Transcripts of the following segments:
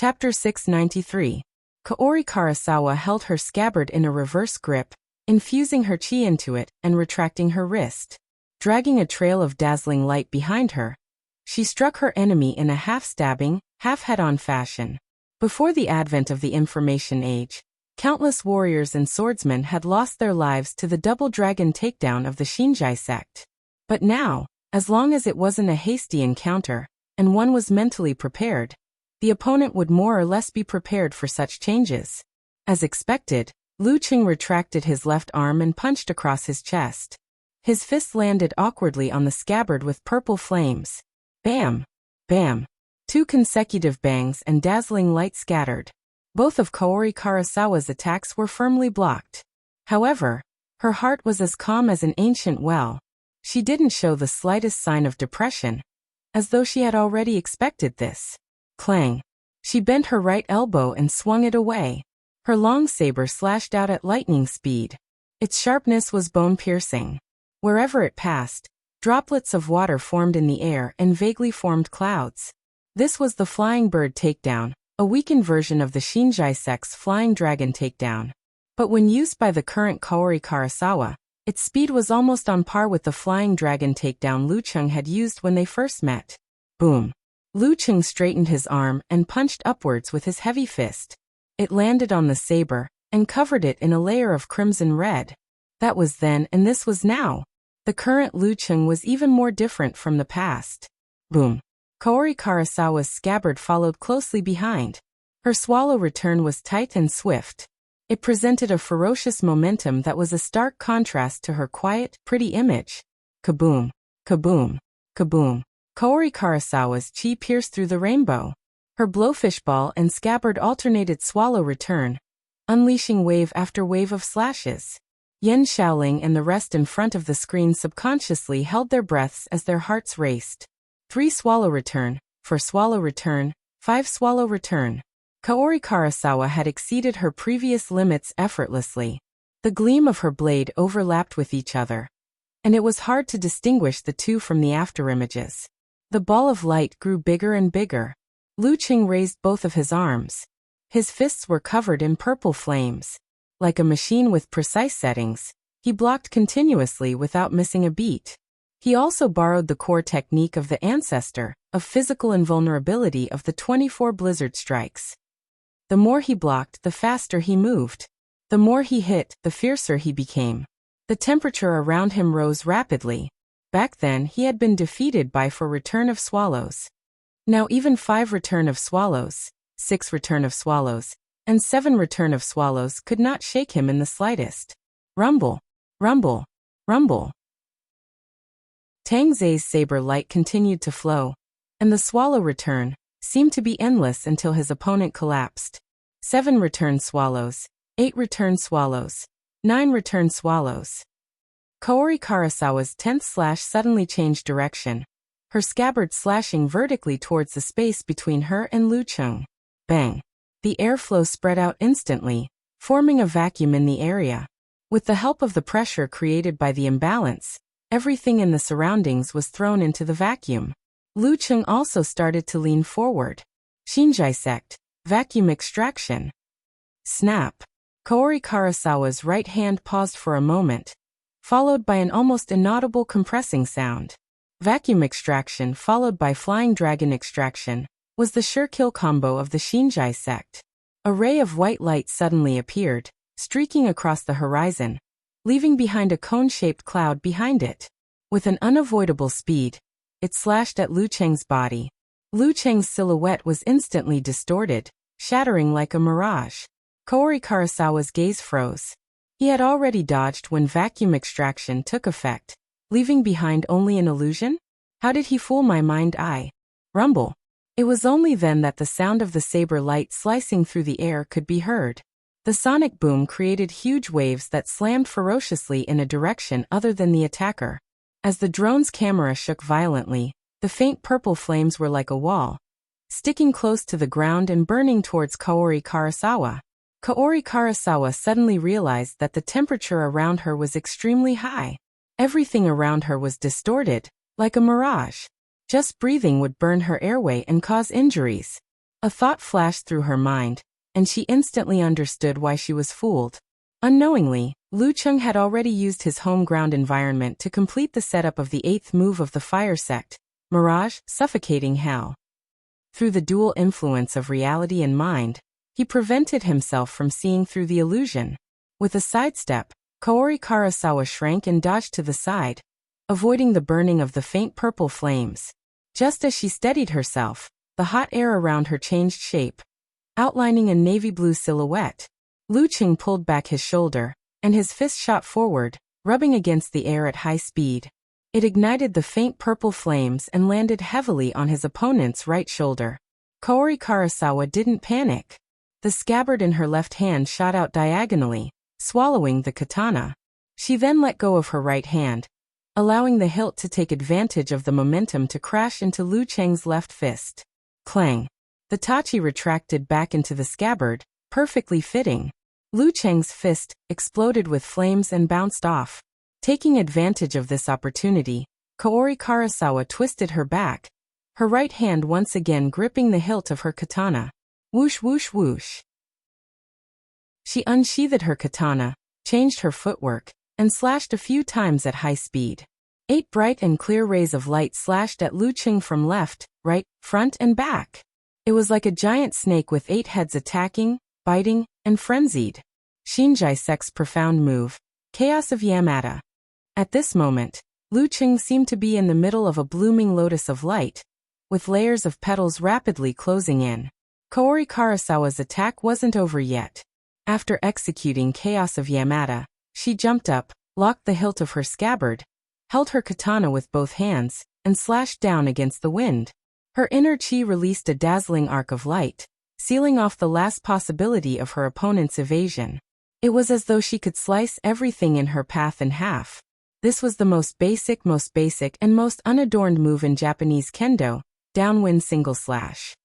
Chapter 693. Kaori Karasawa held her scabbard in a reverse grip, infusing her chi into it and retracting her wrist. Dragging a trail of dazzling light behind her, she struck her enemy in a half-stabbing, half-head-on fashion. Before the advent of the Information Age, countless warriors and swordsmen had lost their lives to the double dragon takedown of the Shinjai sect. But now, as long as it wasn't a hasty encounter, and one was mentally prepared, the opponent would more or less be prepared for such changes. As expected, Lu Qing retracted his left arm and punched across his chest. His fist landed awkwardly on the scabbard with purple flames. Bam! Bam! 2 consecutive bangs and dazzling light scattered. Both of Kaori Karasawa's attacks were firmly blocked. However, her heart was as calm as an ancient well. She didn't show the slightest sign of depression, as though she had already expected this. Clang! She bent her right elbow and swung it away. Her long saber slashed out at lightning speed. Its sharpness was bone-piercing. Wherever it passed, droplets of water formed in the air and vaguely formed clouds. This was the Flying Bird takedown, a weakened version of the Shinjai sect's Flying Dragon takedown. But when used by the current Kaori Karasawa, its speed was almost on par with the Flying Dragon takedown Lu Qing had used when they first met. Boom! Lu Qing straightened his arm and punched upwards with his heavy fist. It landed on the saber and covered it in a layer of crimson red. That was then and this was now. The current Lu Qing was even more different from the past. Boom! Kaori Karasawa's scabbard followed closely behind. Her swallow return was tight and swift. It presented a ferocious momentum that was a stark contrast to her quiet, pretty image. Kaboom! Kaboom! Kaboom! Kaori Karasawa's chi pierced through the rainbow. Her blowfish ball and scabbard alternated swallow return, unleashing wave after wave of slashes. Yen Xiaoling and the rest in front of the screen subconsciously held their breaths as their hearts raced. 3 swallow return, 4 swallow return, 5 swallow return. Kaori Karasawa had exceeded her previous limits effortlessly. The gleam of her blade overlapped with each other, and it was hard to distinguish the two from the afterimages. The ball of light grew bigger and bigger. Lu Qing raised both of his arms. His fists were covered in purple flames. Like a machine with precise settings, he blocked continuously without missing a beat. He also borrowed the core technique of the ancestor, of physical invulnerability of the 24 blizzard strikes. The more he blocked, the faster he moved. The more he hit, the fiercer he became. The temperature around him rose rapidly. Back then he had been defeated by 4 return of swallows. Now even 5 return of swallows, 6 return of swallows, and 7 return of swallows could not shake him in the slightest. Rumble! Rumble! Rumble! Tang Zai's saber light continued to flow, and the swallow return seemed to be endless until his opponent collapsed. 7 return swallows, 8 return swallows, 9 return swallows. Kaori Karasawa's 10th slash suddenly changed direction, her scabbard slashing vertically towards the space between her and Lu Qing. Bang! The airflow spread out instantly, forming a vacuum in the area. With the help of the pressure created by the imbalance, everything in the surroundings was thrown into the vacuum. Lu Qing also started to lean forward. Shinjai sect, vacuum extraction. Snap! Kaori Karasawa's right hand paused for a moment, followed by an almost inaudible compressing sound. Vacuum extraction followed by flying dragon extraction was the sure kill combo of the Shinjai sect. A ray of white light suddenly appeared, streaking across the horizon, leaving behind a cone-shaped cloud behind it. With an unavoidable speed, it slashed at Lu Qing's body. Lu Qing's silhouette was instantly distorted, shattering like a mirage. Kaori Karasawa's gaze froze. He had already dodged when vacuum extraction took effect, leaving behind only an illusion? How did he fool my mind eye? Rumble! It was only then that the sound of the saber light slicing through the air could be heard. The sonic boom created huge waves that slammed ferociously in a direction other than the attacker. As the drone's camera shook violently, the faint purple flames were like a wall, sticking close to the ground and burning towards Kaori Karasawa. Kaori Karasawa suddenly realized that the temperature around her was extremely high. Everything around her was distorted, like a mirage. Just breathing would burn her airway and cause injuries. A thought flashed through her mind, and she instantly understood why she was fooled. Unknowingly, Lu Cheng had already used his home ground environment to complete the setup of the 8th move of the fire sect, Mirage, Suffocating Hell. Through the dual influence of reality and mind, he prevented himself from seeing through the illusion. With a sidestep, Kaori Karasawa shrank and dodged to the side, avoiding the burning of the faint purple flames. Just as she steadied herself, the hot air around her changed shape, outlining a navy blue silhouette. Lu Cheng pulled back his shoulder, and his fist shot forward, rubbing against the air at high speed. It ignited the faint purple flames and landed heavily on his opponent's right shoulder. Kaori Karasawa didn't panic. The scabbard in her left hand shot out diagonally, swallowing the katana. She then let go of her right hand, allowing the hilt to take advantage of the momentum to crash into Lu Cheng's left fist. Clang! The tachi retracted back into the scabbard, perfectly fitting. Lu Cheng's fist exploded with flames and bounced off. Taking advantage of this opportunity, Kaori Karasawa twisted her back, her right hand once again gripping the hilt of her katana. Whoosh whoosh whoosh. She unsheathed her katana, changed her footwork, and slashed a few times at high speed. 8 bright and clear rays of light slashed at Lu Cheng from left, right, front, and back. It was like a giant snake with 8 heads attacking, biting, and frenzied. Shinjai Sek's profound move, Chaos of Yamada. At this moment, Lu Cheng seemed to be in the middle of a blooming lotus of light, with layers of petals rapidly closing in. Kaori Karasawa's attack wasn't over yet. After executing Chaos of Yamada, she jumped up, locked the hilt of her scabbard, held her katana with both hands, and slashed down against the wind. Her inner chi released a dazzling arc of light, sealing off the last possibility of her opponent's evasion. It was as though she could slice everything in her path in half. This was the most basic and most unadorned move in Japanese kendo, downwind single slash.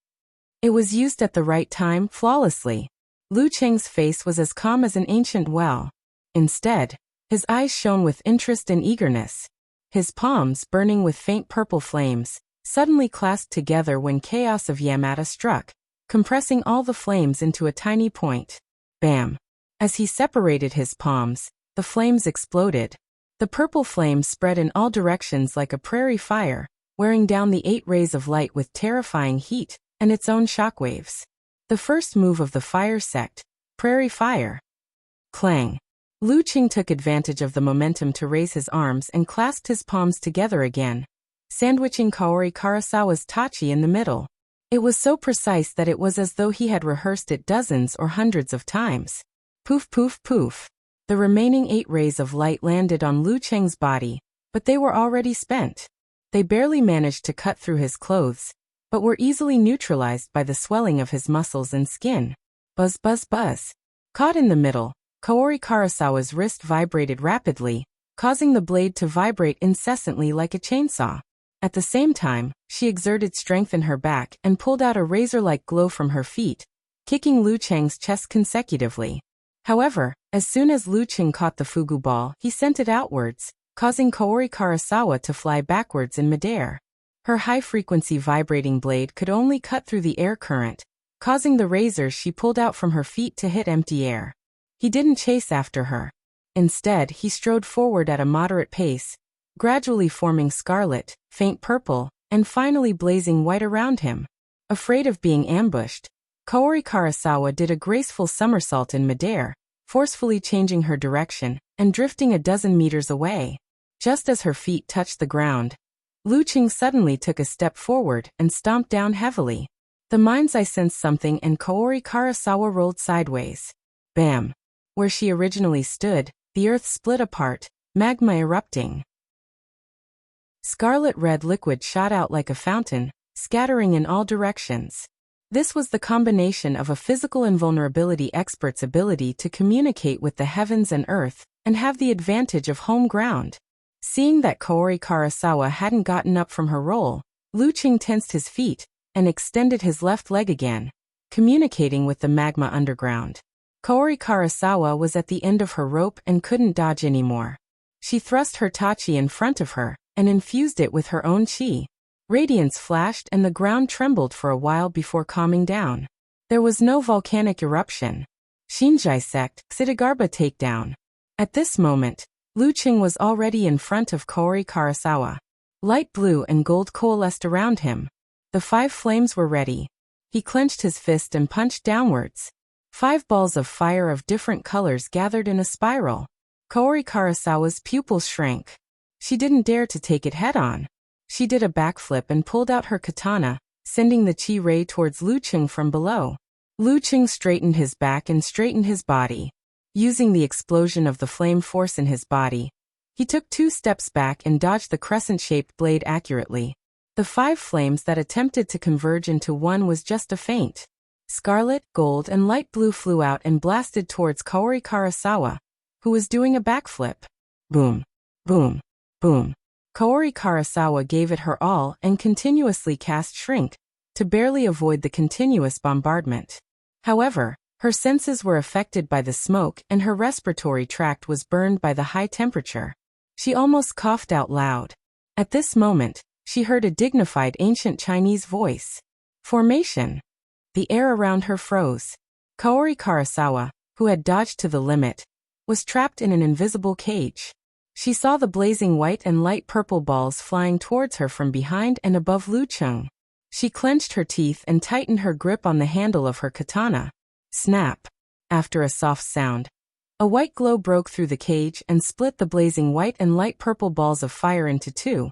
It was used at the right time, flawlessly. Lu Cheng's face was as calm as an ancient well. Instead, his eyes shone with interest and eagerness. His palms, burning with faint purple flames, suddenly clasped together when Chaos of Yamada struck, compressing all the flames into a tiny point. Bam! As he separated his palms, the flames exploded. The purple flame spread in all directions like a prairie fire, wearing down the 8 rays of light with terrifying heat and its own shockwaves. The first move of the fire sect, Prairie Fire. Clang! Lu Cheng took advantage of the momentum to raise his arms and clasped his palms together again, sandwiching Kaori Karasawa's tachi in the middle. It was so precise that it was as though he had rehearsed it dozens or hundreds of times. Poof poof poof. The remaining 8 rays of light landed on Lu Cheng's body, but they were already spent. They barely managed to cut through his clothes, but were easily neutralized by the swelling of his muscles and skin. Buzz buzz buzz. Caught in the middle, Kaori Karasawa's wrist vibrated rapidly, causing the blade to vibrate incessantly like a chainsaw. At the same time, she exerted strength in her back and pulled out a razor-like glow from her feet, kicking Lu Cheng's chest consecutively. However, as soon as Lu Cheng caught the fugu ball, he sent it outwards, causing Kaori Karasawa to fly backwards in midair. Her high-frequency vibrating blade could only cut through the air current, causing the razors she pulled out from her feet to hit empty air. He didn't chase after her. Instead, he strode forward at a moderate pace, gradually forming scarlet, faint purple, and finally blazing white around him. Afraid of being ambushed, Kaori Karasawa did a graceful somersault in midair, forcefully changing her direction and drifting a dozen meters away. Just as her feet touched the ground, Lu Cheng suddenly took a step forward and stomped down heavily. The mind's eye sensed something and Kaori Karasawa rolled sideways. Bam! Where she originally stood, the earth split apart, magma erupting. Scarlet-red liquid shot out like a fountain, scattering in all directions. This was the combination of a physical invulnerability expert's ability to communicate with the heavens and earth, and have the advantage of home ground. Seeing that Kaori Karasawa hadn't gotten up from her roll, Lu Cheng tensed his feet, and extended his left leg again, communicating with the magma underground. Kaori Karasawa was at the end of her rope and couldn't dodge anymore. She thrust her tachi in front of her, and infused it with her own chi. Radiance flashed and the ground trembled for a while before calming down. There was no volcanic eruption. Shinjai sect, Sitagarba takedown. At this moment, Lu Qing was already in front of Kaori Karasawa. Light blue and gold coalesced around him. The 5 flames were ready. He clenched his fist and punched downwards. 5 balls of fire of different colors gathered in a spiral. Kaori Karasawa's pupils shrank. She didn't dare to take it head-on. She did a backflip and pulled out her katana, sending the chi ray towards Lu Qing from below. Lu Qing straightened his back and straightened his body. Using the explosion of the flame force in his body, he took 2 steps back and dodged the crescent-shaped blade accurately. The 5 flames that attempted to converge into one was just a feint. Scarlet, gold, and light blue flew out and blasted towards Kaori Karasawa, who was doing a backflip. Boom, boom, boom. Kaori Karasawa gave it her all and continuously cast Shrink, to barely avoid the continuous bombardment. However, her senses were affected by the smoke and her respiratory tract was burned by the high temperature. She almost coughed out loud. At this moment, she heard a dignified ancient Chinese voice. Formation. The air around her froze. Kaori Karasawa, who had dodged to the limit, was trapped in an invisible cage. She saw the blazing white and light purple balls flying towards her from behind and above Lu Qing. She clenched her teeth and tightened her grip on the handle of her katana. Snap. After a soft sound, a white glow broke through the cage and split the blazing white and light purple balls of fire into 2,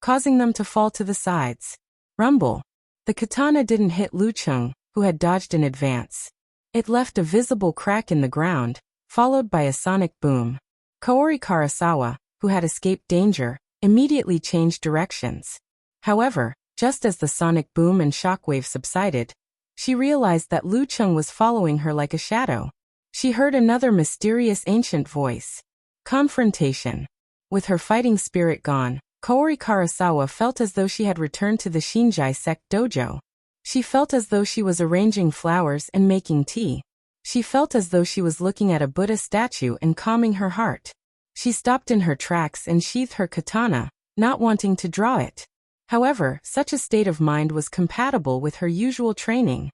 causing them to fall to the sides. Rumble. The katana didn't hit Lu Qing, who had dodged in advance. It left a visible crack in the ground, followed by a sonic boom. Kaori Karasawa, who had escaped danger, immediately changed directions. However, just as the sonic boom and shockwave subsided, she realized that Lu Qing was following her like a shadow. She heard another mysterious ancient voice. Confrontation. With her fighting spirit gone, Kaori Karasawa felt as though she had returned to the Shinjai sect dojo. She felt as though she was arranging flowers and making tea. She felt as though she was looking at a Buddha statue and calming her heart. She stopped in her tracks and sheathed her katana, not wanting to draw it. However, such a state of mind was compatible with her usual training.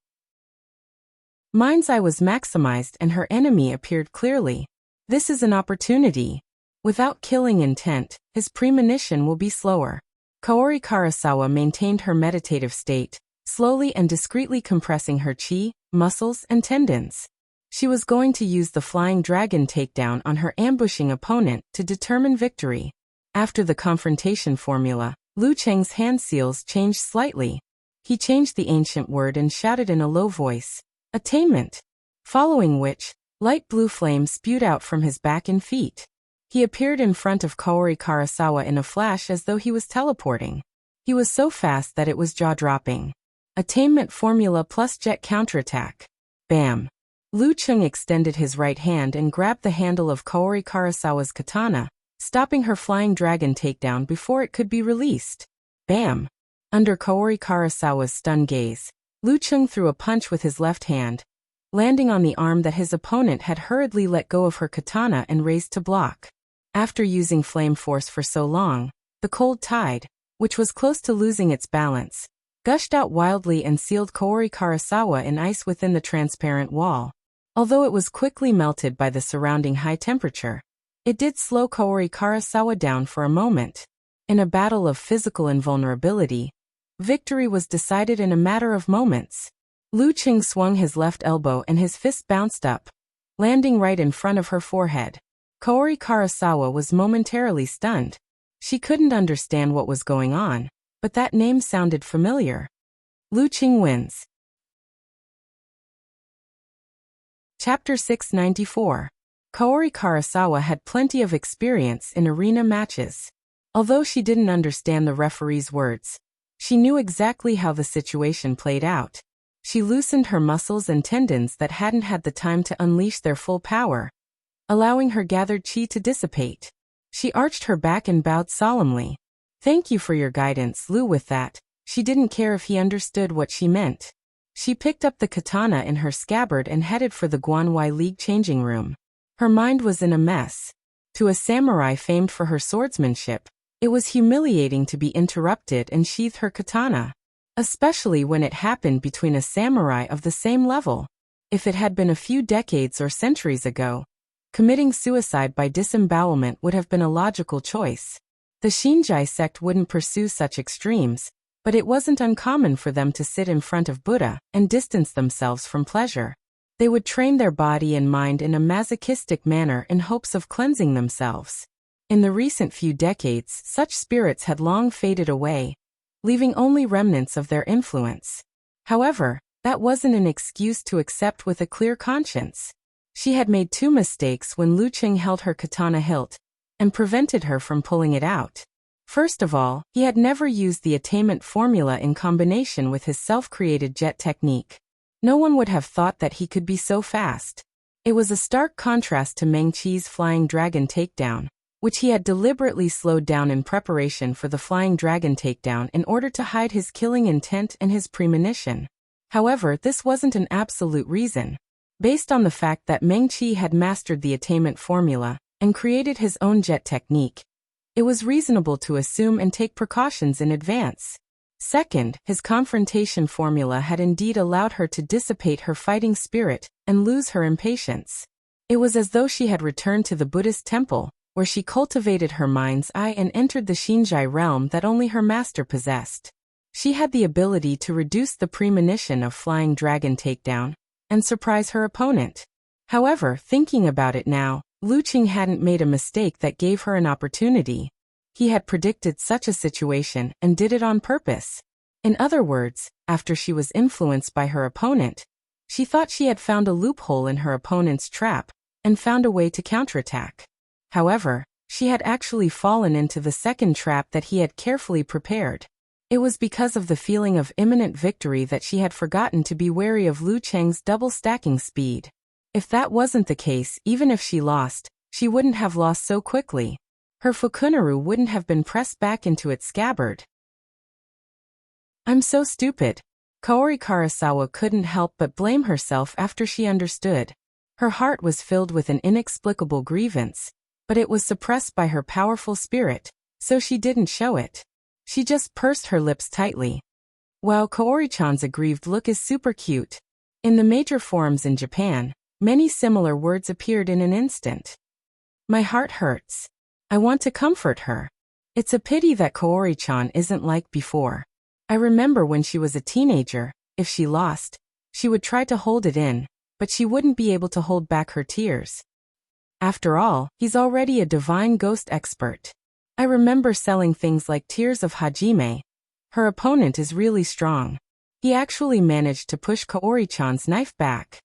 Mind's eye was maximized and her enemy appeared clearly. This is an opportunity. Without killing intent, his premonition will be slower. Kaori Karasawa maintained her meditative state, slowly and discreetly compressing her chi, muscles, and tendons. She was going to use the flying dragon takedown on her ambushing opponent to determine victory. After the confrontation formula, Lu Cheng's hand seals changed slightly. He changed the ancient word and shouted in a low voice, "Attainment!" Following which, light blue flame spewed out from his back and feet. He appeared in front of Kaori Karasawa in a flash as though he was teleporting. He was so fast that it was jaw-dropping. Attainment formula plus jet counterattack. Bam! Lu Qing extended his right hand and grabbed the handle of Kaori Karasawa's katana, stopping her flying dragon takedown before it could be released. Bam! Under Kaori Karasawa's stunned gaze, Lu Qing threw a punch with his left hand, landing on the arm that his opponent had hurriedly let go of her katana and raised to block. After using flame force for so long, the cold tide, which was close to losing its balance, gushed out wildly and sealed Kaori Karasawa in ice within the transparent wall. Although it was quickly melted by the surrounding high temperature, it did slow Kaori Karasawa down for a moment. In a battle of physical invulnerability, victory was decided in a matter of moments. Lu Qing swung his left elbow and his fist bounced up, landing right in front of her forehead. Kaori Karasawa was momentarily stunned. She couldn't understand what was going on, but that name sounded familiar. Lu Qing wins. Chapter 694. Kaori Karasawa had plenty of experience in arena matches. Although she didn't understand the referee's words, she knew exactly how the situation played out. She loosened her muscles and tendons that hadn't had the time to unleash their full power, allowing her gathered chi to dissipate. She arched her back and bowed solemnly. "Thank you for your guidance, Lu." With that, she didn't care if he understood what she meant. She picked up the katana in her scabbard and headed for the Guanwei League changing room. Her mind was in a mess. To a samurai famed for her swordsmanship, It was humiliating to be interrupted and sheath her katana, especially when it happened between a samurai of the same level. If it had been a few decades or centuries ago, committing suicide by disembowelment would have been a logical choice. The Shinjai sect wouldn't pursue such extremes, but it wasn't uncommon for them to sit in front of Buddha and distance themselves from pleasure. They would train their body and mind in a masochistic manner in hopes of cleansing themselves. In the recent few decades, such spirits had long faded away, leaving only remnants of their influence. However, that wasn't an excuse to accept with a clear conscience. She had made two mistakes when Lu Qing held her katana hilt and prevented her from pulling it out. First of all, he had never used the attainment formula in combination with his self-created jet technique. No one would have thought that he could be so fast. It was a stark contrast to Meng Qi's flying dragon takedown, which he had deliberately slowed down in preparation for the flying dragon takedown in order to hide his killing intent and his premonition. However, this wasn't an absolute reason. Based on the fact that Meng Qi had mastered the attainment formula and created his own jet technique, it was reasonable to assume and take precautions in advance. Second, his confrontation formula had indeed allowed her to dissipate her fighting spirit and lose her impatience. It was as though she had returned to the Buddhist temple, where she cultivated her mind's eye and entered the Shinjai realm that only her master possessed. She had the ability to reduce the premonition of flying dragon takedown and surprise her opponent. However, thinking about it now, Lu Qing hadn't made a mistake that gave her an opportunity. He had predicted such a situation and did it on purpose. In other words, after she was influenced by her opponent, she thought she had found a loophole in her opponent's trap and found a way to counterattack. However, she had actually fallen into the second trap that he had carefully prepared. It was because of the feeling of imminent victory that she had forgotten to be wary of Lu Cheng's double-stacking speed. If that wasn't the case, even if she lost, she wouldn't have lost so quickly. Her fukunaru wouldn't have been pressed back into its scabbard. I'm so stupid. Kaori Karasawa couldn't help but blame herself after she understood. Her heart was filled with an inexplicable grievance, but it was suppressed by her powerful spirit, so she didn't show it. She just pursed her lips tightly. Wow, Kaori-chan's aggrieved look is super cute. In the major forums in Japan, many similar words appeared in an instant. My heart hurts. I want to comfort her. It's a pity that Kaori-chan isn't like before. I remember when she was a teenager, if she lost, she would try to hold it in, but she wouldn't be able to hold back her tears. After all, he's already a divine ghost expert. I remember selling things like Tears of Hajime. Her opponent is really strong. He actually managed to push Kaori-chan's knife back.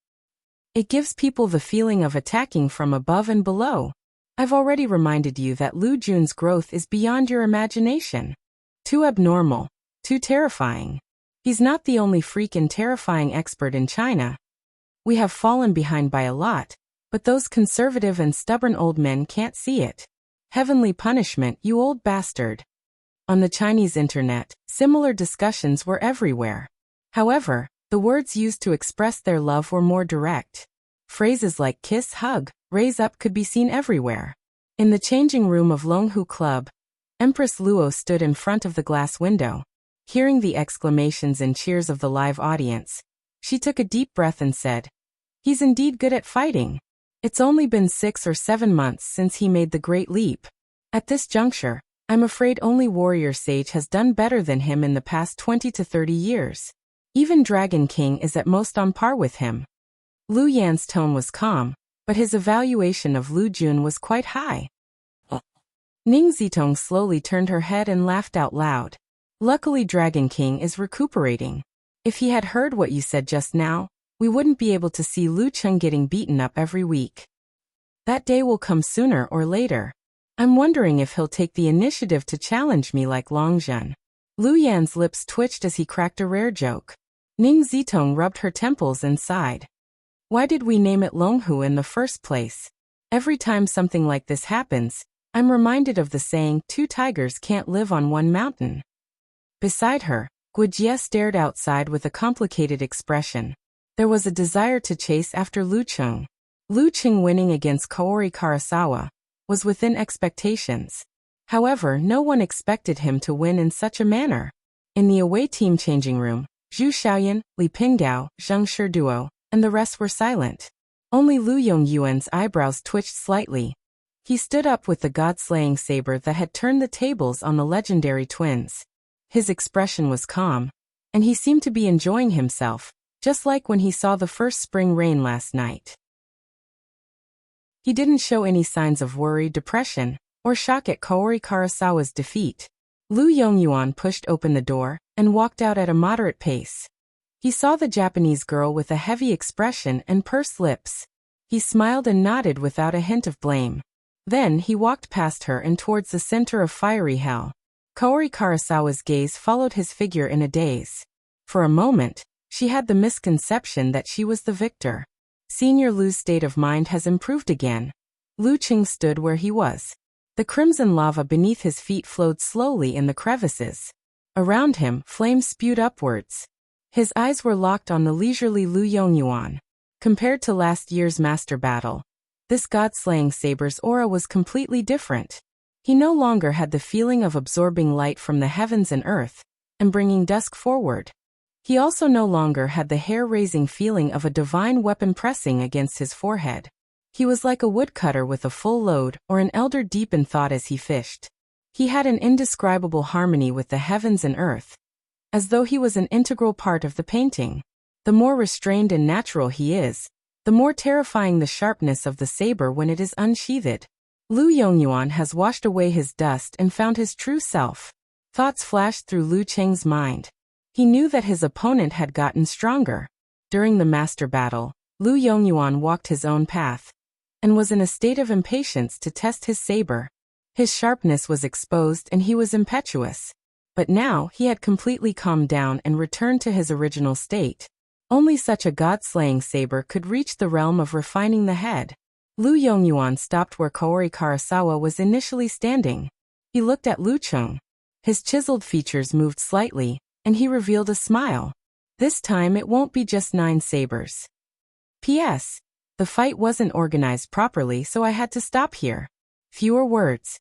It gives people the feeling of attacking from above and below. I've already reminded you that Lu Jun's growth is beyond your imagination. Too abnormal. Too terrifying. He's not the only freak and terrifying expert in China. We have fallen behind by a lot, but those conservative and stubborn old men can't see it. Heavenly punishment, you old bastard. On the Chinese internet, similar discussions were everywhere. However, the words used to express their love were more direct. Phrases like kiss, hug, raise up could be seen everywhere. In the changing room of Longhu Club, Empress Luo stood in front of the glass window. Hearing the exclamations and cheers of the live audience, she took a deep breath and said, "He's indeed good at fighting. It's only been 6 or 7 months since he made the great leap. At this juncture, I'm afraid only Warrior Sage has done better than him in the past 20 to 30 years. Even Dragon King is at most on par with him." Lu Yan's tone was calm, but his evaluation of Lu Jun was quite high. Ning Zitong slowly turned her head and laughed out loud. Luckily Dragon King is recuperating. If he had heard what you said just now, we wouldn't be able to see Lu Cheng getting beaten up every week. That day will come sooner or later. I'm wondering if he'll take the initiative to challenge me like Long Zhen. Lu Yan's lips twitched as he cracked a rare joke. Ning Zitong rubbed her temples and sighed. Why did we name it Longhu in the first place? Every time something like this happens, I'm reminded of the saying, 2 tigers can't live on one mountain. Beside her, Guijie stared outside with a complicated expression. There was a desire to chase after Lu Cheng. Lu Cheng winning against Kaori Karasawa was within expectations. However, no one expected him to win in such a manner. In the away team changing room, Zhu Xiaoyan, Li Pinggao, Zheng Shiduo, and the rest were silent. Only Lu Yongyuan's eyebrows twitched slightly. He stood up with the god-slaying saber that had turned the tables on the legendary twins. His expression was calm, and he seemed to be enjoying himself, just like when he saw the first spring rain last night. He didn't show any signs of worry, depression, or shock at Kaori Karasawa's defeat. Lu Yongyuan pushed open the door and walked out at a moderate pace. He saw the Japanese girl with a heavy expression and pursed lips. He smiled and nodded without a hint of blame. Then he walked past her and towards the center of fiery hell. Kaori Karasawa's gaze followed his figure in a daze. For a moment, she had the misconception that she was the victor. Senior Lu's state of mind has improved again. Lu Qing stood where he was. The crimson lava beneath his feet flowed slowly in the crevices. Around him, flames spewed upwards. His eyes were locked on the leisurely Lu Yongyuan. Compared to last year's master battle, this god-slaying saber's aura was completely different. He no longer had the feeling of absorbing light from the heavens and earth, and bringing dusk forward. He also no longer had the hair-raising feeling of a divine weapon pressing against his forehead. He was like a woodcutter with a full load, or an elder deep in thought as he fished. He had an indescribable harmony with the heavens and earth, as though he was an integral part of the painting. The more restrained and natural he is, the more terrifying the sharpness of the saber when it is unsheathed. Lu Yongyuan has washed away his dust and found his true self. Thoughts flashed through Lu Cheng's mind. He knew that his opponent had gotten stronger. During the master battle, Lu Yongyuan walked his own path, and was in a state of impatience to test his saber. His sharpness was exposed and he was impetuous. But now he had completely calmed down and returned to his original state. Only such a god-slaying saber could reach the realm of refining the head. Lu Yongyuan stopped where Kaori Karasawa was initially standing. He looked at Lu Cheng. His chiseled features moved slightly, and he revealed a smile. This time it won't be just 9 sabers. P.S. The fight wasn't organized properly, so I had to stop here. Fewer words.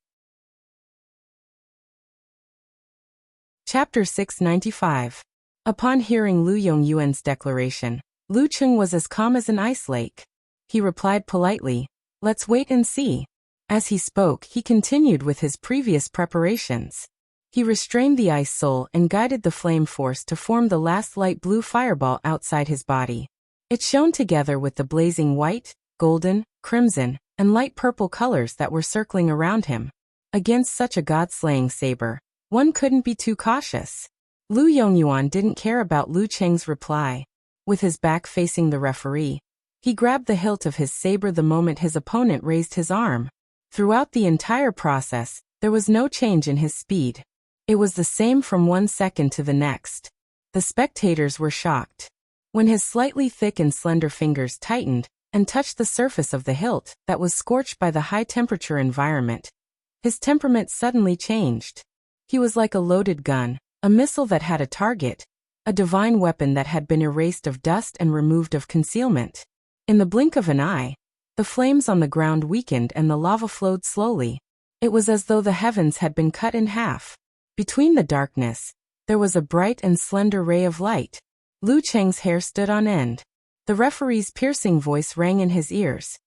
Chapter 695. Upon hearing Lu Yongyuan's declaration, Lu Cheng was as calm as an ice lake. He replied politely, "Let's wait and see." As he spoke, he continued with his previous preparations. He restrained the ice soul and guided the flame force to form the last light blue fireball outside his body. It shone together with the blazing white, golden, crimson, and light purple colors that were circling around him. Against such a god-slaying saber, one couldn't be too cautious. Lu Yongyuan didn't care about Lu Cheng's reply. With his back facing the referee, he grabbed the hilt of his saber the moment his opponent raised his arm. Throughout the entire process, there was no change in his speed. It was the same from one second to the next. The spectators were shocked. When his slightly thick and slender fingers tightened and touched the surface of the hilt that was scorched by the high-temperature environment, his temperament suddenly changed. He was like a loaded gun, a missile that had a target, a divine weapon that had been erased of dust and removed of concealment. In the blink of an eye, the flames on the ground weakened and the lava flowed slowly. It was as though the heavens had been cut in half. Between the darkness, there was a bright and slender ray of light. Lu Cheng's hair stood on end. The referee's piercing voice rang in his ears.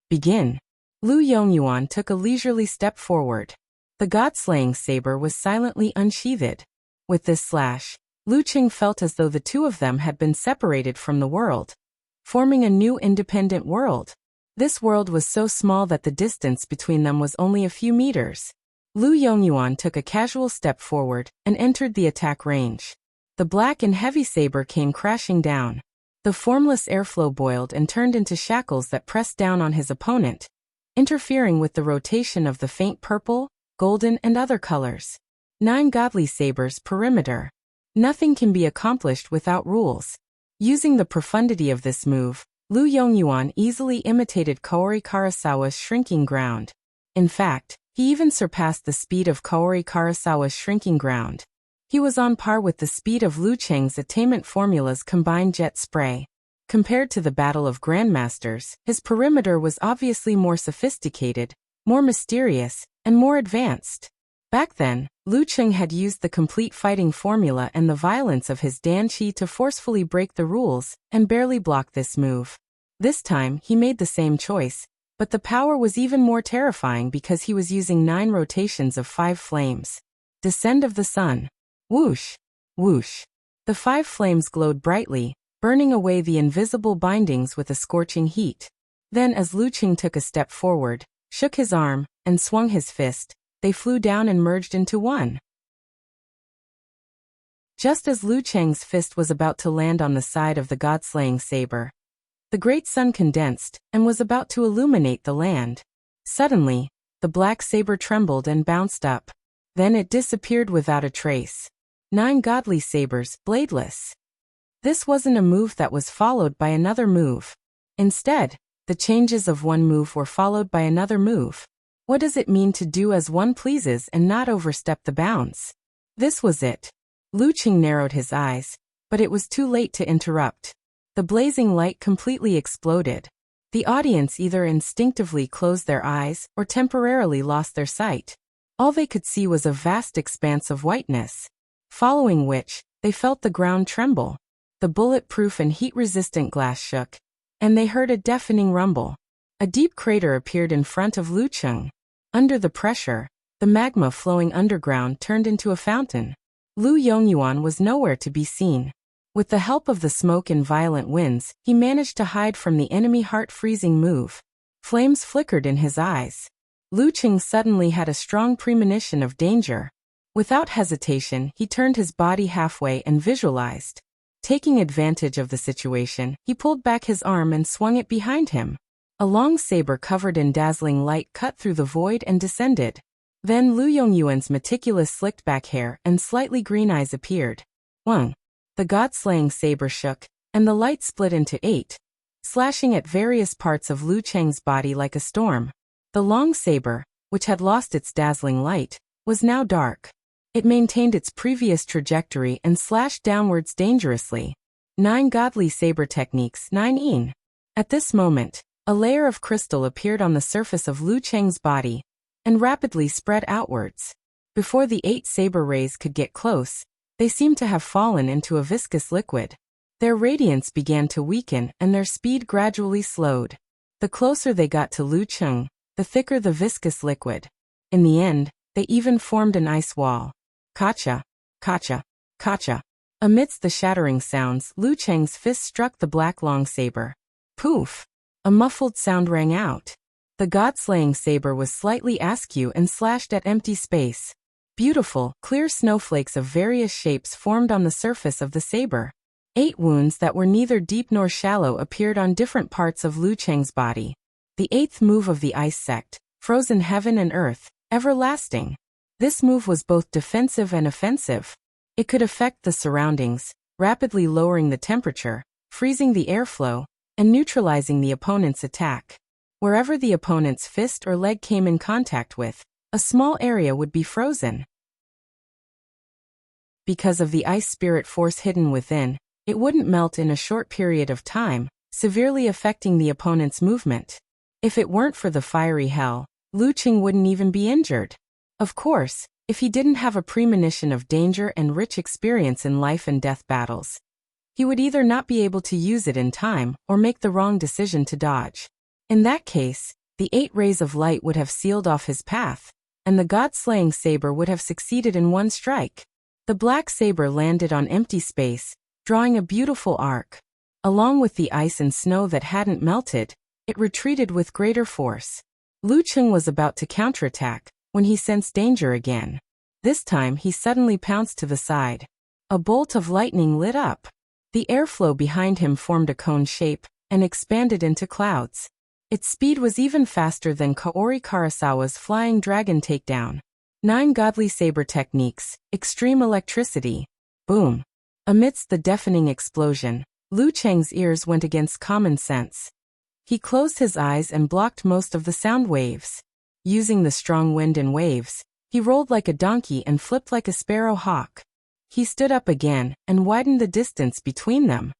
"Begin." Lu Yongyuan took a leisurely step forward. The god-slaying saber was silently unsheathed. With this slash, Lu Cheng felt as though the two of them had been separated from the world, forming a new independent world. This world was so small that the distance between them was only a few meters. Lu Yongyuan took a casual step forward and entered the attack range. The black and heavy saber came crashing down. The formless airflow boiled and turned into shackles that pressed down on his opponent, interfering with the rotation of the faint purple, golden, and other colors. 9 godly sabers perimeter. Nothing can be accomplished without rules. Using the profundity of this move, Lu Yongyuan easily imitated Kaori Karasawa's shrinking ground. In fact, he even surpassed the speed of Kaori Karasawa's shrinking ground. He was on par with the speed of Lu Cheng's attainment formula's combined jet spray. Compared to the battle of Grandmasters, his perimeter was obviously more sophisticated, more mysterious, and more advanced. Back then, Lu Cheng had used the complete fighting formula and the violence of his Dan Qi to forcefully break the rules and barely block this move. This time, he made the same choice, but the power was even more terrifying because he was using 9 rotations of 5 flames. Descend of the Sun. Whoosh! Whoosh! The 5 flames glowed brightly, burning away the invisible bindings with a scorching heat. Then as Lu Cheng took a step forward, shook his arm, and swung his fist, they flew down and merged into one. Just as Lu Cheng's fist was about to land on the side of the god-slaying saber, the great sun condensed and was about to illuminate the land. Suddenly, the black saber trembled and bounced up. Then it disappeared without a trace. 9 godly sabers, bladeless. This wasn't a move that was followed by another move. Instead, the changes of one move were followed by another move. What does it mean to do as one pleases and not overstep the bounds? This was it. Lu Cheng narrowed his eyes, but it was too late to interrupt. The blazing light completely exploded. The audience either instinctively closed their eyes or temporarily lost their sight. All they could see was a vast expanse of whiteness, following which, they felt the ground tremble. The bulletproof and heat-resistant glass shook, and they heard a deafening rumble. A deep crater appeared in front of Lu Cheng. Under the pressure, the magma flowing underground turned into a fountain. Lu Yongyuan was nowhere to be seen. With the help of the smoke and violent winds, he managed to hide from the enemy heart-freezing move. Flames flickered in his eyes. Lu Cheng suddenly had a strong premonition of danger. Without hesitation, he turned his body halfway and visualized. Taking advantage of the situation, he pulled back his arm and swung it behind him. A long saber covered in dazzling light cut through the void and descended. Then Lu Yongyuan's meticulous slicked-back hair and slightly green eyes appeared. Wang! The god-slaying saber shook, and the light split into 8, slashing at various parts of Lu Cheng's body like a storm. The long saber, which had lost its dazzling light, was now dark. It maintained its previous trajectory and slashed downwards dangerously. 9 godly saber techniques, 9 in. At this moment, a layer of crystal appeared on the surface of Lu Cheng's body, and rapidly spread outwards. Before the 8 saber rays could get close, they seemed to have fallen into a viscous liquid. Their radiance began to weaken and their speed gradually slowed. The closer they got to Lu Cheng, the thicker the viscous liquid. In the end, they even formed an ice wall. Kacha, kacha, kacha. Amidst the shattering sounds, Lu Cheng's fist struck the black long saber. Poof! A muffled sound rang out. The god-slaying saber was slightly askew and slashed at empty space. Beautiful, clear snowflakes of various shapes formed on the surface of the saber. 8 wounds that were neither deep nor shallow appeared on different parts of Lu Cheng's body. The 8th move of the ice sect, frozen heaven and earth, everlasting. This move was both defensive and offensive. It could affect the surroundings, rapidly lowering the temperature, freezing the airflow, and neutralizing the opponent's attack. Wherever the opponent's fist or leg came in contact with, a small area would be frozen. Because of the ice spirit force hidden within, it wouldn't melt in a short period of time, severely affecting the opponent's movement. If it weren't for the fiery hell, Lu Cheng wouldn't even be injured. Of course, if he didn't have a premonition of danger and rich experience in life and death battles, he would either not be able to use it in time or make the wrong decision to dodge. In that case, the 8 rays of light would have sealed off his path, and the god-slaying saber would have succeeded in one strike. The black saber landed on empty space, drawing a beautiful arc. Along with the ice and snow that hadn't melted, it retreated with greater force. Lu Cheng was about to counterattack when he sensed danger again. This time he suddenly pounced to the side. A bolt of lightning lit up. The airflow behind him formed a cone shape and expanded into clouds. Its speed was even faster than Kaori Karasawa's flying dragon takedown. 9 godly saber techniques, extreme electricity. Boom. Amidst the deafening explosion, Lu Cheng's ears went against common sense. He closed his eyes and blocked most of the sound waves. Using the strong wind and waves, he rolled like a donkey and flipped like a sparrow hawk. He stood up again and widened the distance between them.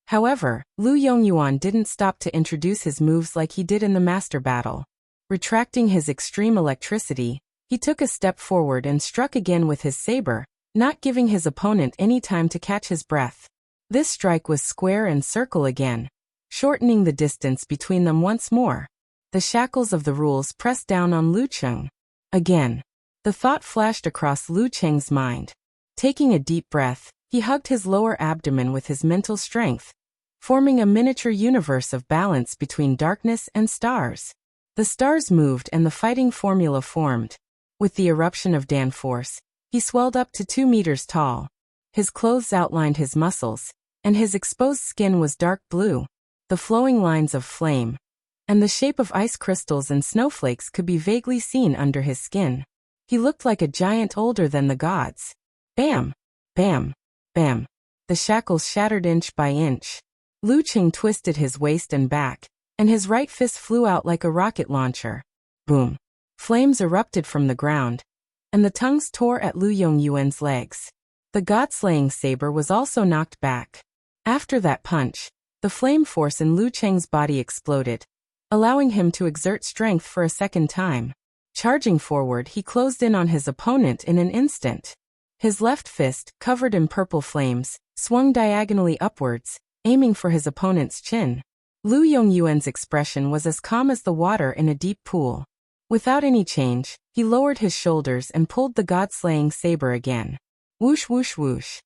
However, Lu Yongyuan didn't stop to introduce his moves like he did in the master battle. Retracting his extreme electricity, he took a step forward and struck again with his saber, not giving his opponent any time to catch his breath. This strike was square and circle again, shortening the distance between them once more. The shackles of the rules pressed down on Lu Cheng. Again. The thought flashed across Lu Cheng's mind. Taking a deep breath, he hugged his lower abdomen with his mental strength, forming a miniature universe of balance between darkness and stars. The stars moved and the fighting formula formed. With the eruption of Dan force, he swelled up to 2 meters tall. His clothes outlined his muscles, and his exposed skin was dark blue. The flowing lines of flame and the shape of ice crystals and snowflakes could be vaguely seen under his skin. He looked like a giant older than the gods. Bam! Bam! Bam! The shackles shattered inch by inch. Lu Cheng twisted his waist and back, and his right fist flew out like a rocket launcher. Boom! Flames erupted from the ground, and the tongues tore at Lu Yongyuan's legs. The god-slaying saber was also knocked back. After that punch, the flame force in Lu Cheng's body exploded, allowing him to exert strength for a second time. Charging forward, he closed in on his opponent in an instant. His left fist, covered in purple flames, swung diagonally upwards, aiming for his opponent's chin. Lu Yongyuan's expression was as calm as the water in a deep pool. Without any change, he lowered his shoulders and pulled the god-slaying saber again. Whoosh whoosh whoosh.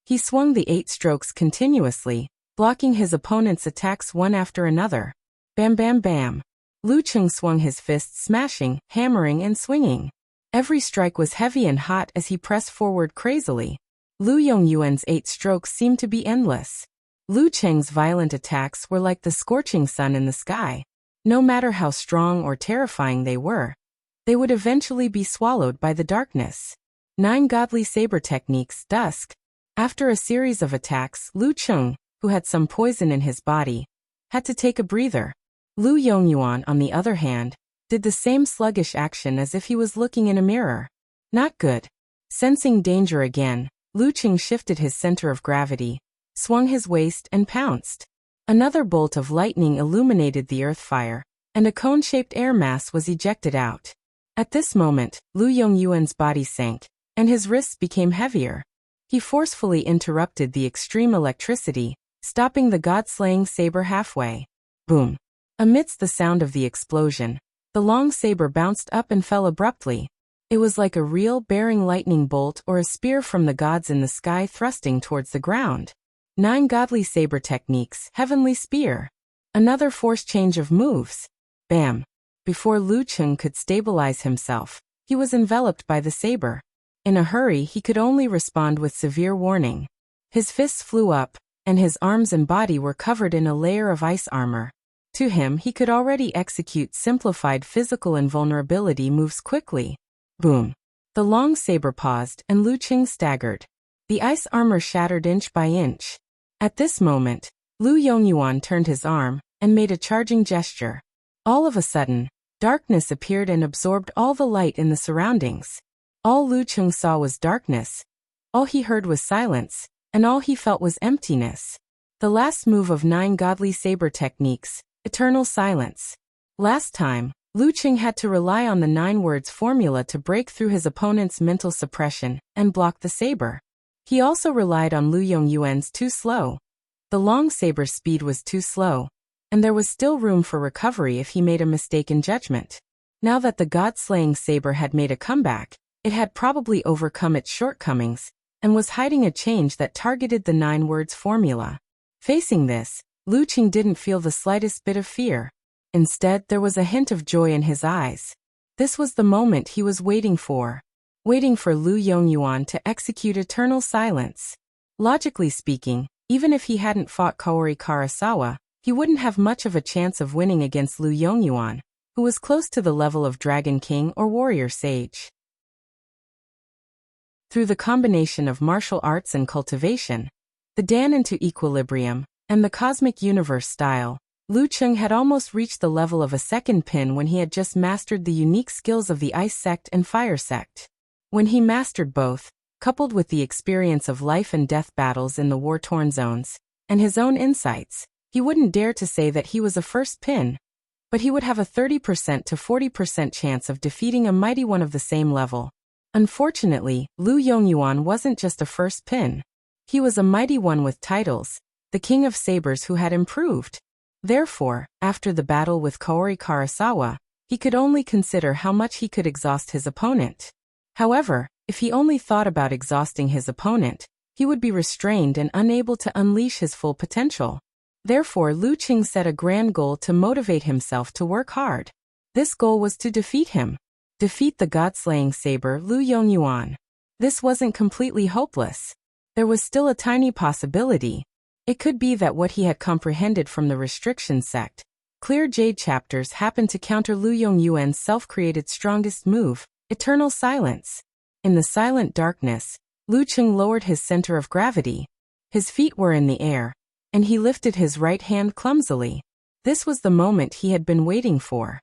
He swung the 8 strokes continuously, blocking his opponent's attacks one after another. Bam bam bam. Lu Cheng swung his fists, smashing, hammering and swinging. Every strike was heavy and hot as he pressed forward crazily. Lu Yongyuan's 8 strokes seemed to be endless. Lu Cheng's violent attacks were like the scorching sun in the sky. No matter how strong or terrifying they would eventually be swallowed by the darkness. 9 godly saber techniques. Dusk. After a series of attacks, Lu Cheng, who had some poison in his body, had to take a breather. Lu Yongyuan, on the other hand, did the same sluggish action as if he was looking in a mirror. Not good. Sensing danger again, Lu Cheng shifted his center of gravity, swung his waist and pounced. Another bolt of lightning illuminated the earth fire, and a cone-shaped air mass was ejected out. At this moment, Lu Yongyuan's body sank, and his wrists became heavier. He forcefully interrupted the extreme electricity, stopping the god-slaying saber halfway. Boom! Amidst the sound of the explosion, the long saber bounced up and fell abruptly. It was like a real bearing lightning bolt or a spear from the gods in the sky thrusting towards the ground. 9 godly saber techniques. Heavenly spear. Another force change of moves. Bam! Before Lu Cheng could stabilize himself, he was enveloped by the saber. In a hurry, he could only respond with severe warning. His fists flew up, and his arms and body were covered in a layer of ice armor. To him, he could already execute simplified physical invulnerability moves quickly. Boom! The long saber paused, and Lu Cheng staggered. The ice armor shattered inch by inch. At this moment, Lu Yongyuan turned his arm and made a charging gesture. All of a sudden, darkness appeared and absorbed all the light in the surroundings. All Lu Cheng saw was darkness. All he heard was silence, and all he felt was emptiness. The last move of 9 godly saber techniques, eternal silence. Last time, Lu Cheng had to rely on the 9 words formula to break through his opponent's mental suppression and block the saber. He also relied on Lu Yongyuan's too slow. The long saber's speed was too slow, and there was still room for recovery if he made a mistake in judgment. Now that the god-slaying saber had made a comeback, it had probably overcome its shortcomings, and was hiding a change that targeted the 9 words formula. Facing this, Lu Cheng didn't feel the slightest bit of fear. Instead, there was a hint of joy in his eyes. This was the moment he was waiting for Lu Yongyuan to execute eternal silence. Logically speaking, even if he hadn't fought Kaori Karasawa, he wouldn't have much of a chance of winning against Lu Yongyuan, who was close to the level of Dragon King or Warrior Sage. Through the combination of martial arts and cultivation, the Dan into equilibrium, and the cosmic universe style, Lu Cheng had almost reached the level of a second pin when he had just mastered the unique skills of the Ice Sect and Fire Sect. When he mastered both, coupled with the experience of life and death battles in the war-torn zones, and his own insights, he wouldn't dare to say that he was a first pin. but he would have a 30% to 40% chance of defeating a mighty one of the same level. Unfortunately, Lu Yongyuan wasn't just a first pin. He was a mighty one with titles, the King of Sabers who had improved. Therefore, after the battle with Kaori Karasawa, he could only consider how much he could exhaust his opponent. However, if he only thought about exhausting his opponent, he would be restrained and unable to unleash his full potential. Therefore, Lu Qing set a grand goal to motivate himself to work hard. This goal was to defeat him. Defeat the god-slaying saber Lu Yongyuan. This wasn't completely hopeless. There was still a tiny possibility. It could be that what he had comprehended from the restriction sect, Clear Jade chapters, happened to counter Lu Yongyuan's self-created strongest move, Eternal Silence. In the silent darkness, Lu Qing lowered his center of gravity. His feet were in the air, and he lifted his right hand clumsily. This was the moment he had been waiting for.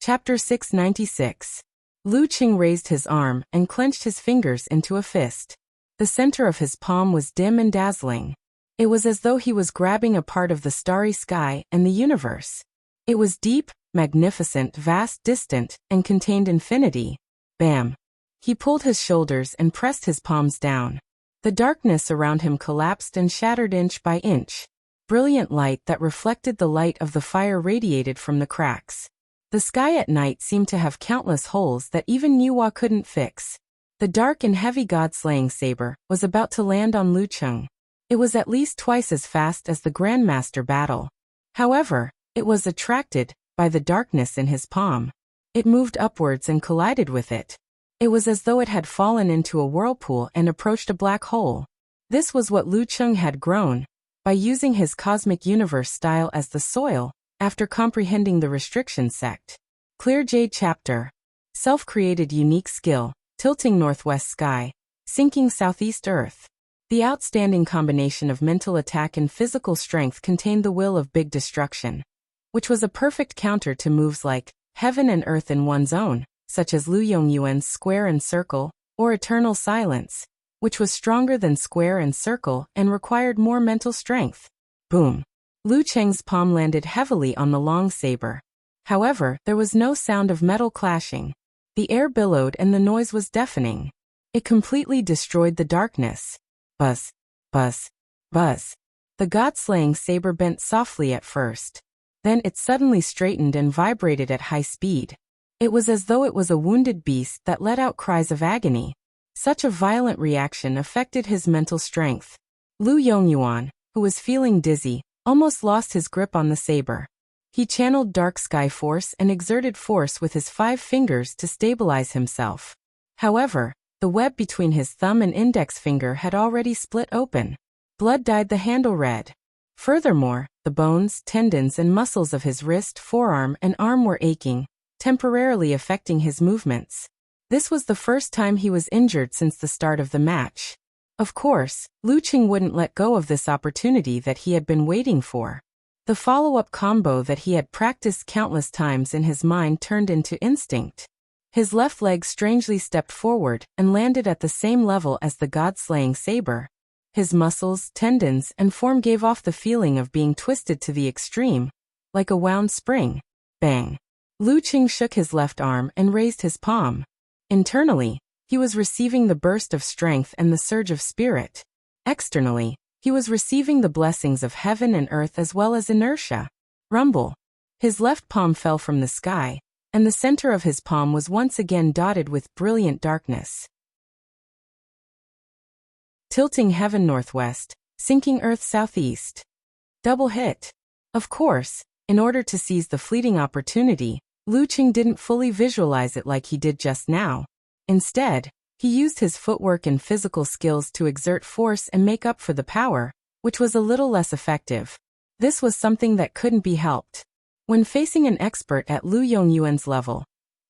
Chapter 696. Lu Qing raised his arm and clenched his fingers into a fist. The center of his palm was dim and dazzling. It was as though he was grabbing a part of the starry sky and the universe. It was deep, magnificent, vast, distant, and contained infinity. Bam! He pulled his shoulders and pressed his palms down. The darkness around him collapsed and shattered inch by inch. Brilliant light that reflected the light of the fire radiated from the cracks. The sky at night seemed to have countless holes that even Nuwa couldn't fix. The dark and heavy god-slaying saber was about to land on Lu Qing. It was at least twice as fast as the Grandmaster battle. However, it was attracted by the darkness in his palm. It moved upwards and collided with it. It was as though it had fallen into a whirlpool and approached a black hole. This was what Lu Qing had grown, by using his cosmic universe style as the soil, after comprehending the restriction sect. Clear Jade chapter. Self-created unique skill, tilting northwest sky, sinking southeast earth. The outstanding combination of mental attack and physical strength contained the will of big destruction, which was a perfect counter to moves like heaven and earth in one's own, such as Lu Yongyuan's square and circle, or eternal silence, which was stronger than square and circle and required more mental strength. Boom! Lu Qing's palm landed heavily on the long saber. However, there was no sound of metal clashing. The air billowed and the noise was deafening. It completely destroyed the darkness. Buzz, buzz, buzz. The god-slaying saber bent softly at first. Then it suddenly straightened and vibrated at high speed. It was as though it was a wounded beast that let out cries of agony. Such a violent reaction affected his mental strength. Lu Yongyuan, who was feeling dizzy, almost lost his grip on the saber. He channeled dark sky force and exerted force with his 5 fingers to stabilize himself. However, the web between his thumb and index finger had already split open. Blood dyed the handle red. Furthermore, the bones, tendons, and muscles of his wrist, forearm, and arm were aching, temporarily affecting his movements. This was the first time he was injured since the start of the match. Of course, Lu Qing wouldn't let go of this opportunity that he had been waiting for. The follow-up combo that he had practiced countless times in his mind turned into instinct. His left leg strangely stepped forward and landed at the same level as the god-slaying saber. His muscles, tendons, and form gave off the feeling of being twisted to the extreme, like a wound spring. Bang! Lu Qing shook his left arm and raised his palm. Internally, he was receiving the burst of strength and the surge of spirit. Externally, he was receiving the blessings of heaven and earth as well as inertia. Rumble. His left palm fell from the sky, and the center of his palm was once again dotted with brilliant darkness. Tilting heaven northwest, sinking earth southeast. Double hit. Of course, in order to seize the fleeting opportunity, Lu Qing didn't fully visualize it like he did just now. Instead, he used his footwork and physical skills to exert force and make up for the power, which was a little less effective. This was something that couldn't be helped. When facing an expert at Lu Yongyuan's level,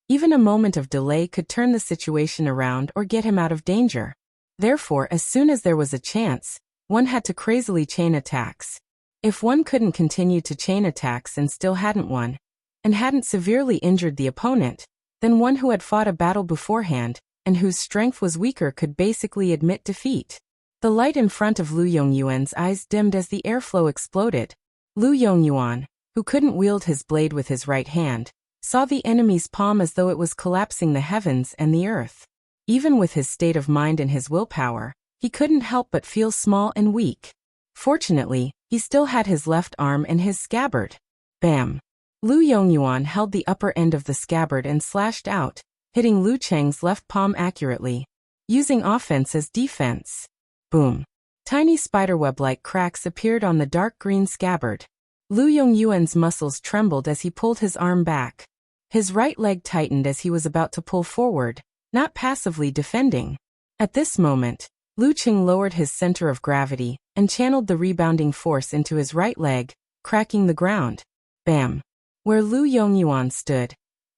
even a moment of delay could turn the situation around or get him out of danger. Therefore, as soon as there was a chance, one had to crazily chain attacks. If one couldn't continue to chain attacks and still hadn't won, and hadn't severely injured the opponent, then one who had fought a battle beforehand, and whose strength was weaker could basically admit defeat. The light in front of Lu Yongyuan's eyes dimmed as the airflow exploded. Lu Yongyuan, who couldn't wield his blade with his right hand, saw the enemy's palm as though it was collapsing the heavens and the earth. Even with his state of mind and his willpower, he couldn't help but feel small and weak. Fortunately, he still had his left arm and his scabbard. Bam! Lu Yongyuan held the upper end of the scabbard and slashed out, hitting Lu Cheng's left palm accurately, using offense as defense. Boom! Tiny spiderweb-like cracks appeared on the dark green scabbard. Lu Yongyuan's muscles trembled as he pulled his arm back. His right leg tightened as he was about to pull forward, not passively defending. At this moment, Lu Cheng lowered his center of gravity and channeled the rebounding force into his right leg, cracking the ground. Bam! Where Lu Yongyuan stood,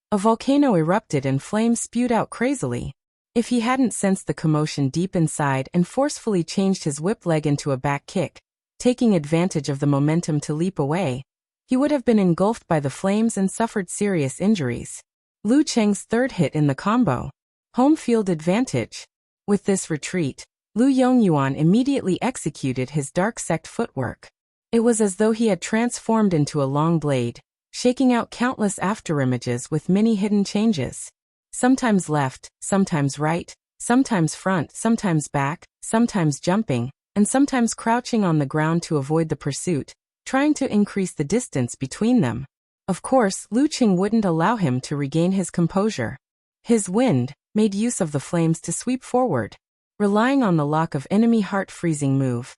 a volcano erupted and flames spewed out crazily. If he hadn't sensed the commotion deep inside and forcefully changed his whip leg into a back kick, taking advantage of the momentum to leap away, he would have been engulfed by the flames and suffered serious injuries. Lu Cheng's third hit in the combo. Home field advantage. With this retreat, Lu Yongyuan immediately executed his dark sect footwork. It was as though he had transformed into a long blade, shaking out countless afterimages with many hidden changes. Sometimes left, sometimes right, sometimes front, sometimes back, sometimes jumping, and sometimes crouching on the ground to avoid the pursuit, trying to increase the distance between them. Of course, Lu Cheng wouldn't allow him to regain his composure. His wind made use of the flames to sweep forward, relying on the lock of enemy heart-freezing move.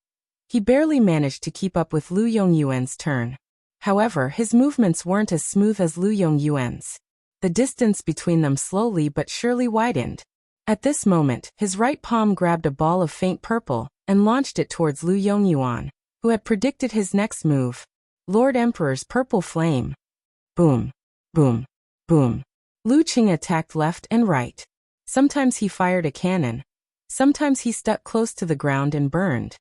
He barely managed to keep up with Lu Yongyuan's turn. However, his movements weren't as smooth as Lu Yongyuan's. The distance between them slowly but surely widened. At this moment, his right palm grabbed a ball of faint purple and launched it towards Lu Yongyuan, who had predicted his next move. Lord Emperor's purple flame. Boom, boom, boom. Lu Cheng attacked left and right. Sometimes he fired a cannon. Sometimes he stuck close to the ground and burned.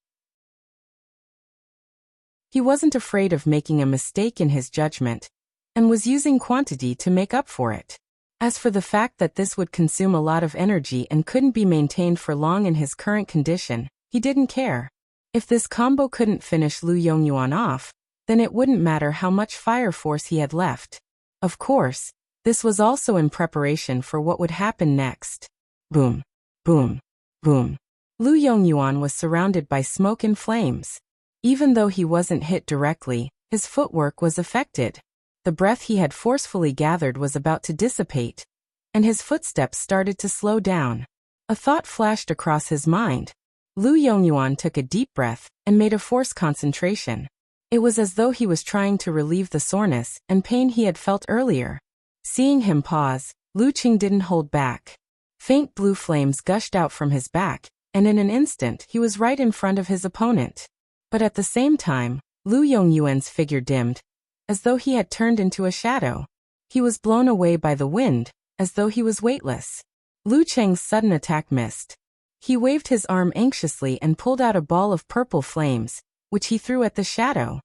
He wasn't afraid of making a mistake in his judgment, and was using quantity to make up for it. As for the fact that this would consume a lot of energy and couldn't be maintained for long in his current condition, he didn't care. If this combo couldn't finish Lu Yongyuan off, then it wouldn't matter how much fire force he had left. Of course, this was also in preparation for what would happen next. Boom, boom, boom. Lu Yongyuan was surrounded by smoke and flames. Even though he wasn't hit directly, his footwork was affected. The breath he had forcefully gathered was about to dissipate, and his footsteps started to slow down. A thought flashed across his mind. Lu Yongyuan took a deep breath and made a forced concentration. It was as though he was trying to relieve the soreness and pain he had felt earlier. Seeing him pause, Lu Cheng didn't hold back. Faint blue flames gushed out from his back, and in an instant he was right in front of his opponent. But at the same time, Lu Yongyuan's figure dimmed, as though he had turned into a shadow. He was blown away by the wind, as though he was weightless. Lu Cheng's sudden attack missed. He waved his arm anxiously and pulled out a ball of purple flames, which he threw at the shadow.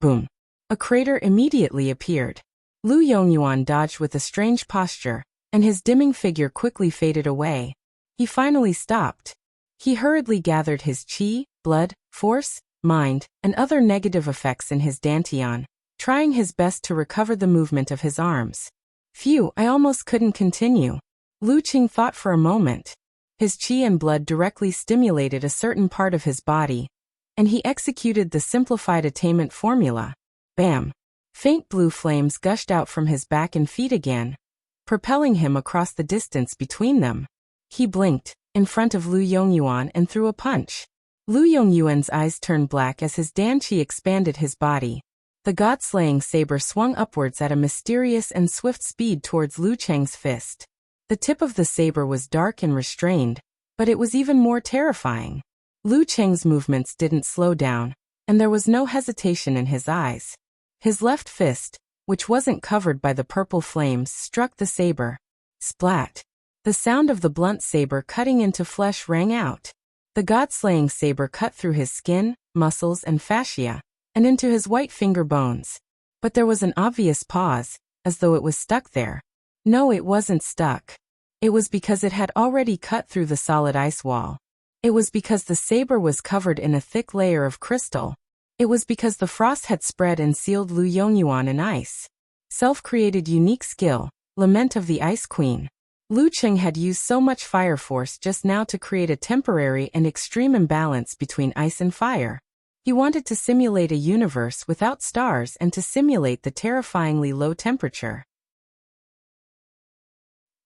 Boom! A crater immediately appeared. Lu Yongyuan dodged with a strange posture, and his dimming figure quickly faded away. He finally stopped. He hurriedly gathered his qi, blood, force, mind, and other negative effects in his dantian, trying his best to recover the movement of his arms. Phew, I almost couldn't continue. Lu Cheng thought for a moment. His qi and blood directly stimulated a certain part of his body, and he executed the simplified attainment formula. Bam! Faint blue flames gushed out from his back and feet again, propelling him across the distance between them. He blinked, in front of Lu Yongyuan, and threw a punch. Lu Yongyuan's eyes turned black as his danqi expanded his body. The god-slaying saber swung upwards at a mysterious and swift speed towards Lu Cheng's fist. The tip of the saber was dark and restrained, but it was even more terrifying. Lu Cheng's movements didn't slow down, and there was no hesitation in his eyes. His left fist, which wasn't covered by the purple flames, struck the saber. Splat! The sound of the blunt saber cutting into flesh rang out. The god-slaying saber cut through his skin, muscles, and fascia, and into his white finger bones. But there was an obvious pause, as though it was stuck there. No, it wasn't stuck. It was because it had already cut through the solid ice wall. It was because the saber was covered in a thick layer of crystal. It was because the frost had spread and sealed Lu Yongyuan in ice. Self-created unique skill, Lament of the Ice Queen. Lu Cheng had used so much fire force just now to create a temporary and extreme imbalance between ice and fire. He wanted to simulate a universe without stars and to simulate the terrifyingly low temperature.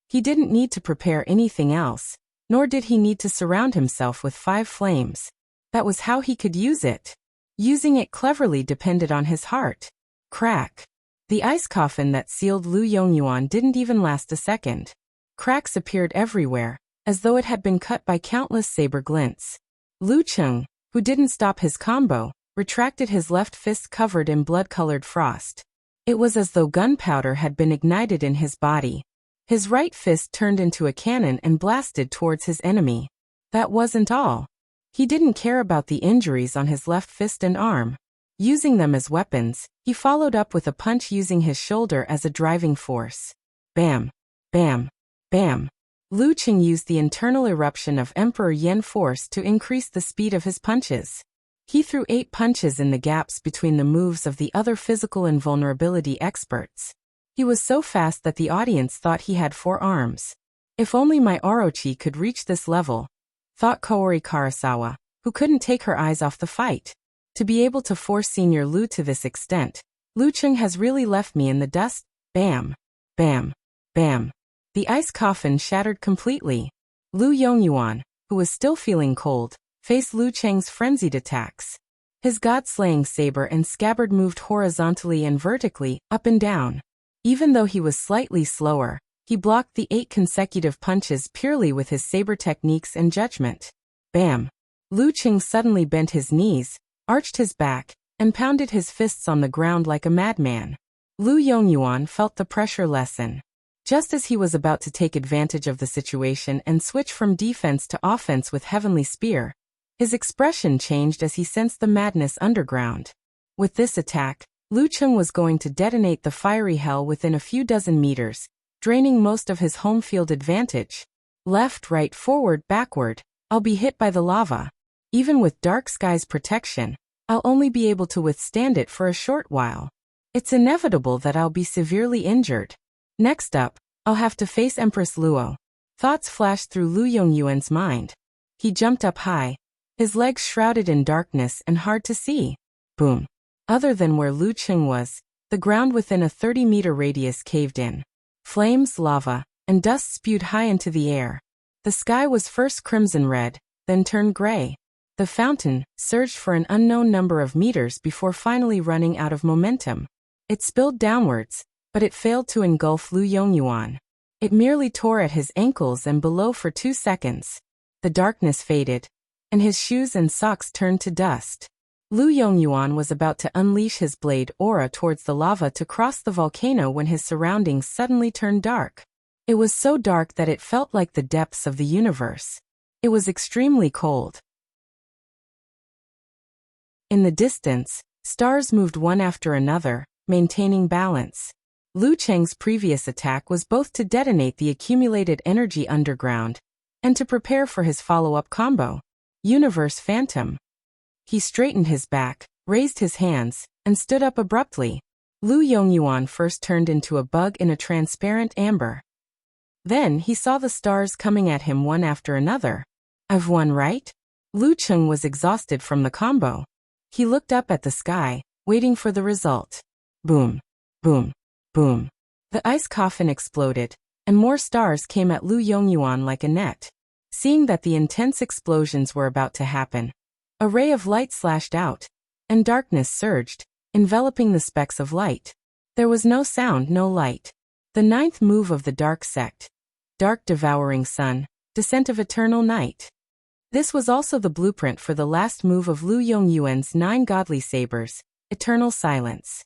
He didn't need to prepare anything else, nor did he need to surround himself with 5 flames. That was how he could use it. Using it cleverly depended on his heart. Crack. The ice coffin that sealed Lu Yongyuan didn't even last a second. Cracks appeared everywhere, as though it had been cut by countless saber glints. Lu Cheng, who didn't stop his combo, retracted his left fist covered in blood-colored frost. It was as though gunpowder had been ignited in his body. His right fist turned into a cannon and blasted towards his enemy. That wasn't all. He didn't care about the injuries on his left fist and arm. Using them as weapons, he followed up with a punch using his shoulder as a driving force. Bam! Bam! Bam! Lu Cheng used the internal eruption of Emperor Yen force to increase the speed of his punches. He threw 8 punches in the gaps between the moves of the other physical invulnerability experts. He was so fast that the audience thought he had 4 arms. If only my Orochi could reach this level, thought Kaori Karasawa, who couldn't take her eyes off the fight. To be able to force Senior Lu to this extent, Lu Cheng has really left me in the dust. Bam! Bam! Bam! The ice coffin shattered completely. Lu Yongyuan, who was still feeling cold, faced Lu Cheng's frenzied attacks. His god-slaying saber and scabbard moved horizontally and vertically, up and down. Even though he was slightly slower, he blocked the 8 consecutive punches purely with his saber techniques and judgment. Bam! Lu Cheng suddenly bent his knees, arched his back, and pounded his fists on the ground like a madman. Lu Yongyuan felt the pressure lessen. Just as he was about to take advantage of the situation and switch from defense to offense with Heavenly Spear, his expression changed as he sensed the madness underground. With this attack, Lu Cheng was going to detonate the fiery hell within a few dozen meters, draining most of his home field advantage. Left, right, forward, backward, I'll be hit by the lava. Even with Dark Sky's protection, I'll only be able to withstand it for a short while. It's inevitable that I'll be severely injured. Next up, I'll have to face Empress Luo. Thoughts flashed through Lu Yongyuan's mind. He jumped up high, his legs shrouded in darkness and hard to see. Boom. Other than where Lu Cheng was, the ground within a 30-meter radius caved in. Flames, lava, and dust spewed high into the air. The sky was first crimson red, then turned gray. The fountain surged for an unknown number of meters before finally running out of momentum. It spilled downwards, but it failed to engulf Lu Yongyuan. It merely tore at his ankles and below for 2 seconds. The darkness faded, and his shoes and socks turned to dust. Lu Yongyuan was about to unleash his blade aura towards the lava to cross the volcano when his surroundings suddenly turned dark. It was so dark that it felt like the depths of the universe. It was extremely cold. In the distance, stars moved one after another, maintaining balance. Lu Cheng's previous attack was both to detonate the accumulated energy underground and to prepare for his follow-up combo, Universe Phantom. He straightened his back, raised his hands, and stood up abruptly. Lu Yongyuan first turned into a bug in a transparent amber. Then he saw the stars coming at him one after another. I've won, right? Lu Cheng was exhausted from the combo. He looked up at the sky, waiting for the result. Boom. Boom. Boom. The ice coffin exploded, and more stars came at Lu Yongyuan like a net. Seeing that the intense explosions were about to happen, a ray of light slashed out, and darkness surged, enveloping the specks of light. There was no sound, no light. The 9th move of the Dark Sect. Dark Devouring Sun, Descent of Eternal Night. This was also the blueprint for the last move of Lu Yongyuan's 9 godly sabers, Eternal Silence.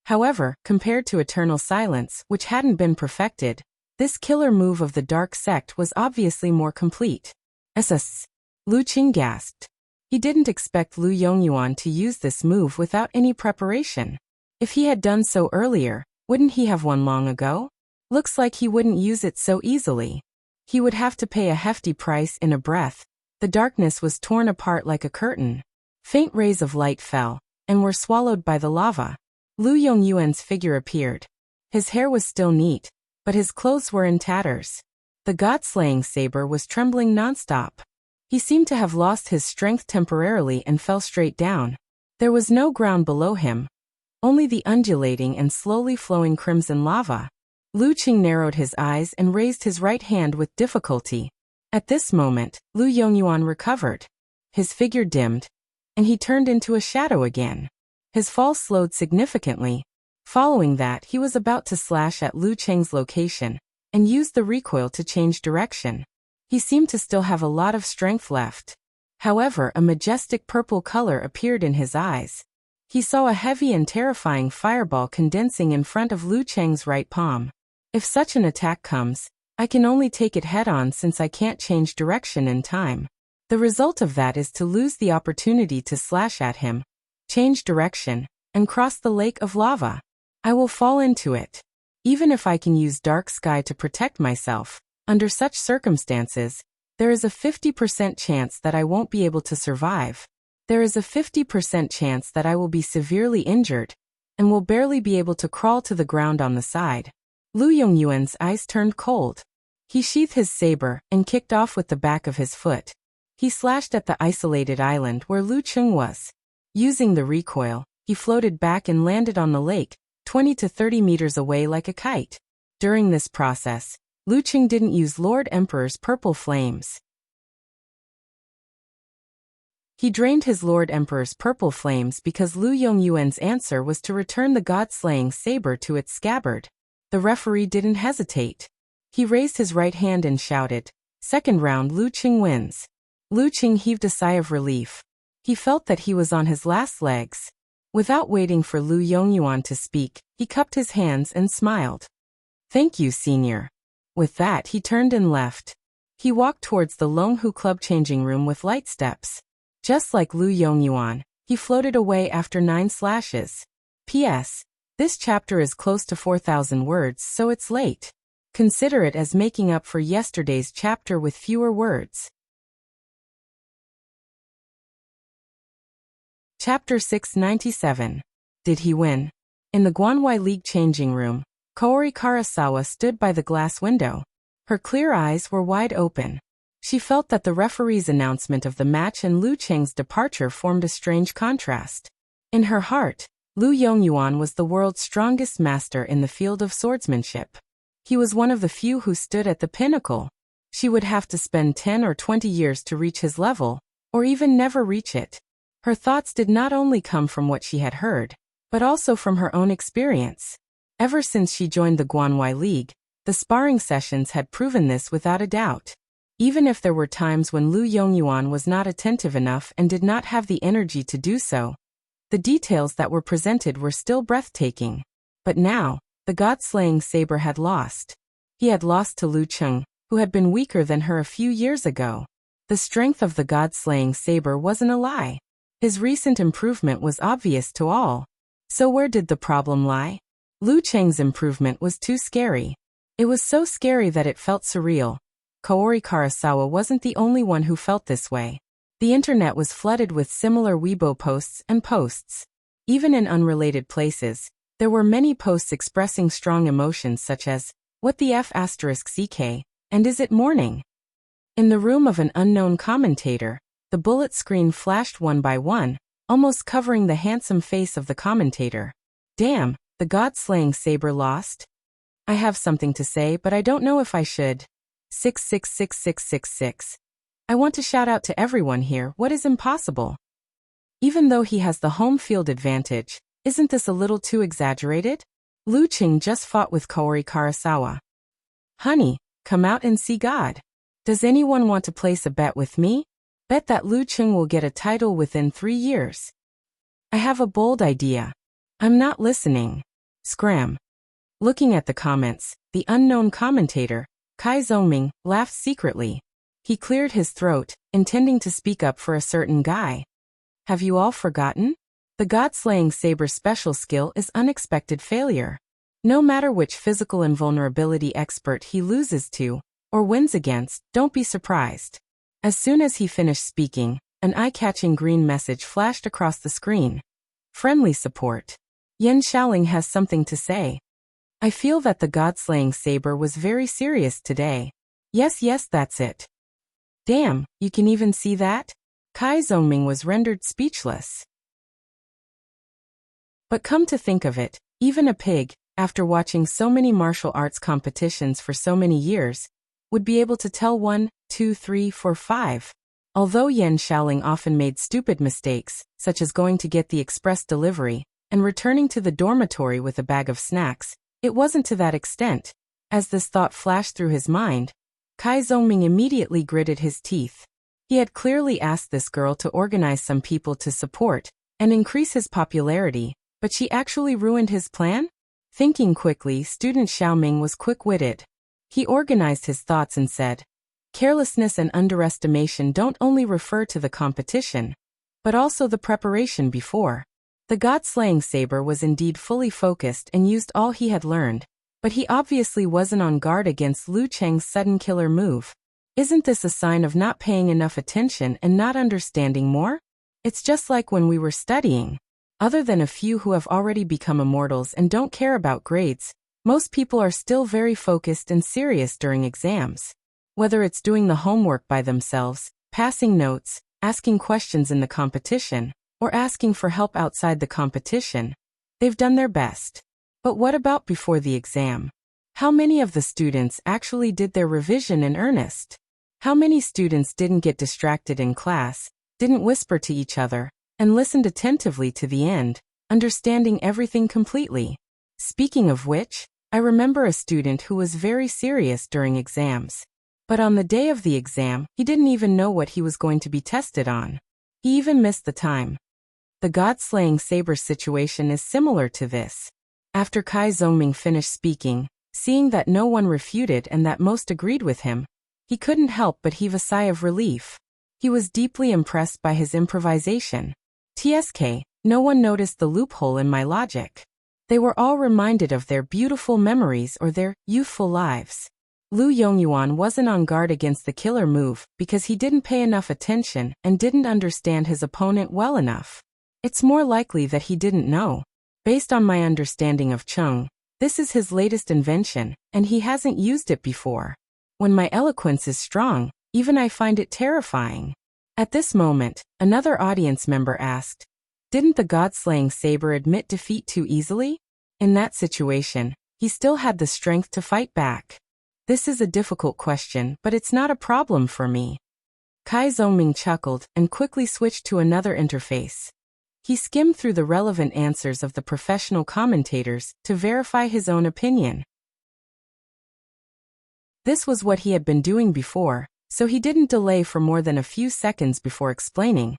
However, compared to Eternal Silence, which hadn't been perfected, this killer move of the Dark Sect was obviously more complete. SS. Lu Cheng gasped. He didn't expect Lu Yongyuan to use this move without any preparation. If he had done so earlier, wouldn't he have won long ago? Looks like he wouldn't use it so easily. He would have to pay a hefty price in a breath, The darkness was torn apart like a curtain. Faint rays of light fell, and were swallowed by the lava. Lu Yongyuan's figure appeared. His hair was still neat, but his clothes were in tatters. The god-slaying saber was trembling nonstop. He seemed to have lost his strength temporarily and fell straight down. There was no ground below him, only the undulating and slowly flowing crimson lava. Lu Qing narrowed his eyes and raised his right hand with difficulty. At this moment, Lu Yongyuan recovered. His figure dimmed, and he turned into a shadow again. His fall slowed significantly. Following that, he was about to slash at Lu Qing's location, and used the recoil to change direction. He seemed to still have a lot of strength left. However, a majestic purple color appeared in his eyes. He saw a heavy and terrifying fireball condensing in front of Lu Qing's right palm. If such an attack comes, I can only take it head-on since I can't change direction in time. The result of that is to lose the opportunity to slash at him, change direction, and cross the lake of lava. I will fall into it. Even if I can use dark sky to protect myself, under such circumstances, there is a 50% chance that I won't be able to survive. There is a 50% chance that I will be severely injured, and will barely be able to crawl to the ground on the side. Lu Yongyuan's eyes turned cold. He sheathed his saber and kicked off with the back of his foot. He slashed at the isolated island where Lu Qing was. Using the recoil, he floated back and landed on the lake, 20 to 30 meters away like a kite. During this process, Lu Qing didn't use Lord Emperor's purple flames. He drained his Lord Emperor's purple flames because Lu Yongyuan's answer was to return the god-slaying saber to its scabbard. The referee didn't hesitate. He raised his right hand and shouted, "Second round, Lu Qing wins." Lu Qing heaved a sigh of relief. He felt that he was on his last legs. Without waiting for Lu Yongyuan to speak, he cupped his hands and smiled. "Thank you, senior." With that, he turned and left. He walked towards the Longhu Club changing room with light steps. Just like Lu Yongyuan, he floated away after 9 slashes. P.S. This chapter is close to 4,000 words, so it's late. Consider it as making up for yesterday's chapter with fewer words. Chapter 697. Did he win? In the Guanwai League changing room, Kaori Karasawa stood by the glass window. Her clear eyes were wide open. She felt that the referee's announcement of the match and Lu Qing's departure formed a strange contrast. In her heart, Lu Yongyuan was the world's strongest master in the field of swordsmanship. He was one of the few who stood at the pinnacle. She would have to spend 10 or 20 years to reach his level, or even never reach it. Her thoughts did not only come from what she had heard, but also from her own experience. Ever since she joined the Guanwai League, the sparring sessions had proven this without a doubt. Even if there were times when Lu Yongyuan was not attentive enough and did not have the energy to do so, the details that were presented were still breathtaking. But now, the god-slaying saber had lost. He had lost to Lu Qing, who had been weaker than her a few years ago. The strength of the god-slaying saber wasn't a lie. His recent improvement was obvious to all. So where did the problem lie? Lu Qing's improvement was too scary. It was so scary that it felt surreal. Kaori Karasawa wasn't the only one who felt this way. The internet was flooded with similar Weibo posts and posts. Even in unrelated places, there were many posts expressing strong emotions such as, "What the F*** CK, and is it morning?" In the room of an unknown commentator, the bullet screen flashed one by one, almost covering the handsome face of the commentator. "Damn, the god-slaying saber lost? I have something to say, but I don't know if I should. 666666. I want to shout out to everyone here, what is impossible? Even though he has the home field advantage, isn't this a little too exaggerated? Lu Qing just fought with Kaori Karasawa. Honey, come out and see God. Does anyone want to place a bet with me? Bet that Lu Qing will get a title within 3 years. I have a bold idea. I'm not listening. Scram. Looking at the comments, the unknown commentator, Kai Zhongming, laughed secretly. He cleared his throat, intending to speak up for a certain guy. Have you all forgotten? The god-slaying saber's special skill is unexpected failure. No matter which physical invulnerability expert he loses to, or wins against, don't be surprised. As soon as he finished speaking, an eye-catching green message flashed across the screen. Friendly support. Yan Xiaoling has something to say. I feel that the god-slaying saber was very serious today. Yes, that's it. Damn, you can even see that? Kai Zongming was rendered speechless. But come to think of it, even a pig, after watching so many martial arts competitions for so many years, would be able to tell 1, 2, 3, 4, 5. Although Yan Xiaoling often made stupid mistakes, such as going to get the express delivery and returning to the dormitory with a bag of snacks, it wasn't to that extent. As this thought flashed through his mind, Kai Zongming immediately gritted his teeth. He had clearly asked this girl to organize some people to support and increase his popularity, but she actually ruined his plan? Thinking quickly, student Xiaoming was quick-witted. He organized his thoughts and said, carelessness and underestimation don't only refer to the competition, but also the preparation before. The god-slaying saber was indeed fully focused and used all he had learned, but he obviously wasn't on guard against Lu Cheng's sudden killer move. Isn't this a sign of not paying enough attention and not understanding more? It's just like when we were studying. Other than a few who have already become immortals and don't care about grades, most people are still very focused and serious during exams. Whether it's doing the homework by themselves, passing notes, asking questions in the competition, or asking for help outside the competition, they've done their best. But what about before the exam? How many of the students actually did their revision in earnest? How many students didn't get distracted in class, didn't whisper to each other, and listened attentively to the end, understanding everything completely? Speaking of which, I remember a student who was very serious during exams. But on the day of the exam, he didn't even know what he was going to be tested on. He even missed the time. The god-slaying saber situation is similar to this. After Kai Zongming finished speaking, seeing that no one refuted and that most agreed with him, he couldn't help but heave a sigh of relief. He was deeply impressed by his improvisation. TSK, no one noticed the loophole in my logic. They were all reminded of their beautiful memories or their youthful lives. Lu Yongyuan wasn't on guard against the killer move because he didn't pay enough attention and didn't understand his opponent well enough. It's more likely that he didn't know. Based on my understanding of Cheng, this is his latest invention, and he hasn't used it before. When my eloquence is strong, even I find it terrifying. At this moment, another audience member asked, didn't the god-slaying saber admit defeat too easily? In that situation, he still had the strength to fight back. This is a difficult question, but it's not a problem for me. Kai Zongming chuckled and quickly switched to another interface. He skimmed through the relevant answers of the professional commentators to verify his own opinion. This was what he had been doing before, so he didn't delay for more than a few seconds before explaining.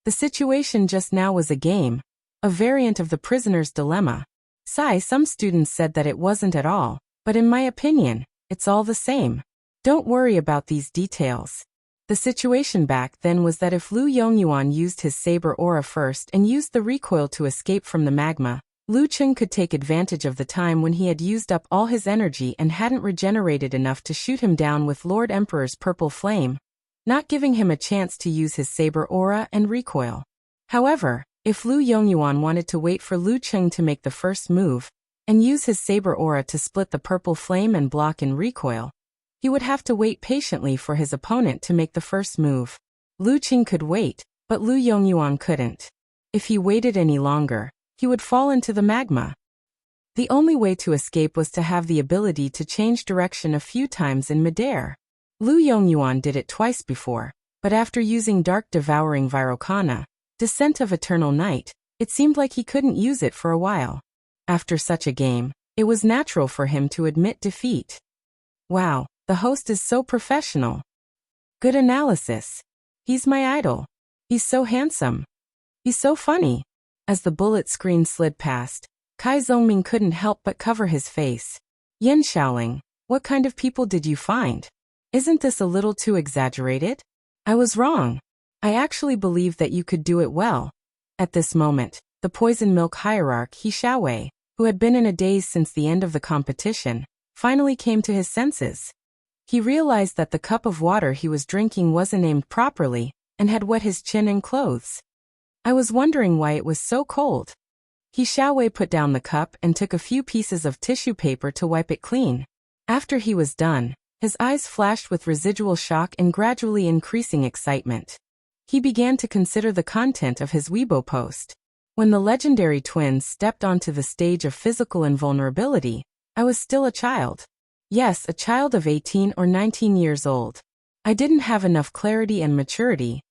The situation just now was a game, a variant of the prisoner's dilemma. Some students said that it wasn't at all, but in my opinion, it's all the same. Don't worry about these details. The situation back then was that if Lu Yongyuan used his saber aura first and used the recoil to escape from the magma, Lu Cheng could take advantage of the time when he had used up all his energy and hadn't regenerated enough to shoot him down with Lord Emperor's purple flame, not giving him a chance to use his saber aura and recoil. However, if Lu Yongyuan wanted to wait for Lu Cheng to make the first move and use his saber aura to split the purple flame and block in recoil, he would have to wait patiently for his opponent to make the first move. Lu Cheng could wait, but Lu Yongyuan couldn't. If he waited any longer, he would fall into the magma. The only way to escape was to have the ability to change direction a few times in midair. Lu Yongyuan did it twice before, but after using Dark Devouring Virokana, Descent of Eternal Night, it seemed like he couldn't use it for a while. After such a game, it was natural for him to admit defeat. Wow, the host is so professional. Good analysis. He's my idol. He's so handsome. He's so funny. As the bullet screen slid past, Kai Zongming couldn't help but cover his face. Yan Xiaoling, what kind of people did you find? Isn't this a little too exaggerated? I was wrong. I actually believed that you could do it well. At this moment, the poison milk hierarch He Xiaowei, who had been in a daze since the end of the competition, finally came to his senses. He realized that the cup of water he was drinking wasn't aimed properly, and had wet his chin and clothes. I was wondering why it was so cold. He Xiaowei put down the cup and took a few pieces of tissue paper to wipe it clean. After he was done, his eyes flashed with residual shock and gradually increasing excitement. He began to consider the content of his Weibo post. When the legendary twins stepped onto the stage of physical invulnerability, I was still a child. Yes, a child of 18 or 19 years old. I didn't have enough clarity and maturity.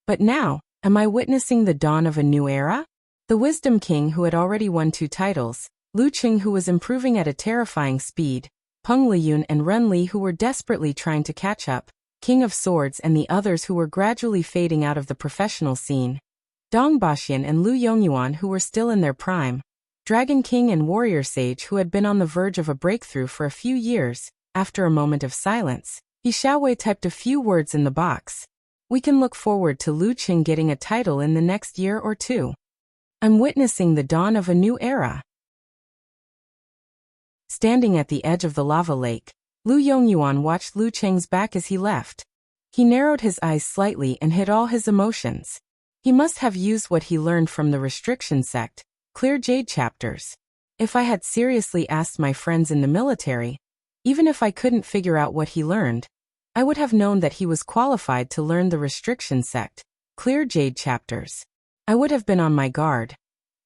But now, am I witnessing the dawn of a new era? The Wisdom King, who had already won 2 titles, Lu Qing, who was improving at a terrifying speed, Peng Liyun and Ren Li, who were desperately trying to catch up, King of Swords, and the others who were gradually fading out of the professional scene, Dong Baxian and Lu Yongyuan, who were still in their prime, Dragon King and Warrior Sage, who had been on the verge of a breakthrough for a few years. After a moment of silence, He Xiaowei typed a few words in the box. We can look forward to Lu Qing getting a title in the next year or 2. I'm witnessing the dawn of a new era. Standing at the edge of the lava lake, Lu Yongyuan watched Lu Cheng's back as he left. He narrowed his eyes slightly and hid all his emotions. He must have used what he learned from the restriction sect, clear jade chapters. If I had seriously asked my friends in the military, even if I couldn't figure out what he learned, I would have known that he was qualified to learn the restriction sect, clear jade chapters. I would have been on my guard.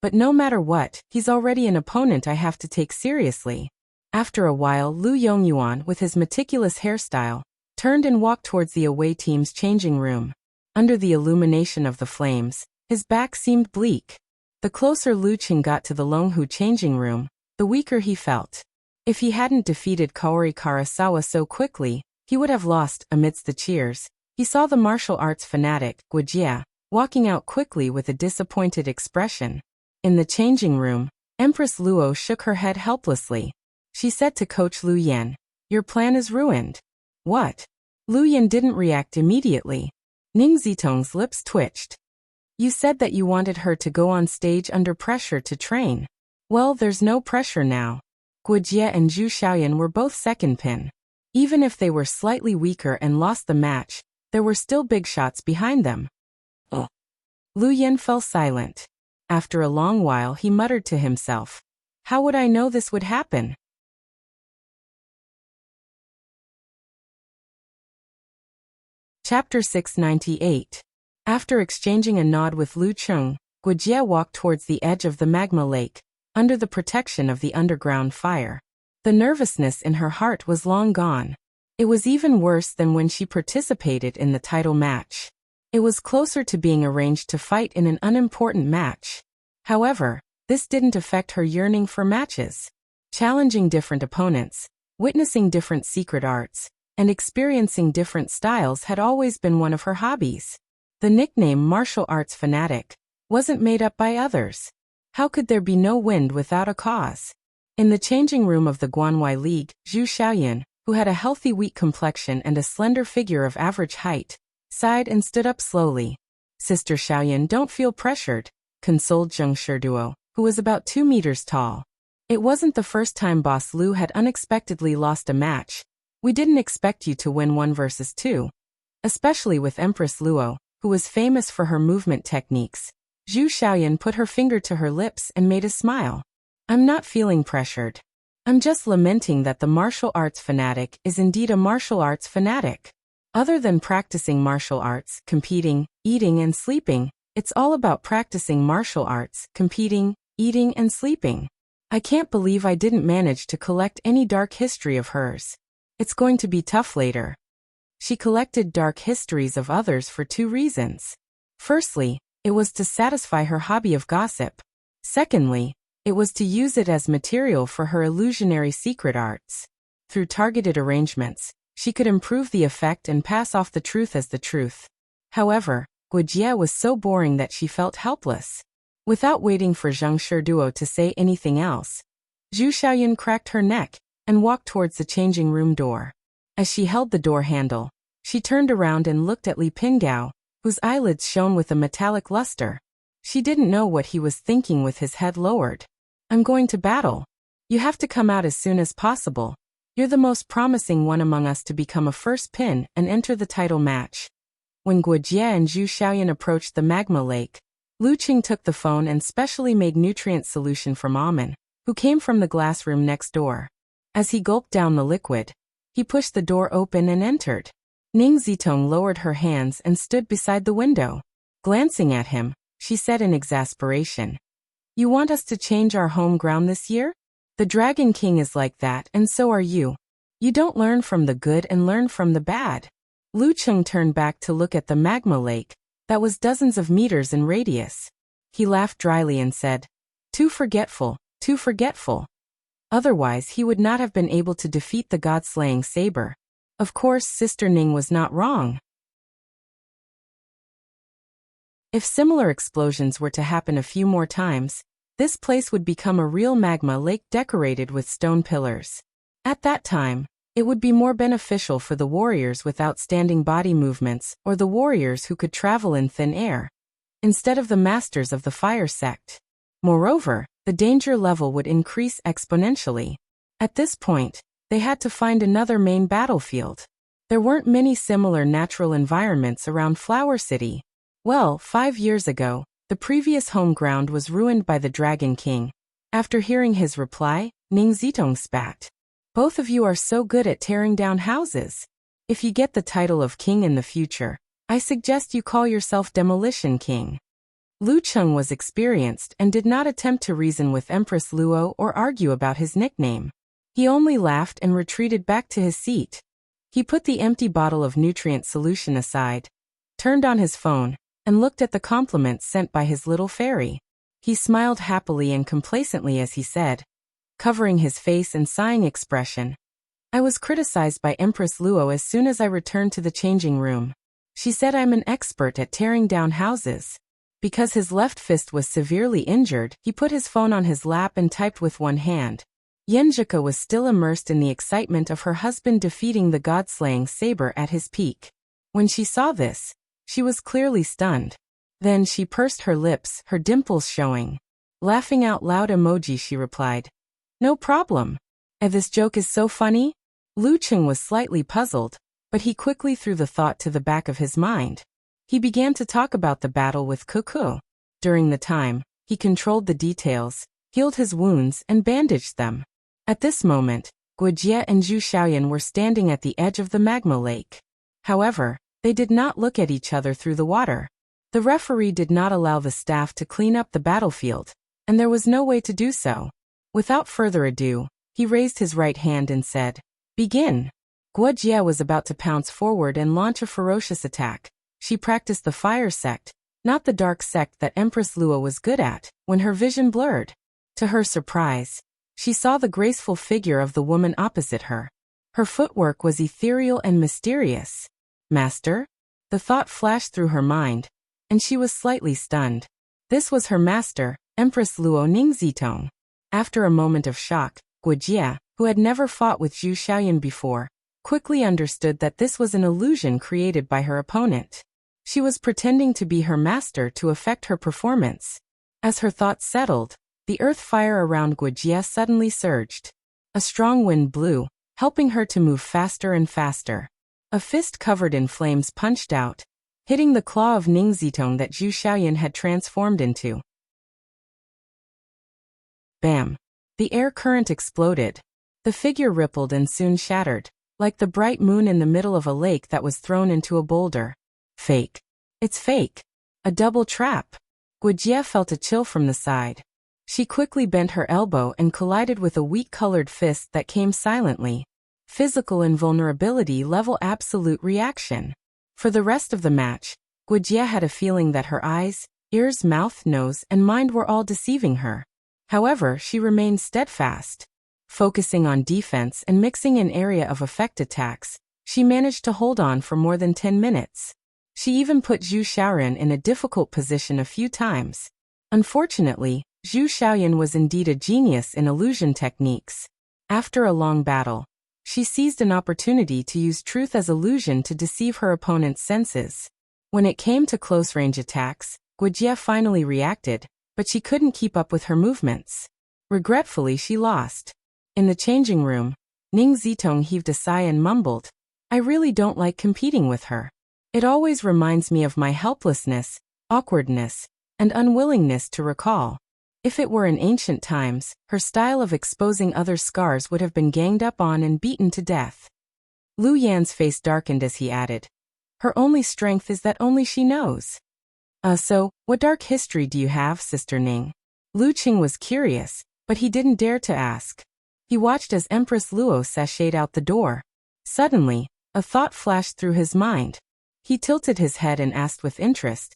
But no matter what, he's already an opponent I have to take seriously. After a while, Lu Yongyuan, with his meticulous hairstyle, turned and walked towards the away team's changing room. Under the illumination of the flames, his back seemed bleak. The closer Lu Qing got to the Longhu changing room, the weaker he felt. If he hadn't defeated Kaori Karasawa so quickly, he would have lost. Amidst the cheers, he saw the martial arts fanatic, Wuxia, walking out quickly with a disappointed expression. In the changing room, Empress Luo shook her head helplessly. She said to Coach Lu Yan, "Your plan is ruined." What? Lu Yan didn't react immediately. Ning Zitong's lips twitched. You said that you wanted her to go on stage under pressure to train. Well, there's no pressure now. Guojie and Zhu Xiaoyan were both second pin. Even if they were slightly weaker and lost the match, there were still big shots behind them. Lu Yan fell silent. After a long while he muttered to himself, "How would I know this would happen?" Chapter 698. After exchanging a nod with Lu Qing, Guojie walked towards the edge of the magma lake, under the protection of the underground fire. The nervousness in her heart was long gone. It was even worse than when she participated in the title match. It was closer to being arranged to fight in an unimportant match. However, this didn't affect her yearning for matches. Challenging different opponents, witnessing different secret arts, and experiencing different styles had always been one of her hobbies. The nickname martial arts fanatic wasn't made up by others. How could there be no wind without a cause? In the changing room of the Guanwei League, Zhu Xiaoyan, who had a healthy weak complexion and a slender figure of average height, sighed and stood up slowly. Sister Xiaoyan, don't feel pressured, consoled Zheng Shiduo, who was about 2 meters tall. It wasn't the first time Boss Lu had unexpectedly lost a match. We didn't expect you to win 1 versus 2. Especially with Empress Luo, who was famous for her movement techniques. Zhu Xiaoyan put her finger to her lips and made a smile. I'm not feeling pressured. I'm just lamenting that the martial arts fanatic is indeed a martial arts fanatic. Other than practicing martial arts, competing, eating and sleeping, it's all about practicing martial arts, competing, eating and sleeping. I can't believe I didn't manage to collect any dark history of hers. It's going to be tough later. She collected dark histories of others for 2 reasons. Firstly, it was to satisfy her hobby of gossip. Secondly, it was to use it as material for her illusionary secret arts. Through targeted arrangements, she could improve the effect and pass off the truth as the truth. However, Guojie was so boring that she felt helpless. Without waiting for Zheng Shiduo to say anything else, Zhu Xiaoyan cracked her neck and walked towards the changing room door. As she held the door handle, she turned around and looked at Li Pinggao, whose eyelids shone with a metallic luster. She didn't know what he was thinking with his head lowered. I'm going to battle. You have to come out as soon as possible. You're the most promising one among us to become a first pin and enter the title match. When Guojie and Zhu Xiaoyan approached the magma lake, Lu Qing took the phone and specially made nutrient solution from Amen, who came from the glass room next door. As he gulped down the liquid, he pushed the door open and entered. Ning Zitong lowered her hands and stood beside the window. Glancing at him, she said in exasperation, "You want us to change our home ground this year? The Dragon King is like that, and so are you. You don't learn from the good and learn from the bad." Lu Qing turned back to look at the magma lake, that was dozens of meters in radius. He laughed dryly and said, "Too forgetful, too forgetful." Otherwise he would not have been able to defeat the god-slaying saber. Of course, Sister Ning was not wrong. If similar explosions were to happen a few more times, this place would become a real magma lake decorated with stone pillars. At that time, it would be more beneficial for the warriors with outstanding body movements or the warriors who could travel in thin air, instead of the masters of the fire sect. Moreover, the danger level would increase exponentially. At this point, they had to find another main battlefield. There weren't many similar natural environments around Flower City. Well, 5 years ago, the previous home ground was ruined by the Dragon King. After hearing his reply, Ning Zitong spat. "Both of you are so good at tearing down houses. If you get the title of king in the future, I suggest you call yourself Demolition King." Lu Qing was experienced and did not attempt to reason with Empress Luo or argue about his nickname. He only laughed and retreated back to his seat. He put the empty bottle of nutrient solution aside, turned on his phone, and looked at the compliments sent by his little fairy. He smiled happily and complacently as he said, covering his face and sighing expression, "I was criticized by Empress Luo as soon as I returned to the changing room. She said I'm an expert at tearing down houses." Because his left fist was severely injured, he put his phone on his lap and typed with one hand. Yenjika was still immersed in the excitement of her husband defeating the god-slaying saber at his peak. When she saw this, she was clearly stunned. Then she pursed her lips, her dimples showing. Laughing out loud emoji, she replied, "No problem. This joke is so funny?" Lu Qing was slightly puzzled, but he quickly threw the thought to the back of his mind. He began to talk about the battle with Cuckoo. During the time, he controlled the details, healed his wounds, and bandaged them. At this moment, Guojie and Zhu Xiaoyan were standing at the edge of the magma lake. However, they did not look at each other through the water. The referee did not allow the staff to clean up the battlefield, and there was no way to do so. Without further ado, he raised his right hand and said, "Begin." Guojie was about to pounce forward and launch a ferocious attack. She practiced the fire sect, not the dark sect that Empress Luo was good at, when her vision blurred. To her surprise, she saw the graceful figure of the woman opposite her. Her footwork was ethereal and mysterious. "Master?" The thought flashed through her mind, and she was slightly stunned. This was her master, Empress Luo Ning Zitong. After a moment of shock, Guojie, who had never fought with Zhu Xiaoyan before, quickly understood that this was an illusion created by her opponent. She was pretending to be her master to affect her performance. As her thoughts settled, the earth fire around Guojie suddenly surged. A strong wind blew, helping her to move faster and faster. A fist covered in flames punched out, hitting the claw of Ning Zitong that Zhu Xiaoyan had transformed into. Bam! The air current exploded. The figure rippled and soon shattered, like the bright moon in the middle of a lake that was thrown into a boulder. Fake. It's fake. A double trap. Guojie felt a chill from the side. She quickly bent her elbow and collided with a weak-colored fist that came silently. Physical invulnerability level absolute reaction. For the rest of the match, Guojie had a feeling that her eyes, ears, mouth, nose, and mind were all deceiving her. However, she remained steadfast. Focusing on defense and mixing in area of effect attacks, she managed to hold on for more than 10 minutes. She even put Zhu Xiaoyan in a difficult position a few times. Unfortunately, Zhu Xiaoyan was indeed a genius in illusion techniques. After a long battle, she seized an opportunity to use truth as illusion to deceive her opponent's senses. When it came to close-range attacks, Guojie finally reacted, but she couldn't keep up with her movements. Regretfully, she lost. In the changing room, Ning Zitong heaved a sigh and mumbled, I really don't like competing with her. It always reminds me of my helplessness, awkwardness, and unwillingness to recall. If it were in ancient times, her style of exposing others' scars would have been ganged up on and beaten to death. Lu Yan's face darkened as he added, her only strength is that only she knows. So, what dark history do you have, Sister Ning? Lu Qing was curious, but he didn't dare to ask. He watched as Empress Luo sashayed out the door. Suddenly, a thought flashed through his mind. He tilted his head and asked with interest,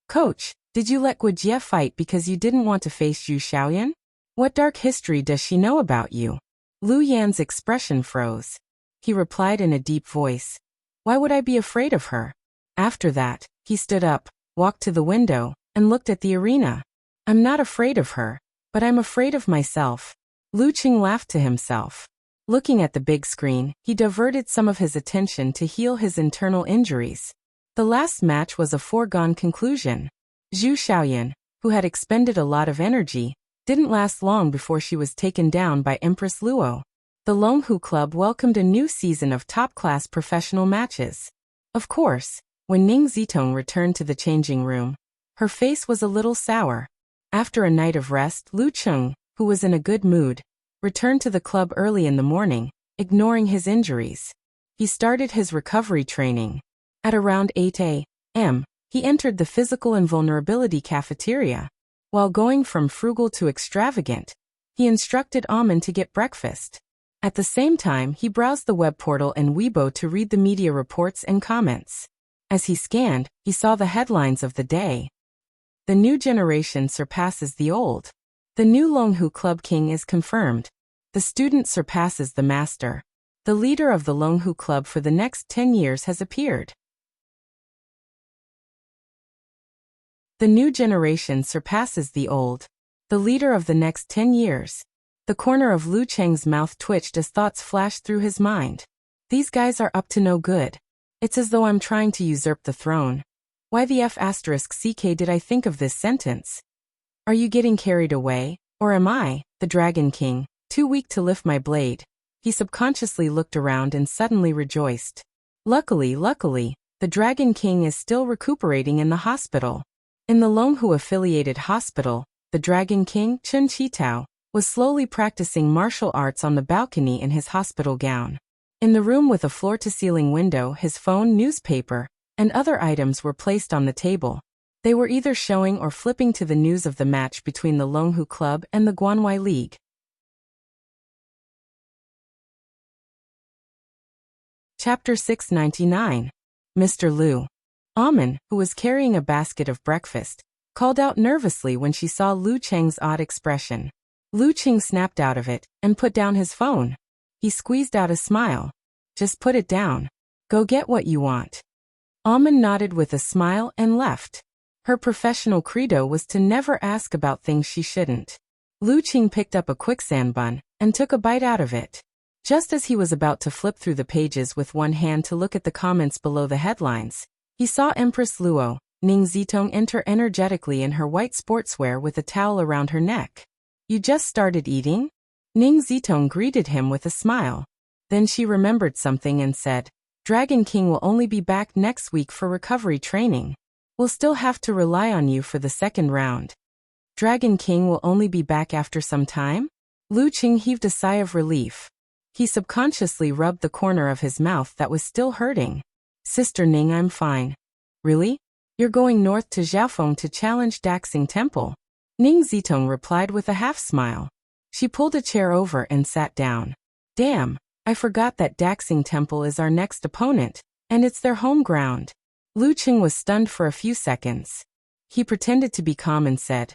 Coach, did you let Guijie fight because you didn't want to face Zhu Xiaoyan? What dark history does she know about you? Lu Yan's expression froze. He replied in a deep voice, why would I be afraid of her? After that, he stood up, walked to the window, and looked at the arena. I'm not afraid of her, but I'm afraid of myself. Lu Qing laughed to himself. Looking at the big screen, he diverted some of his attention to heal his internal injuries. The last match was a foregone conclusion. Zhu Xiaoyan, who had expended a lot of energy, didn't last long before she was taken down by Empress Luo. The Longhu Club welcomed a new season of top-class professional matches. Of course, when Ning Zitong returned to the changing room, her face was a little sour. After a night of rest, Lu Cheng, who was in a good mood, returned to the club early in the morning, ignoring his injuries. He started his recovery training. At around 8 a.m., he entered the physical invulnerability cafeteria. While going from frugal to extravagant, he instructed Amen to get breakfast. At the same time, he browsed the web portal and Weibo to read the media reports and comments. As he scanned, he saw the headlines of the day. The new generation surpasses the old. The new Longhu Club King is confirmed. The student surpasses the master. The leader of the Longhu Club for the next 10 years has appeared. The new generation surpasses the old. The leader of the next 10 years. The corner of Lu Cheng's mouth twitched as thoughts flashed through his mind. These guys are up to no good. It's as though I'm trying to usurp the throne. Why the F***ck did I think of this sentence? Are you getting carried away, or am I, the Dragon King, too weak to lift my blade? He subconsciously looked around and suddenly rejoiced. Luckily, the Dragon King is still recuperating in the hospital. In the Longhu-affiliated hospital, the Dragon King, Chen Qitao, was slowly practicing martial arts on the balcony in his hospital gown. In the room with a floor-to-ceiling window, his phone, newspaper, and other items were placed on the table. They were either showing or flipping to the news of the match between the Longhu Club and the Guanwai League. Chapter 699. Mr. Lu. Amen, who was carrying a basket of breakfast, called out nervously when she saw Lu Cheng's odd expression. Lu Cheng snapped out of it and put down his phone. He squeezed out a smile. Just put it down. Go get what you want. Amen nodded with a smile and left. Her professional credo was to never ask about things she shouldn't. Lu Cheng picked up a quicksand bun and took a bite out of it. Just as he was about to flip through the pages with one hand to look at the comments below the headlines, he saw Empress Luo, Ning Zitong, enter energetically in her white sportswear with a towel around her neck. You just started eating? Ning Zitong greeted him with a smile. Then she remembered something and said, Dragon King will only be back next week for recovery training. We'll still have to rely on you for the second round. Dragon King will only be back after some time? Lu Qing heaved a sigh of relief. He subconsciously rubbed the corner of his mouth that was still hurting. Sister Ning, I'm fine. Really? You're going north to Xiaofeng to challenge Daxing Temple? Ning Zitong replied with a half-smile. She pulled a chair over and sat down. Damn, I forgot that Daxing Temple is our next opponent, and it's their home ground. Lu Qing was stunned for a few seconds. He pretended to be calm and said,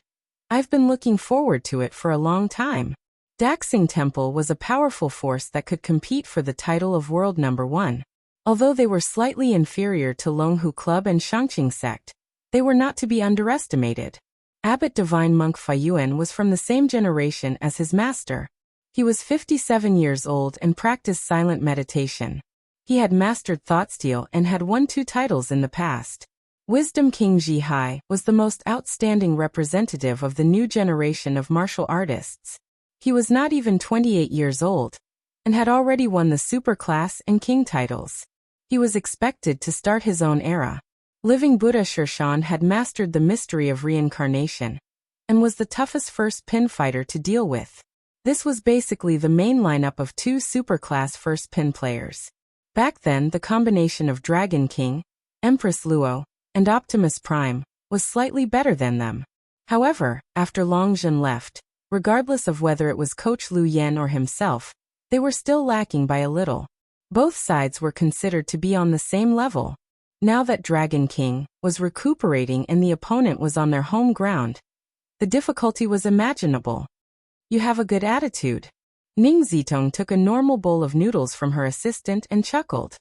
I've been looking forward to it for a long time. Daxing Temple was a powerful force that could compete for the title of world number 1. Although they were slightly inferior to Longhu Club and Shangqing Sect, they were not to be underestimated. Abbot Divine Monk Faiyuan was from the same generation as his master. He was 57 years old and practiced silent meditation. He had mastered thought steal and had won 2 titles in the past. Wisdom King Ji Hai was the most outstanding representative of the new generation of martial artists. He was not even 28 years old. and had already won the superclass and king titles. He was expected to start his own era. Living Buddha Shirshan had mastered the mystery of reincarnation and was the toughest first pin fighter to deal with. This was basically the main lineup of two superclass first pin players. Back then, the combination of Dragon King, Empress Luo, and Optimus Prime was slightly better than them. However, after Long Zhen left, regardless of whether it was Coach Liu Yan or himself, they were still lacking by a little. Both sides were considered to be on the same level. Now that Dragon King was recuperating and the opponent was on their home ground, the difficulty was imaginable. You have a good attitude. Ning Zitong took a normal bowl of noodles from her assistant and chuckled.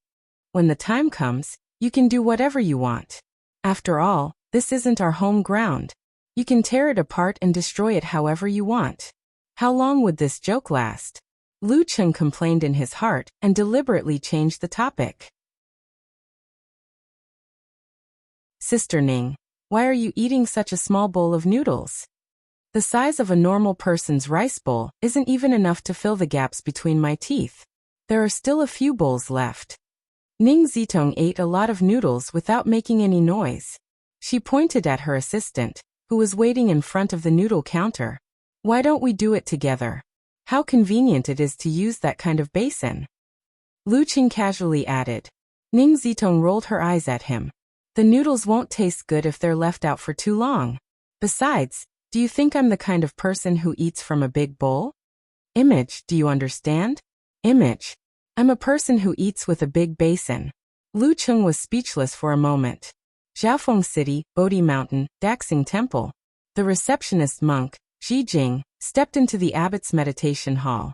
When the time comes, you can do whatever you want. After all, this isn't our home ground. You can tear it apart and destroy it however you want. How long would this joke last? Lu Cheng complained in his heart and deliberately changed the topic. Sister Ning, why are you eating such a small bowl of noodles? The size of a normal person's rice bowl isn't even enough to fill the gaps between my teeth. There are still a few bowls left. Ning Zitong ate a lot of noodles without making any noise. She pointed at her assistant, who was waiting in front of the noodle counter. Why don't we do it together? How convenient it is to use that kind of basin. Lu Qing casually added. Ning Zitong rolled her eyes at him. The noodles won't taste good if they're left out for too long. Besides, do you think I'm the kind of person who eats from a big bowl? Image, do you understand? Image. I'm a person who eats with a big basin. Lu Cheng was speechless for a moment. Xiaofeng City, Bodhi Mountain, Daxing Temple. The receptionist monk, Xi Jing, stepped into the abbot's meditation hall.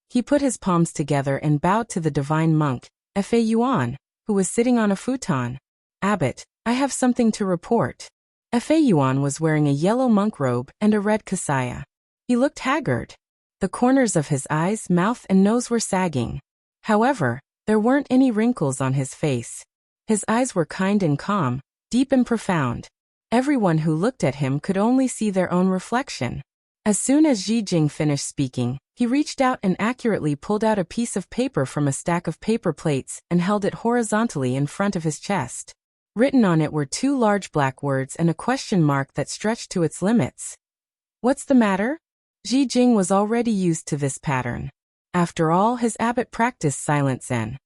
He put his palms together and bowed to the divine monk, Fa Yuan, who was sitting on a futon. Abbot, I have something to report. Fa Yuan was wearing a yellow monk robe and a red kasaya. He looked haggard. The corners of his eyes, mouth, and nose were sagging. However, there weren't any wrinkles on his face. His eyes were kind and calm, deep and profound. Everyone who looked at him could only see their own reflection. As soon as Xi Jing finished speaking, he reached out and accurately pulled out a piece of paper from a stack of paper plates and held it horizontally in front of his chest. Written on it were two large black words and a question mark that stretched to its limits. What's the matter? Xi Jing was already used to this pattern. After all, his abbot practiced silent Zen.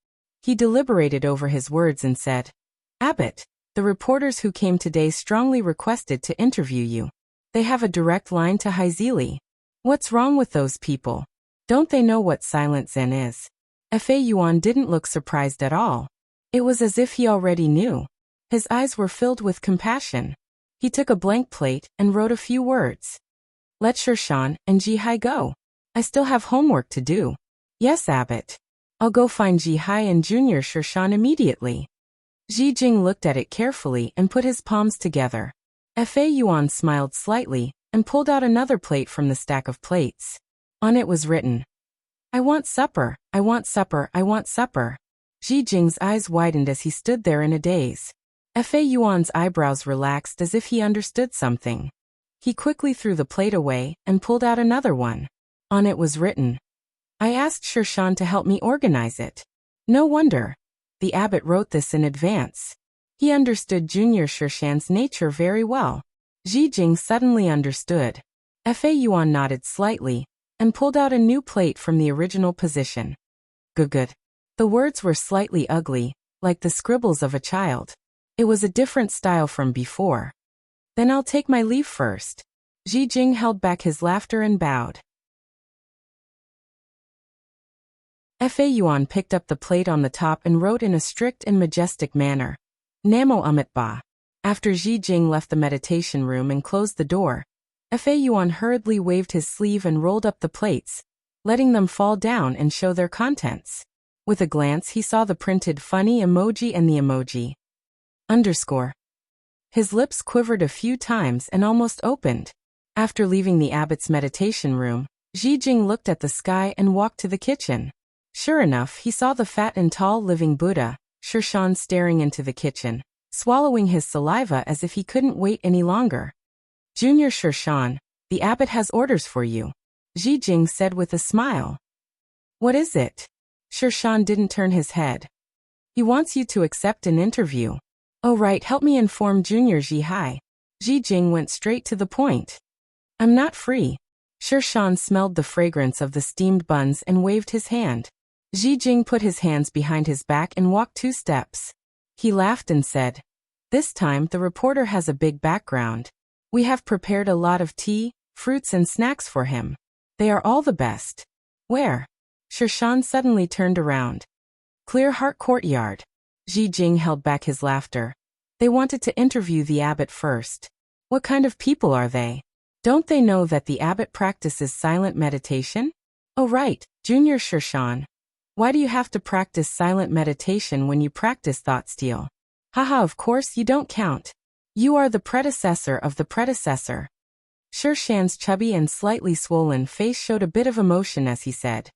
He deliberated over his words and said, Abbot, the reporters who came today strongly requested to interview you. They have a direct line to Haizili. What's wrong with those people? Don't they know what silent Zen is? Fa Yuan didn't look surprised at all. It was as if he already knew. His eyes were filled with compassion. He took a blank plate and wrote a few words. Let Shirshan and Jihai go. I still have homework to do. Yes, Abbot. I'll go find Jihai and Junior Shirshan immediately. Xi Jing looked at it carefully and put his palms together. Fa Yuan smiled slightly and pulled out another plate from the stack of plates. On it was written, I want supper, I want supper, I want supper. Xi Jing's eyes widened as he stood there in a daze. Fa Yuan's eyebrows relaxed as if he understood something. He quickly threw the plate away and pulled out another one. On it was written, I asked Shirshan to help me organize it. No wonder. The abbot wrote this in advance. He understood Junior Shirshan's nature very well. Xi Jing suddenly understood. Fa Yuan nodded slightly and pulled out a new plate from the original position. Good. The words were slightly ugly, like the scribbles of a child. It was a different style from before. Then I'll take my leave first. Xi Jing held back his laughter and bowed. Fa Yuan picked up the plate on the top and wrote in a strict and majestic manner, Namo Amit Ba. After Xi Jing left the meditation room and closed the door, Fa Yuan hurriedly waved his sleeve and rolled up the plates, letting them fall down and show their contents. With a glance he saw the printed funny emoji and the emoji underscore. His lips quivered a few times and almost opened. After leaving the abbot's meditation room, Xi Jing looked at the sky and walked to the kitchen. Sure enough, he saw the fat and tall living Buddha, Shirshan, staring into the kitchen, swallowing his saliva as if he couldn't wait any longer. Junior Shirshan, the abbot has orders for you, Xi Jing said with a smile. What is it? Sher Shan didn't turn his head. He wants you to accept an interview. Oh right, help me inform Junior Ji Hai. Ji Jing went straight to the point. I'm not free. Sher Shan smelled the fragrance of the steamed buns and waved his hand. Ji Jing put his hands behind his back and walked 2 steps. He laughed and said, "This time the reporter has a big background. We have prepared a lot of tea, fruits and snacks for him. They are all the best." Where? Sher Shan suddenly turned around. Clear Heart Courtyard. Ji Jing held back his laughter. They wanted to interview the abbot first. What kind of people are they? Don't they know that the abbot practices silent meditation? Oh right, Junior Sher Shan. Why do you have to practice silent meditation when you practice thought steal? Haha, of course you don't count. You are the predecessor of the predecessor. Sher Shan's chubby and slightly swollen face showed a bit of emotion as he said,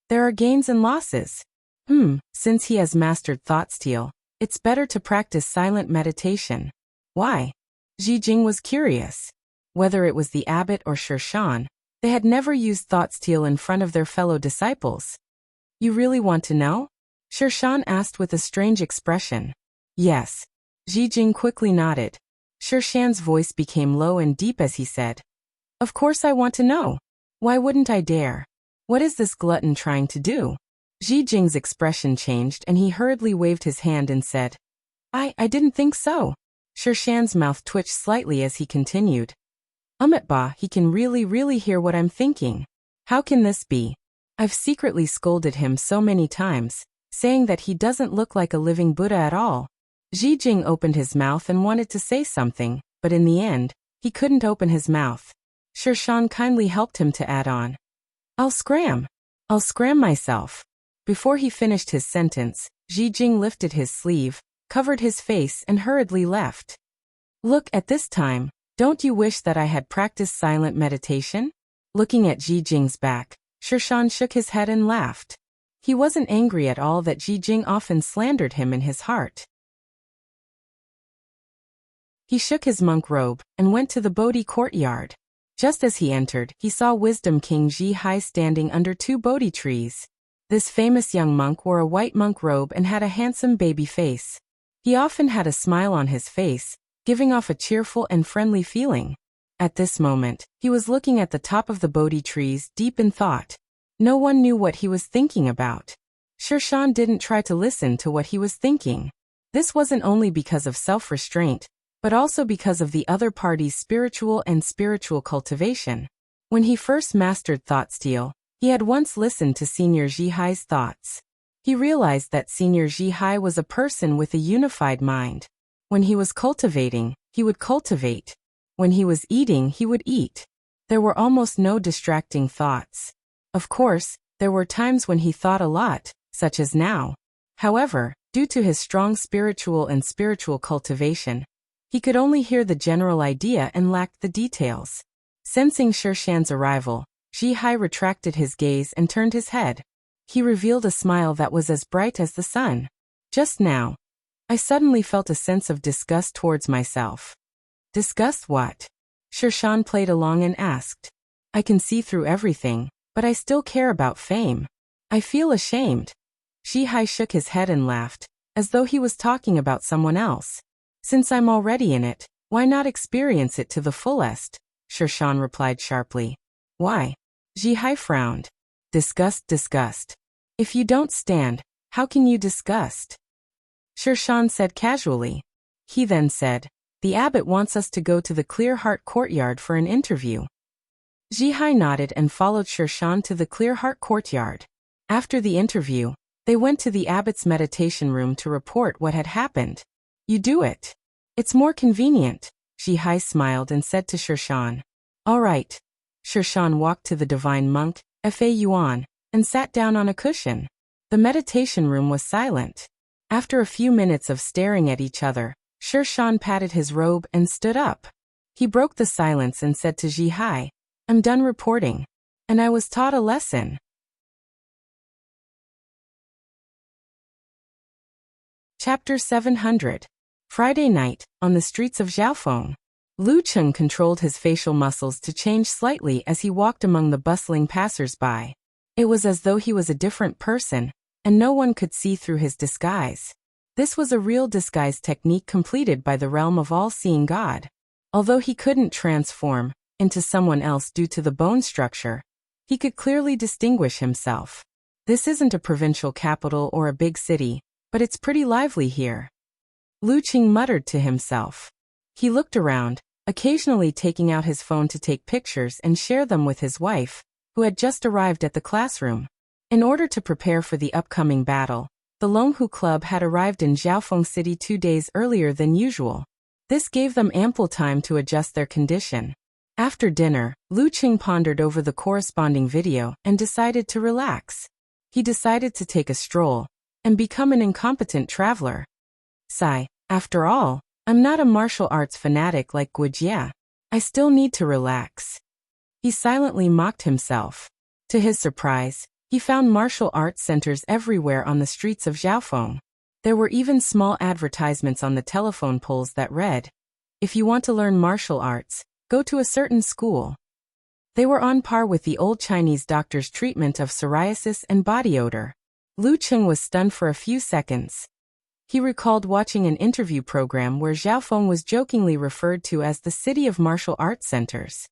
"There are gains and losses. Since he has mastered thought steal, it's better to practice silent meditation." Why? Ji Jing was curious. Whether it was the abbot or Sher Shan, they had never used thought steal in front of their fellow disciples. You really want to know? Sher Shan asked with a strange expression. Yes. Ji Jing quickly nodded. Sher Shan's voice became low and deep as he said, "Of course I want to know. Why wouldn't I dare? What is this glutton trying to do?" Ji Jing's expression changed and he hurriedly waved his hand and said, I didn't think so." Sher Shan's mouth twitched slightly as he continued. Bah, he can really hear what I'm thinking. How can this be? I've secretly scolded him so many times, saying that he doesn't look like a living Buddha at all. Ji Jing opened his mouth and wanted to say something, but in the end, he couldn't open his mouth. Sher Shan kindly helped him to add on. I'll scram myself." Before he finished his sentence, Ji Jing lifted his sleeve, covered his face and hurriedly left. Look, at this time, don't you wish that I had practiced silent meditation? Looking at Ji Jing's back, Sher Shan shook his head and laughed. He wasn't angry at all that Ji Jing often slandered him in his heart. He shook his monk robe and went to the Bodhi courtyard. Just as he entered, he saw Wisdom King Ji Hai standing under 2 Bodhi trees. This famous young monk wore a white monk robe and had a handsome baby face. He often had a smile on his face, giving off a cheerful and friendly feeling. At this moment, he was looking at the top of the Bodhi trees, deep in thought. No one knew what he was thinking about. Sher Shan didn't try to listen to what he was thinking. This wasn't only because of self-restraint, but also because of the other party's spiritual cultivation. When he first mastered thought steal, he had once listened to Senior Ji Hai's thoughts. He realized that Senior Ji Hai was a person with a unified mind. When he was cultivating, he would cultivate. When he was eating, he would eat. There were almost no distracting thoughts. Of course, there were times when he thought a lot, such as now. However, due to his strong spiritual cultivation, he could only hear the general idea and lacked the details. Sensing Sher Shan's arrival, Ji Hai retracted his gaze and turned his head. He revealed a smile that was as bright as the sun. Just now, I suddenly felt a sense of disgust towards myself. Disgust what? Sher Shan played along and asked. I can see through everything, but I still care about fame. I feel ashamed. Ji Hai shook his head and laughed, as though he was talking about someone else. Since I'm already in it, why not experience it to the fullest? Sher Shan replied sharply. Why? Ji Hai frowned. Disgust. If you don't stand, how can you disgust? Sher Shan said casually. He then said, the abbot wants us to go to the Clear Heart courtyard for an interview. Ji Hai nodded and followed Sher Shan to the Clear Heart courtyard. After the interview, they went to the abbot's meditation room to report what had happened. You do it. It's more convenient. Ji Hai smiled and said to Sher Shan. All right. Sher Shan walked to the divine monk, Fa Yuan, and sat down on a cushion. The meditation room was silent. After a few minutes of staring at each other, Sher Shan patted his robe and stood up. He broke the silence and said to Ji Hai, I'm done reporting. And I was taught a lesson. Chapter 700. Friday night, on the streets of Xiaofeng. Lu Cheng controlled his facial muscles to change slightly as he walked among the bustling passers-by. It was as though he was a different person, and no one could see through his disguise. This was a real disguise technique completed by the realm of all-seeing God. Although he couldn't transform into someone else due to the bone structure, he could clearly distinguish himself. This isn't a provincial capital or a big city, but it's pretty lively here. Lu Qing muttered to himself. He looked around, occasionally taking out his phone to take pictures and share them with his wife, who had just arrived at the classroom. In order to prepare for the upcoming battle, the Longhu Club had arrived in Jiaofeng City 2 days earlier than usual. This gave them ample time to adjust their condition. After dinner, Lu Qing pondered over the corresponding video and decided to relax. He decided to take a stroll and become an incompetent traveler. Sigh, after all, I'm not a martial arts fanatic like Wuxia. I still need to relax. He silently mocked himself. To his surprise, he found martial arts centers everywhere on the streets of Jiaofeng. There were even small advertisements on the telephone poles that read, "If you want to learn martial arts, go to a certain school." They were on par with the old Chinese doctor's treatment of psoriasis and body odor. Lu Qing was stunned for a few seconds. He recalled watching an interview program where Jiaofeng was jokingly referred to as the city of martial arts centers.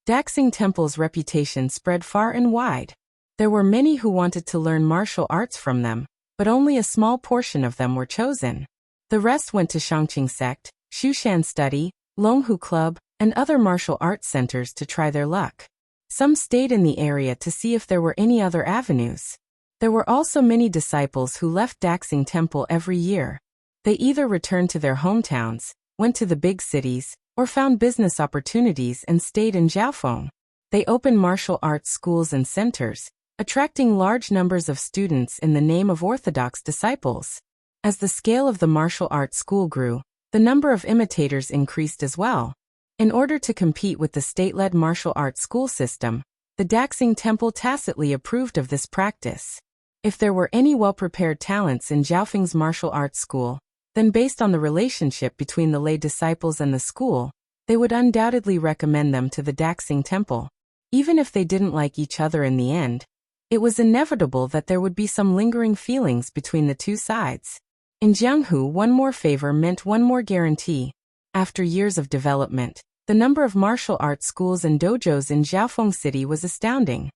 Daxing Temple's reputation spread far and wide. There were many who wanted to learn martial arts from them, but only a small portion of them were chosen. The rest went to Shangqing Sect, Shushan Study, Longhu Club, and other martial arts centers to try their luck. Some stayed in the area to see if there were any other avenues. There were also many disciples who left Daxing Temple every year. They either returned to their hometowns, went to the big cities, or found business opportunities and stayed in Jiaofeng. They opened martial arts schools and centers, attracting large numbers of students in the name of orthodox disciples. As the scale of the martial arts school grew, the number of imitators increased as well. In order to compete with the state-led martial arts school system, the Daxing Temple tacitly approved of this practice. If there were any well-prepared talents in Jiaofeng's martial arts school, then based on the relationship between the lay disciples and the school, they would undoubtedly recommend them to the Daxing Temple. Even if they didn't like each other in the end, it was inevitable that there would be some lingering feelings between the two sides. In Jianghu, one more favor meant one more guarantee. After years of development, the number of martial arts schools and dojos in Jiaofeng City was astounding.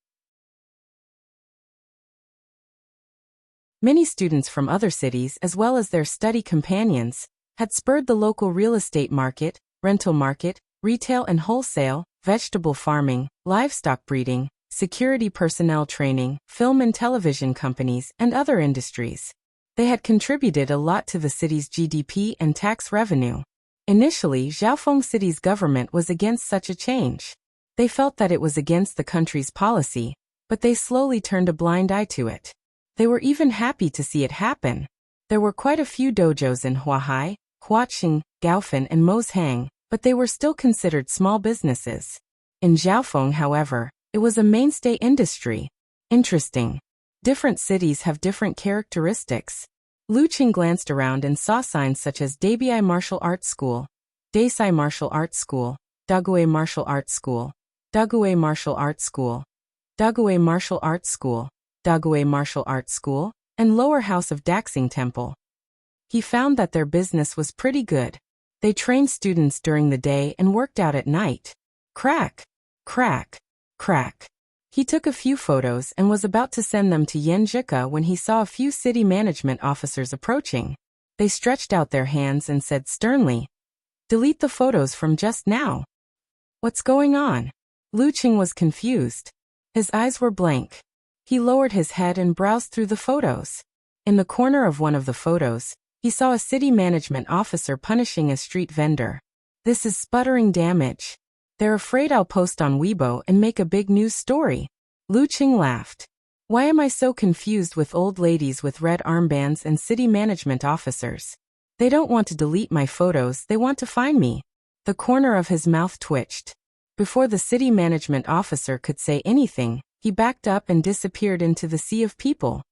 Many students from other cities, as well as their study companions, had spurred the local real estate market, rental market, retail and wholesale, vegetable farming, livestock breeding, security personnel training, film and television companies, and other industries. They had contributed a lot to the city's GDP and tax revenue. Initially, Jiaofeng City's government was against such a change. They felt that it was against the country's policy, but they slowly turned a blind eye to it. They were even happy to see it happen. There were quite a few dojos in Huahai, Huaqing, Gaofen and Moshang, but they were still considered small businesses. In Jiaofeng, however, it was a mainstay industry. Interesting. Different cities have different characteristics. Lu Qing glanced around and saw signs such as Dabai Martial Arts School, Daisai Martial Arts School, Daguai Martial Arts School, Daguai Martial Arts School, Daguai Martial Arts School, Daguai Martial Arts School, and Lower House of Daxing Temple. He found that their business was pretty good. They trained students during the day and worked out at night. Crack, crack, crack. He took a few photos and was about to send them to Yanzhika when he saw a few city management officers approaching. They stretched out their hands and said sternly, "Delete the photos from just now." What's going on? Lu Qing was confused. His eyes were blank. He lowered his head and browsed through the photos. In the corner of one of the photos, he saw a city management officer punishing a street vendor. This is sputtering damage. They're afraid I'll post on Weibo and make a big news story. Lu Qing laughed. Why am I so confused with old ladies with red armbands and city management officers? They don't want to delete my photos, they want to find me. The corner of his mouth twitched. Before the city management officer could say anything, he backed up and disappeared into the sea of people.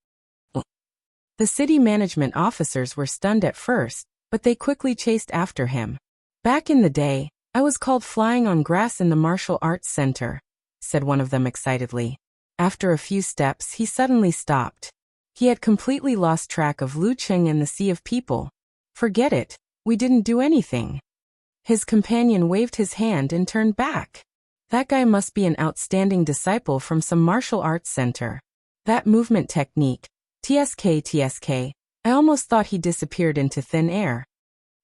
The city management officers were stunned at first, but they quickly chased after him. Back in the day, I was called flying on grass in the martial arts center, said one of them excitedly. After a few steps, he suddenly stopped. He had completely lost track of Lu Cheng and the sea of people. Forget it, we didn't do anything. His companion waved his hand and turned back. That guy must be an outstanding disciple from some martial arts center. That movement technique, TSK. I almost thought he disappeared into thin air.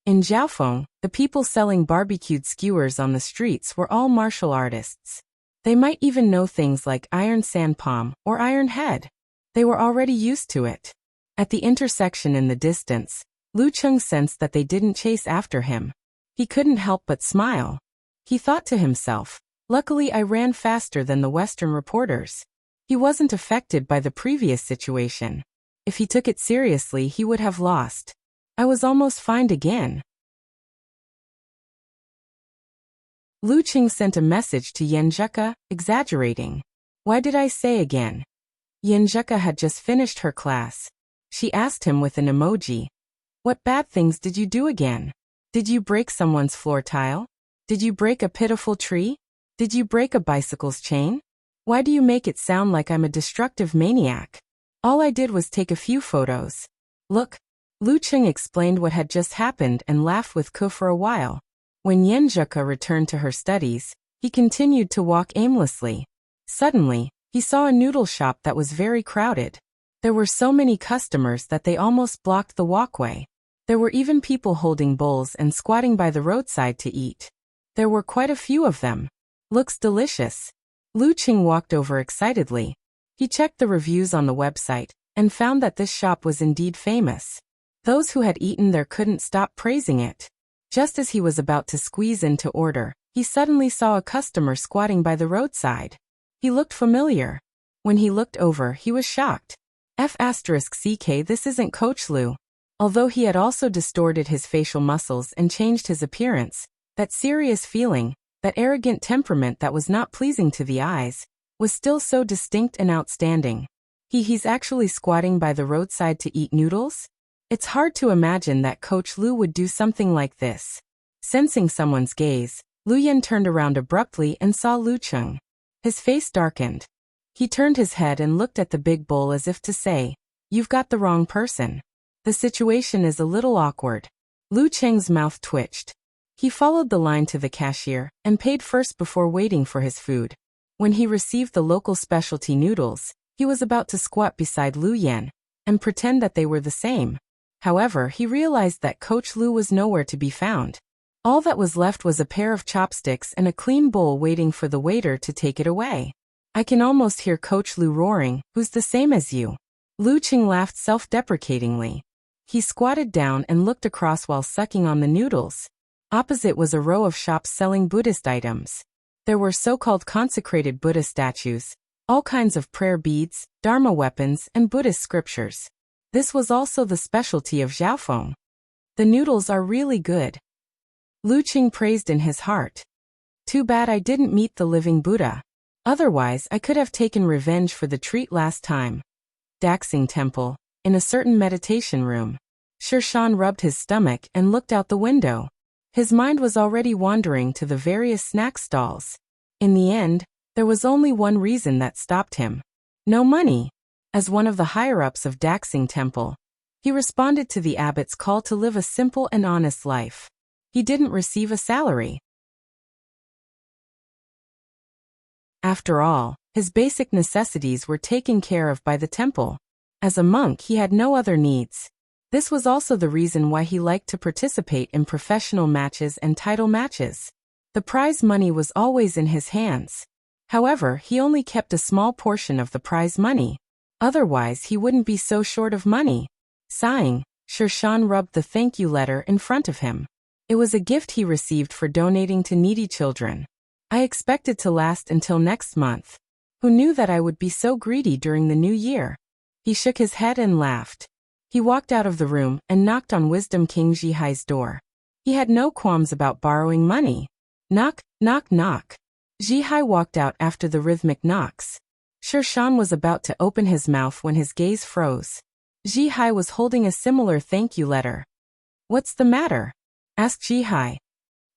In Jiaofeng, the people selling barbecued skewers on the streets were all martial artists. They might even know things like iron sand palm or iron head. They were already used to it. At the intersection in the distance, Lu Cheng sensed that they didn't chase after him. He couldn't help but smile. He thought to himself, luckily I ran faster than the Western reporters. He wasn't affected by the previous situation. If he took it seriously, he would have lost. I was almost fined again. Lu Cheng sent a message to Yanzheka, exaggerating. Why did I say again? Yanzheka had just finished her class. She asked him with an emoji. What bad things did you do again? Did you break someone's floor tile? Did you break a pitiful tree? Did you break a bicycle's chain? Why do you make it sound like I'm a destructive maniac? All I did was take a few photos. Look. Lu Cheng explained what had just happened and laughed with Ke for a while. When Yanzheka returned to her studies, he continued to walk aimlessly. Suddenly, he saw a noodle shop that was very crowded. There were so many customers that they almost blocked the walkway. There were even people holding bowls and squatting by the roadside to eat. There were quite a few of them. Looks delicious. Lu Cheng walked over excitedly. He checked the reviews on the website and found that this shop was indeed famous. Those who had eaten there couldn't stop praising it. Just as he was about to squeeze in to order, he suddenly saw a customer squatting by the roadside. He looked familiar. When he looked over, he was shocked. F***CK, this isn't Coach Lu. Although he had also distorted his facial muscles and changed his appearance, that serious feeling, that arrogant temperament that was not pleasing to the eyes, was still so distinct and outstanding. He's actually squatting by the roadside to eat noodles? It's hard to imagine that Coach Lu would do something like this. Sensing someone's gaze, Lu Yan turned around abruptly and saw Lu Cheng. His face darkened. He turned his head and looked at the big bowl as if to say, "You've got the wrong person. The situation is a little awkward." Lu Cheng's mouth twitched. He followed the line to the cashier and paid first before waiting for his food. When he received the local specialty noodles, he was about to squat beside Lu Yan and pretend that they were the same. However, he realized that Coach Lu was nowhere to be found. All that was left was a pair of chopsticks and a clean bowl waiting for the waiter to take it away. I can almost hear Coach Lu roaring, "Who's the same as you?" Lu Cheng laughed self-deprecatingly. He squatted down and looked across while sucking on the noodles. Opposite was a row of shops selling Buddhist items. There were so-called consecrated Buddha statues, all kinds of prayer beads, Dharma weapons, and Buddhist scriptures. This was also the specialty of Jiaofeng. The noodles are really good. Lu Cheng praised in his heart. Too bad I didn't meet the living Buddha. Otherwise, I could have taken revenge for the treat last time. Daxing Temple, in a certain meditation room. Shirshan rubbed his stomach and looked out the window. His mind was already wandering to the various snack stalls. In the end, there was only one reason that stopped him. No money. As one of the higher-ups of Daxing Temple, he responded to the abbot's call to live a simple and honest life. He didn't receive a salary. After all, his basic necessities were taken care of by the temple. As a monk, he had no other needs. This was also the reason why he liked to participate in professional matches and title matches. The prize money was always in his hands. However, he only kept a small portion of the prize money. Otherwise, he wouldn't be so short of money. Sighing, Shirshan rubbed the thank you letter in front of him. It was a gift he received for donating to needy children. I expected to last until next month. Who knew that I would be so greedy during the new year? He shook his head and laughed. He walked out of the room and knocked on Wisdom King Zhihai's door. He had no qualms about borrowing money. Knock, knock, knock. Zhihai walked out after the rhythmic knocks. Shirshan was about to open his mouth when his gaze froze. Zhihai was holding a similar thank you letter. "What's the matter?" asked Zhihai.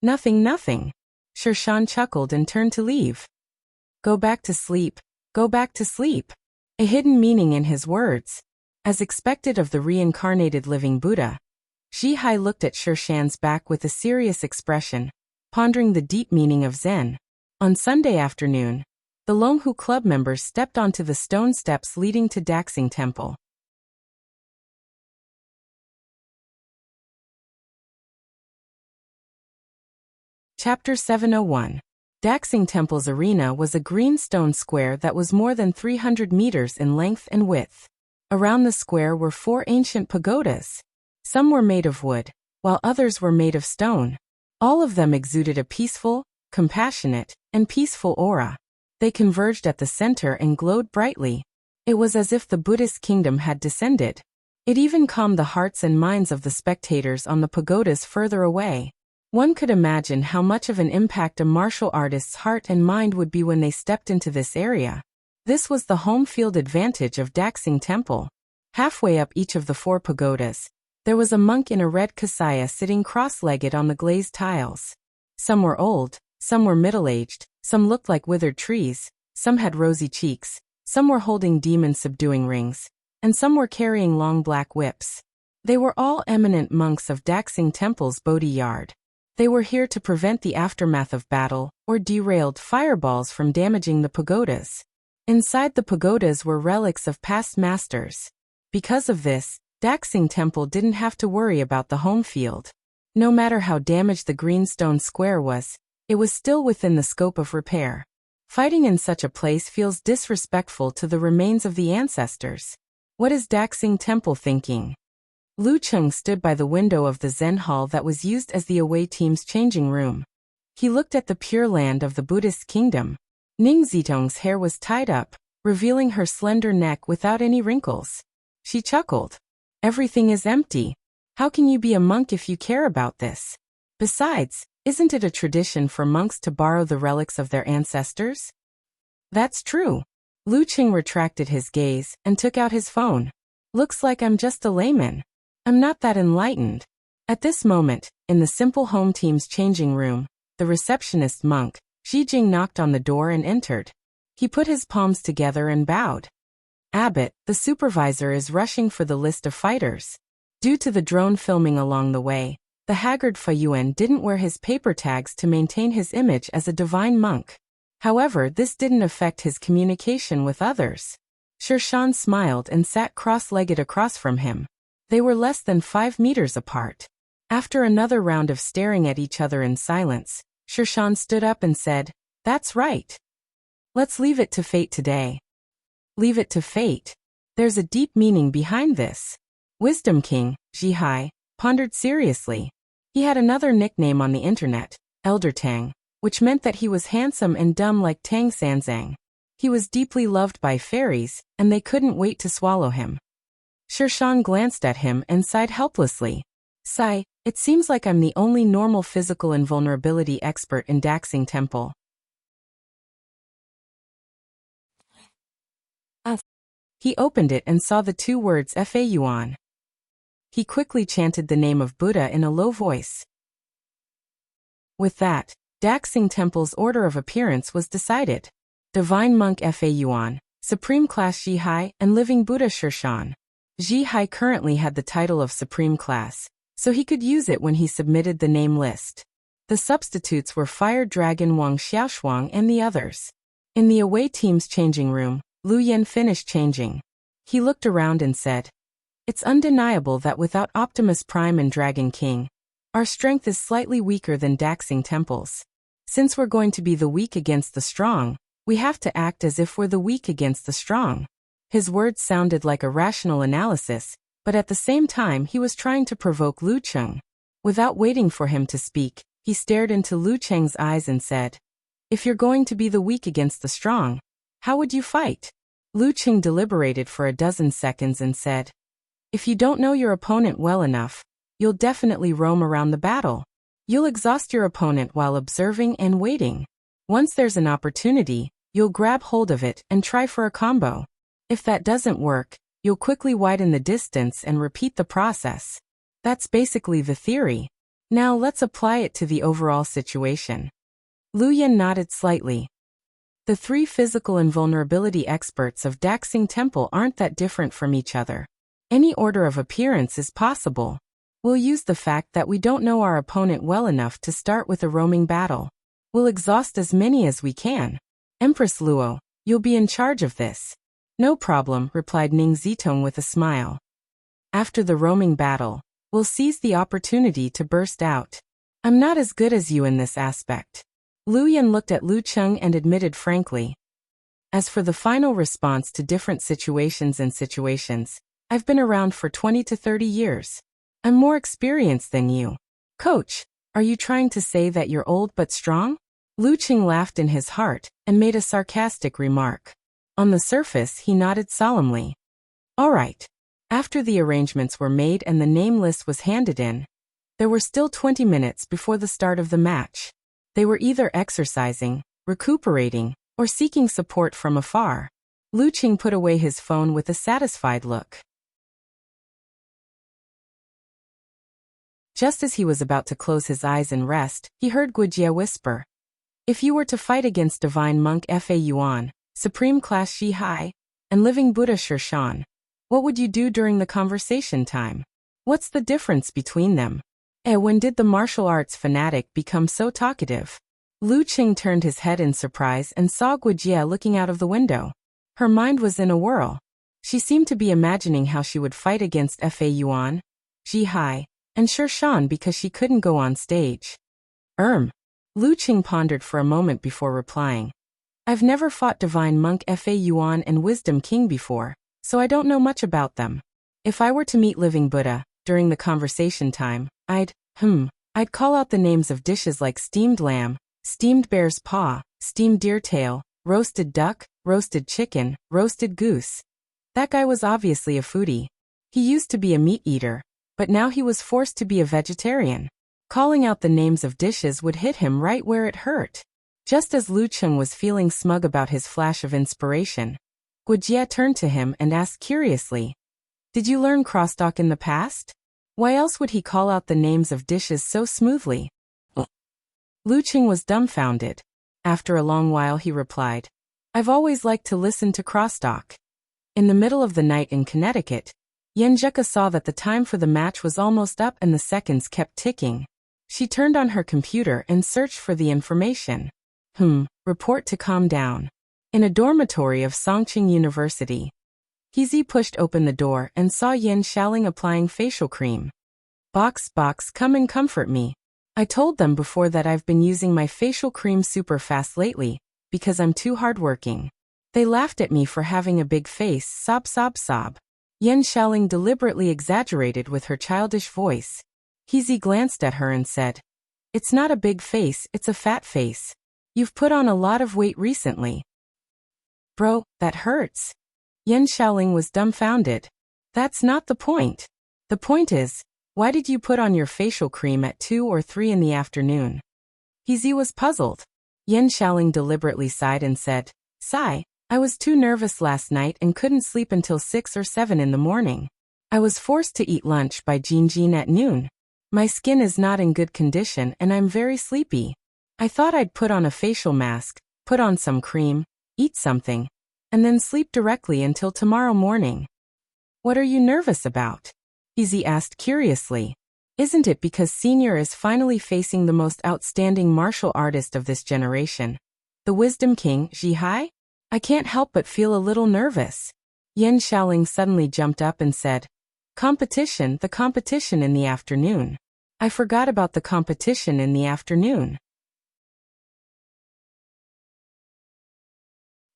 Nothing. Shirshan chuckled and turned to leave. Go back to sleep. Go back to sleep. A hidden meaning in his words. As expected of the reincarnated living Buddha, Zhihai looked at Shirshan's back with a serious expression, pondering the deep meaning of Zen. On Sunday afternoon, the Longhu Club members stepped onto the stone steps leading to Daxing Temple. Chapter 701. Daxing Temple's arena was a green stone square that was more than 300 meters in length and width. Around the square were 4 ancient pagodas. Some were made of wood, while others were made of stone. All of them exuded a peaceful, compassionate, and peaceful aura. They converged at the center and glowed brightly. It was as if the Buddhist kingdom had descended. It even calmed the hearts and minds of the spectators on the pagodas further away. One could imagine how much of an impact a martial artist's heart and mind would be when they stepped into this area. This was the home field advantage of Daxing Temple. Halfway up each of the 4 pagodas, there was a monk in a red kasaya sitting cross-legged on the glazed tiles. Some were old, some were middle-aged, some looked like withered trees, some had rosy cheeks, some were holding demon-subduing rings, and some were carrying long black whips. They were all eminent monks of Daxing Temple's Bodhi Yard. They were here to prevent the aftermath of battle or derailed fireballs from damaging the pagodas. Inside the pagodas were relics of past masters. Because of this, Daxing Temple didn't have to worry about the home field. No matter how damaged the green stone square was, it was still within the scope of repair. Fighting in such a place feels disrespectful to the remains of the ancestors. What is Daxing Temple thinking? Lu Cheng stood by the window of the Zen hall that was used as the away team's changing room. He looked at the pure land of the Buddhist kingdom. Ning Zitong's hair was tied up, revealing her slender neck without any wrinkles. She chuckled. Everything is empty. How can you be a monk if you care about this? Besides, isn't it a tradition for monks to borrow the relics of their ancestors? That's true. Lu Cheng retracted his gaze and took out his phone. Looks like I'm just a layman. I'm not that enlightened. At this moment, in the simple home team's changing room, the receptionist monk, Xijing, knocked on the door and entered. He put his palms together and bowed. Abbot, the supervisor is rushing for the list of fighters. Due to the drone filming along the way, the haggard Fayuan didn't wear his paper tags to maintain his image as a divine monk. However, this didn't affect his communication with others. Shirshan smiled and sat cross-legged across from him. They were less than 5 meters apart. After another round of staring at each other in silence, Shirshan stood up and said, "That's right. Let's leave it to fate today." Leave it to fate. There's a deep meaning behind this. Wisdom King, Zhihai, pondered seriously. He had another nickname on the internet, Elder Tang, which meant that he was handsome and dumb like Tang Sanzang. He was deeply loved by fairies, and they couldn't wait to swallow him. Shirshan glanced at him and sighed helplessly. Sigh, it seems like I'm the only normal physical invulnerability expert in Daxing Temple. He opened it and saw the 2 words Fa Yuan. He quickly chanted the name of Buddha in a low voice. With that, Daxing Temple's order of appearance was decided. Divine Monk Fa Yuan, Supreme Class Zhihai, and Living Buddha Shirshan. Zhihai currently had the title of Supreme Class, so he could use it when he submitted the name list. The substitutes were Fire Dragon Wang Xiaoshuang and the others. In the away team's changing room, Lu Yen finished changing. He looked around and said, "It's undeniable that without Optimus Prime and Dragon King, our strength is slightly weaker than Daxing Temple's. Since we're going to be the weak against the strong, we have to act as if we're the weak against the strong." His words sounded like a rational analysis, but at the same time he was trying to provoke Lu Cheng. Without waiting for him to speak, he stared into Lu Cheng's eyes and said, "If you're going to be the weak against the strong, how would you fight?" Lu Cheng deliberated for a dozen seconds and said, "If you don't know your opponent well enough, you'll definitely roam around the battle. You'll exhaust your opponent while observing and waiting. Once there's an opportunity, you'll grab hold of it and try for a combo. If that doesn't work, you'll quickly widen the distance and repeat the process. That's basically the theory. Now let's apply it to the overall situation." Lu Yen nodded slightly. The 3 physical invulnerability experts of Daxing Temple aren't that different from each other. Any order of appearance is possible. We'll use the fact that we don't know our opponent well enough to start with a roaming battle. We'll exhaust as many as we can. Empress Luo, you'll be in charge of this. No problem, replied Ning Zitong with a smile. After the roaming battle, we'll seize the opportunity to burst out. I'm not as good as you in this aspect. Lu Yan looked at Lu Cheng and admitted frankly. As for the final response to different situations, I've been around for 20 to 30 years. I'm more experienced than you. Coach, are you trying to say that you're old but strong? Lu Cheng laughed in his heart and made a sarcastic remark. On the surface, he nodded solemnly. All right. After the arrangements were made and the name list was handed in, there were still 20 minutes before the start of the match. They were either exercising, recuperating, or seeking support from afar. Lu Cheng put away his phone with a satisfied look. Just as he was about to close his eyes and rest, he heard Guijie whisper. If you were to fight against Divine Monk Fa Yuan, Supreme Class Shi Hai, and Living Buddha Shirshan, what would you do during the conversation time? What's the difference between them? When did the martial arts fanatic become so talkative? Lu Cheng turned his head in surprise and saw Guijie looking out of the window. Her mind was in a whirl. She seemed to be imagining how she would fight against Fa Yuan, Shi Hai, and Shirshan because she couldn't go on stage. Lu Cheng pondered for a moment before replying. I've never fought Divine Monk Fa Yuan and Wisdom King before, so I don't know much about them. If I were to meet Living Buddha, during the conversation time, I'd call out the names of dishes like steamed lamb, steamed bear's paw, steamed deer tail, roasted duck, roasted chicken, roasted goose. That guy was obviously a foodie. He used to be a meat eater, but now he was forced to be a vegetarian. Calling out the names of dishes would hit him right where it hurt. Just as Lu Cheng was feeling smug about his flash of inspiration, Guijie turned to him and asked curiously, Did you learn crosstalk in the past? Why else would he call out the names of dishes so smoothly? Lu Cheng was dumbfounded. After a long while he replied, I've always liked to listen to crosstalk. In the middle of the night in Connecticut, Yenjeka saw that the time for the match was almost up and the seconds kept ticking. She turned on her computer and searched for the information. Report to calm down. In a dormitory of Songqing University. Hizi pushed open the door and saw Yin Shaoling applying facial cream. Box, come and comfort me. I told them before that I've been using my facial cream super fast lately, because I'm too hardworking. They laughed at me for having a big face, sob. Yin Shaoling deliberately exaggerated with her childish voice. Hizi glanced at her and said, It's not a big face, it's a fat face. You've put on a lot of weight recently. Bro, that hurts. Yin Shaoling was dumbfounded. That's not the point. The point is, why did you put on your facial cream at 2 or 3 in the afternoon? Hizi was puzzled. Yin Shaoling deliberately sighed and said, Sigh, I was too nervous last night and couldn't sleep until 6 or 7 in the morning. I was forced to eat lunch by Jinjin at noon. My skin is not in good condition and I'm very sleepy. I thought I'd put on a facial mask, put on some cream, eat something, and then sleep directly until tomorrow morning. What are you nervous about? Hizi asked curiously. Isn't it because Senior is finally facing the most outstanding martial artist of this generation? The Wisdom King, Shi Hai? I can't help but feel a little nervous. Yin Shaoling suddenly jumped up and said, the competition in the afternoon. I forgot about the competition in the afternoon.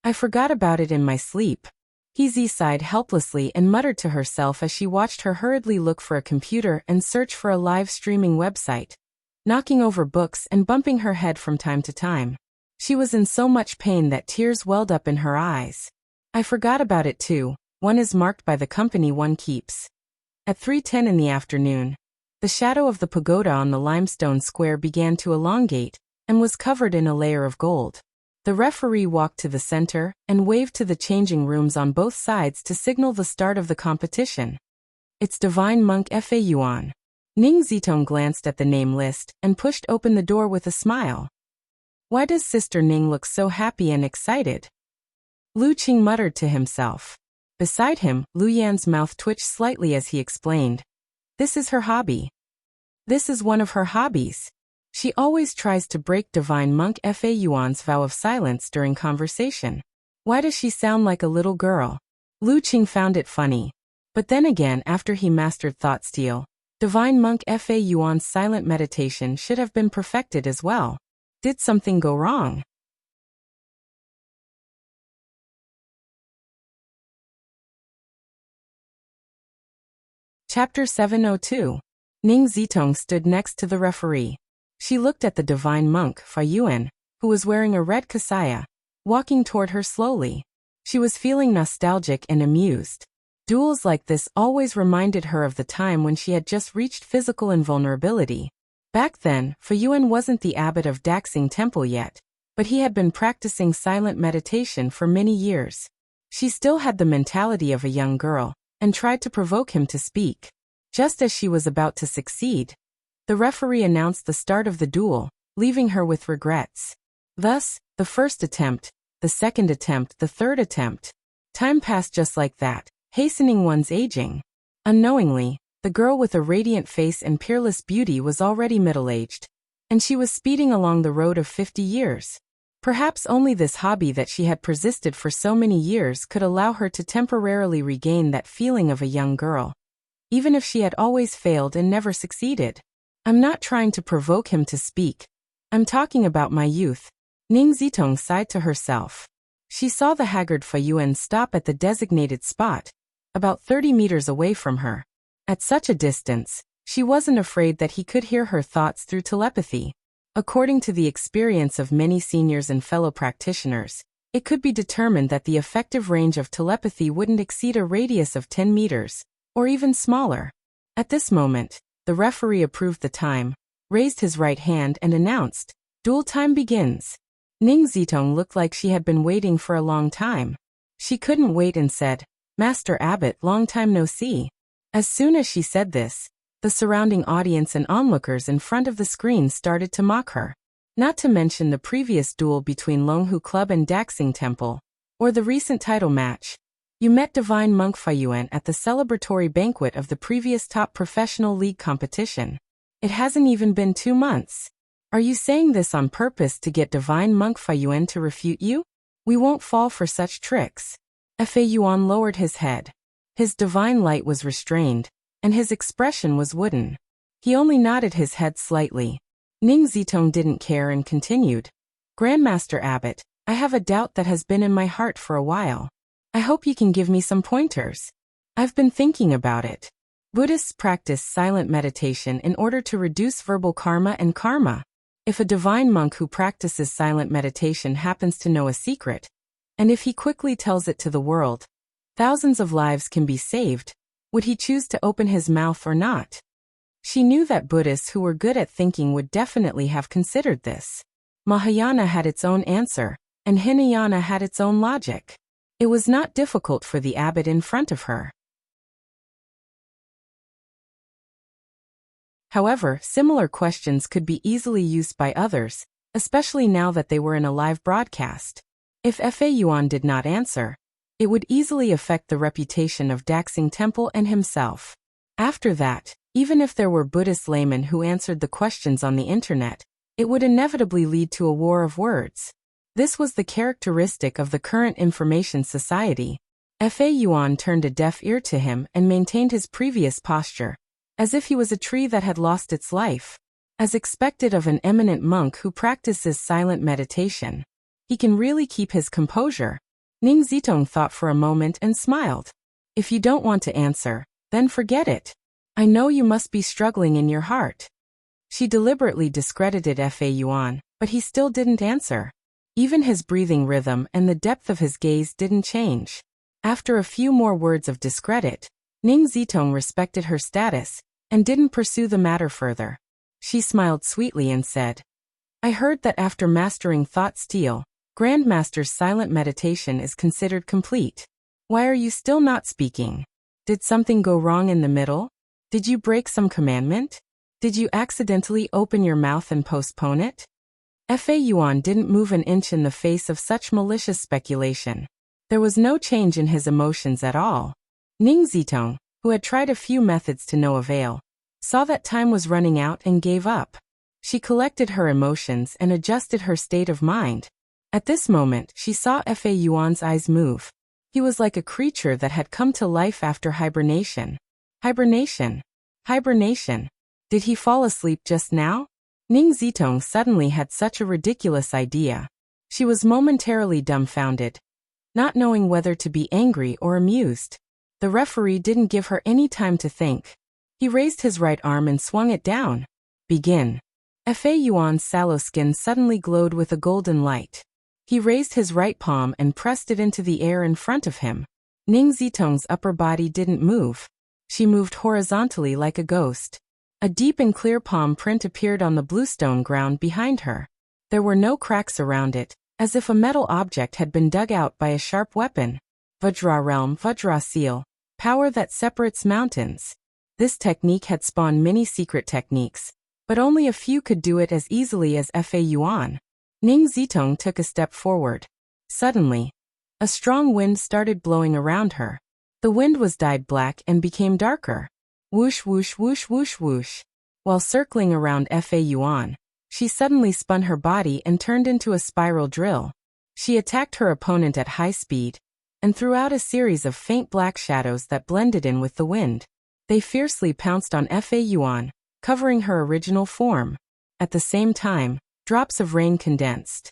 I forgot about it in my sleep. Hizi sighed helplessly and muttered to herself as she watched her hurriedly look for a computer and search for a live streaming website, knocking over books and bumping her head from time to time. She was in so much pain that tears welled up in her eyes. I forgot about it too. One is marked by the company one keeps. At 3:10 in the afternoon, the shadow of the pagoda on the limestone square began to elongate and was covered in a layer of gold. The referee walked to the center and waved to the changing rooms on both sides to signal the start of the competition. It's Divine Monk Fa Yuan. Ning Zitong glanced at the name list and pushed open the door with a smile. Why does Sister Ning look so happy and excited? Lu Qing muttered to himself. Beside him, Lu Yan's mouth twitched slightly as he explained. This is her hobby. This is one of her hobbies. She always tries to break Divine Monk Fa Yuan's vow of silence during conversation. Why does she sound like a little girl? Lu Qing found it funny. But then again, after he mastered thought steal, Divine Monk Fa Yuan's silent meditation should have been perfected as well. Did something go wrong? Chapter 702. Ning Zitong stood next to the referee. She looked at the divine monk, Fa Yuan, who was wearing a red kasaya, walking toward her slowly. She was feeling nostalgic and amused. Duels like this always reminded her of the time when she had just reached physical invulnerability. Back then, Fa Yuan wasn't the abbot of Daxing Temple yet, but he had been practicing silent meditation for many years. She still had the mentality of a young girl, and tried to provoke him to speak. Just as she was about to succeed, the referee announced the start of the duel, leaving her with regrets. Thus, the first attempt, the second attempt, the third attempt. Time passed just like that, hastening one's aging. Unknowingly, the girl with a radiant face and peerless beauty was already middle-aged, and she was speeding along the road of 50 years. Perhaps only this hobby that she had persisted for so many years could allow her to temporarily regain that feeling of a young girl, even if she had always failed and never succeeded. I'm not trying to provoke him to speak. I'm talking about my youth. Ning Zitong sighed to herself. She saw the haggard Fa Yuan stop at the designated spot, about 30 meters away from her. At such a distance, she wasn't afraid that he could hear her thoughts through telepathy. According to the experience of many seniors and fellow practitioners, it could be determined that the effective range of telepathy wouldn't exceed a radius of 10 meters, or even smaller. At this moment, the referee approved the time, raised his right hand and announced, "Duel time begins." Ning Zitong looked like she had been waiting for a long time. She couldn't wait and said, "Master Abbot, long time no see." As soon as she said this, the surrounding audience and onlookers in front of the screen started to mock her. Not to mention the previous duel between Longhu Club and Daxing Temple, or the recent title match. You met Divine Monk Fa Yuan at the celebratory banquet of the previous top professional league competition. It hasn't even been 2 months. Are you saying this on purpose to get Divine Monk Fa Yuan to refute you? We won't fall for such tricks. Fa Yuan lowered his head. His divine light was restrained, and his expression was wooden. He only nodded his head slightly. Ning Zitong didn't care and continued. Grandmaster Abbot, I have a doubt that has been in my heart for a while. I hope you can give me some pointers. I've been thinking about it. Buddhists practice silent meditation in order to reduce verbal karma and karma. If a divine monk who practices silent meditation happens to know a secret, and if he quickly tells it to the world, thousands of lives can be saved. Would he choose to open his mouth or not? She knew that Buddhists who were good at thinking would definitely have considered this. Mahayana had its own answer, and Hinayana had its own logic. It was not difficult for the abbot in front of her. However, similar questions could be easily used by others, especially now that they were in a live broadcast. If Fa Yuan did not answer, it would easily affect the reputation of Daxing Temple and himself. After that, even if there were Buddhist laymen who answered the questions on the internet, it would inevitably lead to a war of words. This was the characteristic of the current information society. Fa Yuan turned a deaf ear to him and maintained his previous posture, as if he was a tree that had lost its life. As expected of an eminent monk who practices silent meditation, he can really keep his composure. Ning Zitong thought for a moment and smiled. If you don't want to answer, then forget it. I know you must be struggling in your heart. She deliberately discredited Fa Yuan, but he still didn't answer. Even his breathing rhythm and the depth of his gaze didn't change. After a few more words of discredit, Ning Zitong respected her status and didn't pursue the matter further. She smiled sweetly and said, I heard that after mastering thought steal, Grandmaster's silent meditation is considered complete. Why are you still not speaking? Did something go wrong in the middle? Did you break some commandment? Did you accidentally open your mouth and postpone it? Fa Yuan didn't move an inch in the face of such malicious speculation. There was no change in his emotions at all. Ning Zitong, who had tried a few methods to no avail, saw that time was running out and gave up. She collected her emotions and adjusted her state of mind. At this moment, she saw Fa Yuan's eyes move. He was like a creature that had come to life after hibernation. Hibernation. Hibernation. Did he fall asleep just now? Ning Zitong suddenly had such a ridiculous idea. She was momentarily dumbfounded, not knowing whether to be angry or amused. The referee didn't give her any time to think. He raised his right arm and swung it down. Begin. Fa Yuan's sallow skin suddenly glowed with a golden light. He raised his right palm and pressed it into the air in front of him. Ning Zitong's upper body didn't move. She moved horizontally like a ghost. A deep and clear palm print appeared on the bluestone ground behind her. There were no cracks around it, as if a metal object had been dug out by a sharp weapon. Vajra Realm, Vajra Seal, power that separates mountains. This technique had spawned many secret techniques, but only a few could do it as easily as Fa Yuan. Ning Zitong took a step forward. Suddenly, a strong wind started blowing around her. The wind was dyed black and became darker. Whoosh whoosh whoosh whoosh whoosh. While circling around Fa Yuan, she suddenly spun her body and turned into a spiral drill. She attacked her opponent at high speed, and threw out a series of faint black shadows that blended in with the wind. They fiercely pounced on Fa Yuan, covering her original form. At the same time, drops of rain condensed.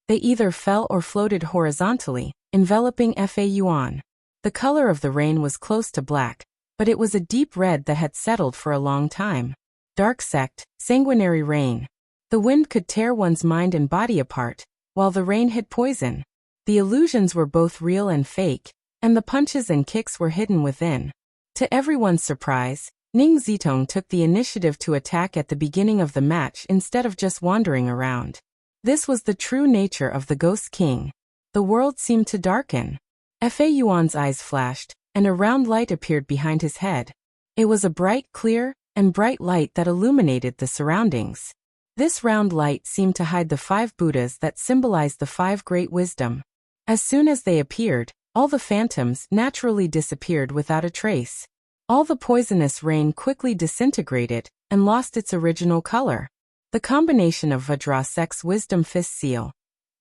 They either fell or floated horizontally, enveloping Fa Yuan. The color of the rain was close to black, but it was a deep red that had settled for a long time. Dark sect, sanguinary rain. The wind could tear one's mind and body apart, while the rain hid poison. The illusions were both real and fake, and the punches and kicks were hidden within. To everyone's surprise, Ning Zitong took the initiative to attack at the beginning of the match instead of just wandering around. This was the true nature of the Ghost King. The world seemed to darken. Fa Yuan's eyes flashed, and a round light appeared behind his head. It was a bright, clear, and bright light that illuminated the surroundings. This round light seemed to hide the 5 Buddhas that symbolized the 5 great wisdom. As soon as they appeared, all the phantoms naturally disappeared without a trace. All the poisonous rain quickly disintegrated and lost its original color. The combination of Vajra Sect's Wisdom Fist Seal,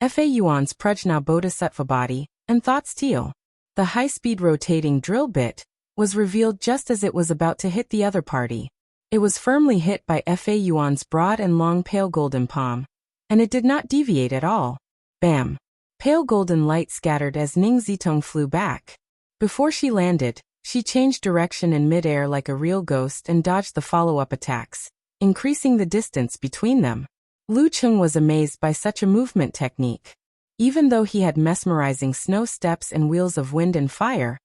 Fa Yuan's Prajna Bodhisattva body, and Thought Steel, the high-speed rotating drill bit, was revealed just as it was about to hit the other party. It was firmly hit by Fa Yuan's broad and long pale golden palm, and it did not deviate at all. Bam! Pale golden light scattered as Ning Zitong flew back. Before she landed, she changed direction in midair like a real ghost and dodged the follow-up attacks, increasing the distance between them. Lu Cheng was amazed by such a movement technique. Even though he had mesmerizing snow steps and wheels of wind and fire,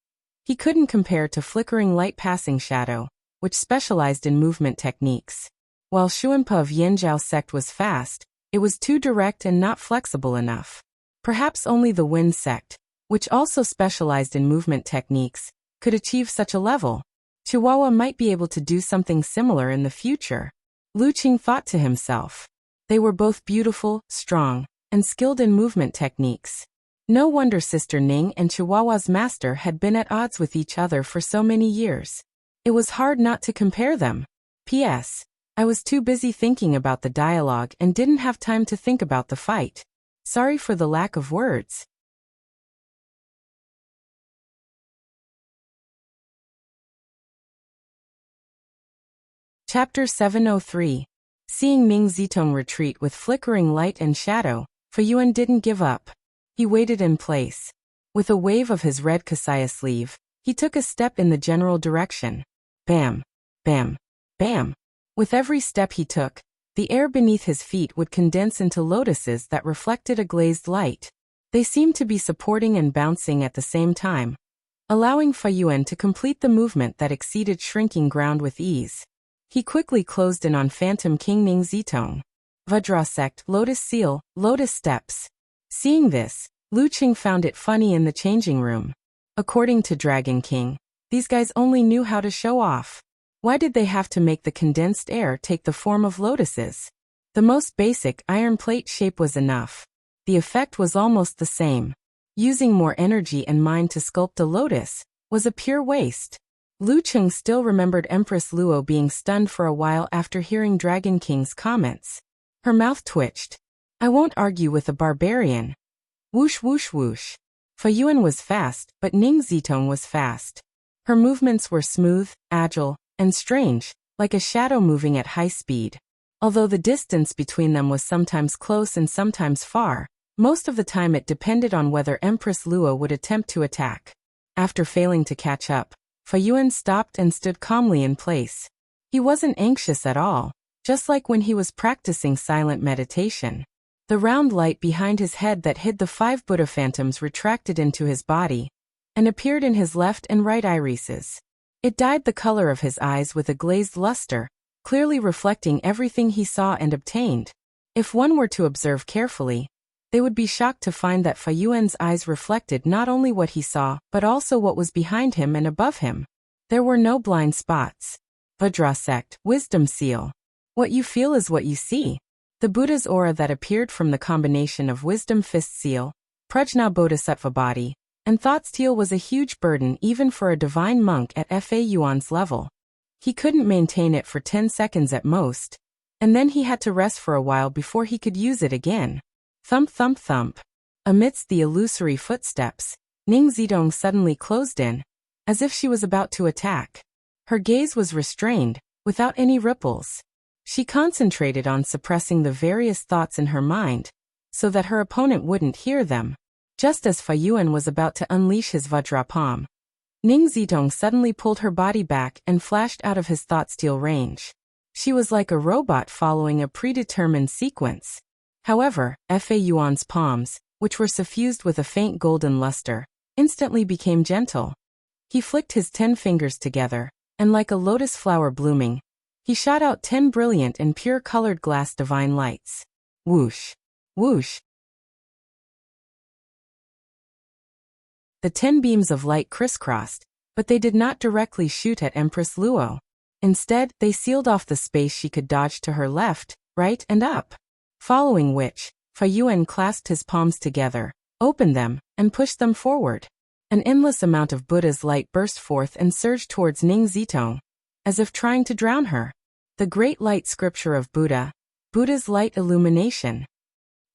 he couldn't compare to flickering light passing shadow, which specialized in movement techniques. While Shuanpa of Yanjiao sect was fast, it was too direct and not flexible enough. Perhaps only the Wind sect, which also specialized in movement techniques, could achieve such a level. Chihuahua might be able to do something similar in the future. Lu Qing thought to himself. They were both beautiful, strong, and skilled in movement techniques. No wonder Sister Ning and Chihuahua's master had been at odds with each other for so many years. It was hard not to compare them. P.S. I was too busy thinking about the dialogue and didn't have time to think about the fight. Sorry for the lack of words. Chapter 703. Seeing Ning Zitong retreat with flickering light and shadow, Fuyuan didn't give up. He waited in place. With a wave of his red kasaya sleeve, he took a step in the general direction. Bam! Bam! Bam! With every step he took, the air beneath his feet would condense into lotuses that reflected a glazed light. They seemed to be supporting and bouncing at the same time, allowing Fuyuan to complete the movement that exceeded shrinking ground with ease. He quickly closed in on Phantom King Ning Zitong. Vajra Sect, Lotus Seal, Lotus Steps. Seeing this, Lu Qing found it funny in the changing room. According to Dragon King, these guys only knew how to show off. Why did they have to make the condensed air take the form of lotuses? The most basic iron plate shape was enough. the effect was almost the same. Using more energy and mind to sculpt a lotus was a pure waste. Lu Cheng still remembered Empress Luo being stunned for a while after hearing Dragon King's comments. Her mouth twitched. I won't argue with a barbarian. Whoosh whoosh whoosh. Fa Yuan was fast, but Ning Zitong was fast. Her movements were smooth, agile, and strange, like a shadow moving at high speed. Although the distance between them was sometimes close and sometimes far, most of the time it depended on whether Empress Luo would attempt to attack. After failing to catch up, Fa Yuan stopped and stood calmly in place. He wasn't anxious at all, just like when he was practicing silent meditation. The round light behind his head that hid the 5 Buddha phantoms retracted into his body and appeared in his left and right irises. It dyed the color of his eyes with a glazed luster, clearly reflecting everything he saw and obtained. If one were to observe carefully, they would be shocked to find that Fa Yuan's eyes reflected not only what he saw, but also what was behind him and above him. There were no blind spots. Vajra sect, wisdom seal. What you feel is what you see. The Buddha's aura that appeared from the combination of wisdom fist seal, prajna bodhisattva body, and thought steel was a huge burden even for a divine monk at Fa Yuan's level. He couldn't maintain it for 10 seconds at most, and then he had to rest for a while before he could use it again. Thump thump thump. Amidst the illusory footsteps, Ning Zidong suddenly closed in, as if she was about to attack. Her gaze was restrained, without any ripples. She concentrated on suppressing the various thoughts in her mind, so that her opponent wouldn't hear them. Just as Fa Yuan was about to unleash his Vajra palm, Ning Zitong suddenly pulled her body back and flashed out of his thought steel range. She was like a robot following a predetermined sequence. However, Fa Yuan's palms, which were suffused with a faint golden luster, instantly became gentle. He flicked his 10 fingers together, and like a lotus flower blooming, he shot out 10 brilliant and pure-colored glass divine lights. Whoosh! Whoosh! The 10 beams of light crisscrossed, but they did not directly shoot at Empress Luo. Instead, they sealed off the space she could dodge to her left, right, and up. Following which, Fa Yuan clasped his palms together, opened them, and pushed them forward. An endless amount of Buddha's light burst forth and surged towards Ning Zitong, as if trying to drown her. The great light scripture of Buddha, Buddha's light illumination.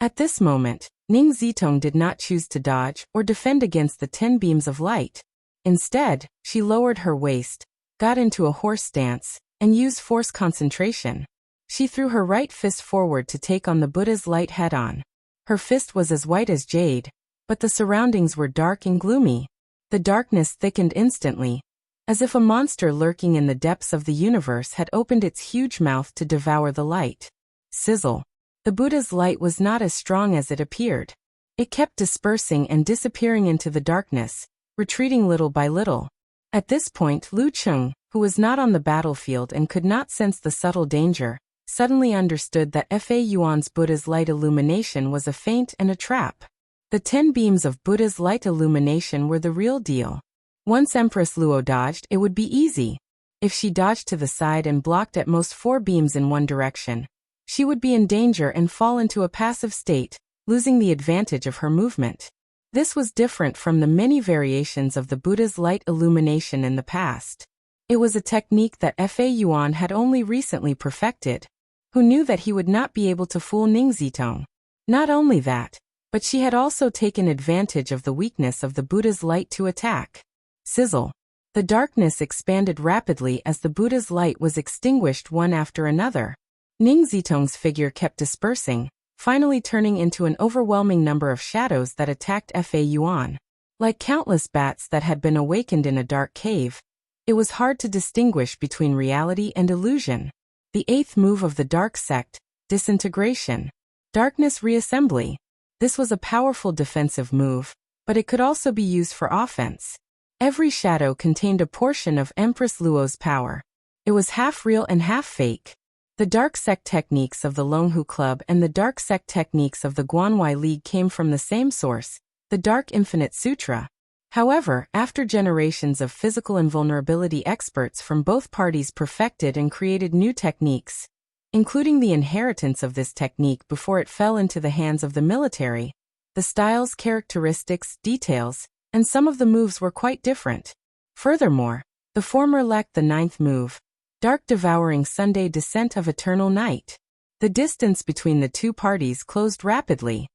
At this moment, Ning Zitong did not choose to dodge or defend against the 10 beams of light. Instead, she lowered her waist, got into a horse stance, and used force concentration. She threw her right fist forward to take on the Buddha's light head-on. Her fist was as white as jade, but the surroundings were dark and gloomy. The darkness thickened instantly, as if a monster lurking in the depths of the universe had opened its huge mouth to devour the light. Sizzle. The Buddha's light was not as strong as it appeared. It kept dispersing and disappearing into the darkness, retreating little by little. At this point, Lu Cheng, who was not on the battlefield and could not sense the subtle danger, suddenly understood that Fa Yuan's Buddha's light illumination was a feint and a trap. The 10 beams of Buddha's light illumination were the real deal. Once Empress Luo dodged, it would be easy. If she dodged to the side and blocked at most 4 beams in one direction, she would be in danger and fall into a passive state, losing the advantage of her movement. This was different from the many variations of the Buddha's light illumination in the past. It was a technique that Fa Yuan had only recently perfected. Who knew that he would not be able to fool Ning Zitong? Not only that, but she had also taken advantage of the weakness of the Buddha's light to attack. Sizzle. The darkness expanded rapidly as the Buddha's light was extinguished one after another. Ning Zitong's figure kept dispersing, finally turning into an overwhelming number of shadows that attacked Fa Yuan. Like countless bats that had been awakened in a dark cave, it was hard to distinguish between reality and illusion. The 8th move of the dark sect, disintegration. Darkness reassembly. This was a powerful defensive move, but it could also be used for offense. Every shadow contained a portion of Empress Luo's power. It was half real and half fake. The dark sect techniques of the Longhu Club and the dark sect techniques of the Guanwai League came from the same source, the Dark Infinite Sutra. However, after generations of physical invulnerability experts from both parties perfected and created new techniques, including the inheritance of this technique before it fell into the hands of the military, The styles, characteristics, details, and some of the moves were quite different. Furthermore, the former lacked the ninth move, Dark Devouring Sunday Descent of Eternal Night. The distance between the two parties closed rapidly.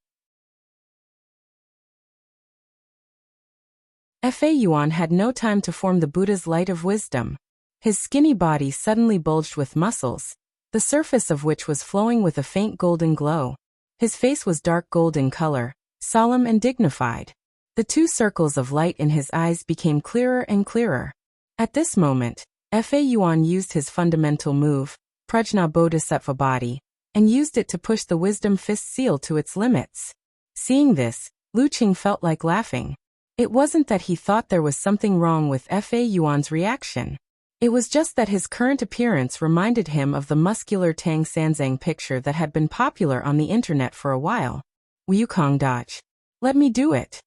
Fa Yuan had no time to form the Buddha's light of wisdom. His skinny body suddenly bulged with muscles, the surface of which was flowing with a faint golden glow. His face was dark gold in color, solemn and dignified. The two circles of light in his eyes became clearer and clearer. At this moment, Fa Yuan used his fundamental move, Prajna Bodhisattva Body, and used it to push the Wisdom Fist seal to its limits. Seeing this, Lu Qing felt like laughing. It wasn't that he thought there was something wrong with Fa Yuan's reaction. It was just that his current appearance reminded him of the muscular Tang Sanzang picture that had been popular on the internet for a while. Wukong dodge. Let me do it.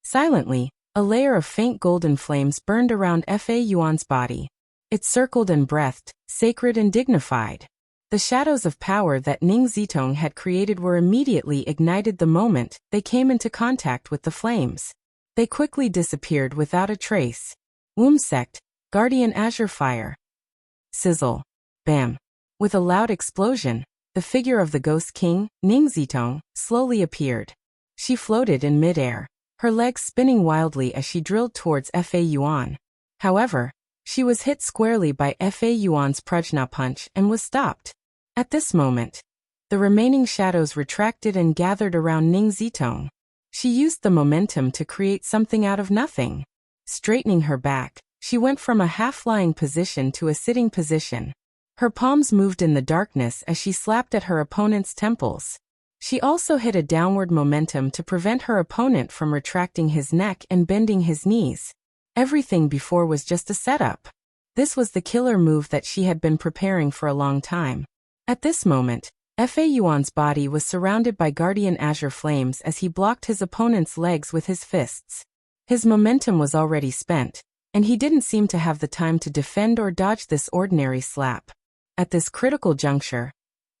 Silently, a layer of faint golden flames burned around Fa Yuan's body. It circled and breathed, sacred and dignified. The shadows of power that Ning Zitong had created were immediately ignited the moment they came into contact with the flames. They quickly disappeared without a trace. Womb Sect, Guardian Azure Fire. Sizzle. Bam. With a loud explosion, the figure of the Ghost King, Ning Zitong, slowly appeared. She floated in midair, her legs spinning wildly as she drilled towards Fa Yuan. However, she was hit squarely by Fa Yuan's Prajna punch and was stopped. At this moment, the remaining shadows retracted and gathered around Ning Zitong. She used the momentum to create something out of nothing. Straightening her back, she went from a half-lying position to a sitting position. Her palms moved in the darkness as she slapped at her opponent's temples. She also hit a downward momentum to prevent her opponent from retracting his neck and bending his knees. Everything before was just a setup. This was the killer move that she had been preparing for a long time. At this moment, Fa Yuan's body was surrounded by Guardian Azure flames as he blocked his opponent's legs with his fists. His momentum was already spent, and he didn't seem to have the time to defend or dodge this ordinary slap. At this critical juncture,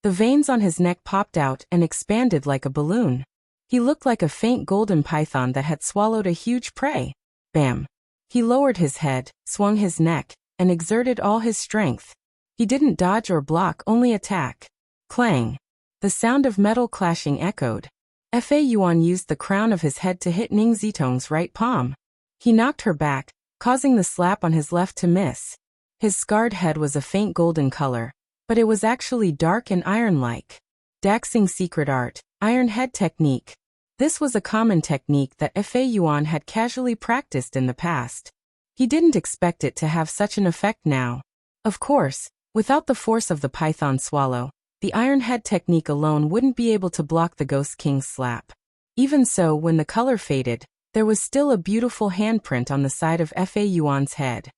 the veins on his neck popped out and expanded like a balloon. He looked like a faint golden python that had swallowed a huge prey. Bam! He lowered his head, swung his neck, and exerted all his strength. He didn't dodge or block, only attack. Clang! The sound of metal clashing echoed. Fa Yuan used the crown of his head to hit Ning Zitong's right palm. He knocked her back, causing the slap on his left to miss. His scarred head was a faint golden color, but it was actually dark and iron-like. Daxing secret art, iron head technique. This was a common technique that Fa Yuan had casually practiced in the past. He didn't expect it to have such an effect now. Of course, without the force of the python swallow, the iron head technique alone wouldn't be able to block the Ghost King's slap. Even so, when the color faded, there was still a beautiful handprint on the side of Fa Yuan's head.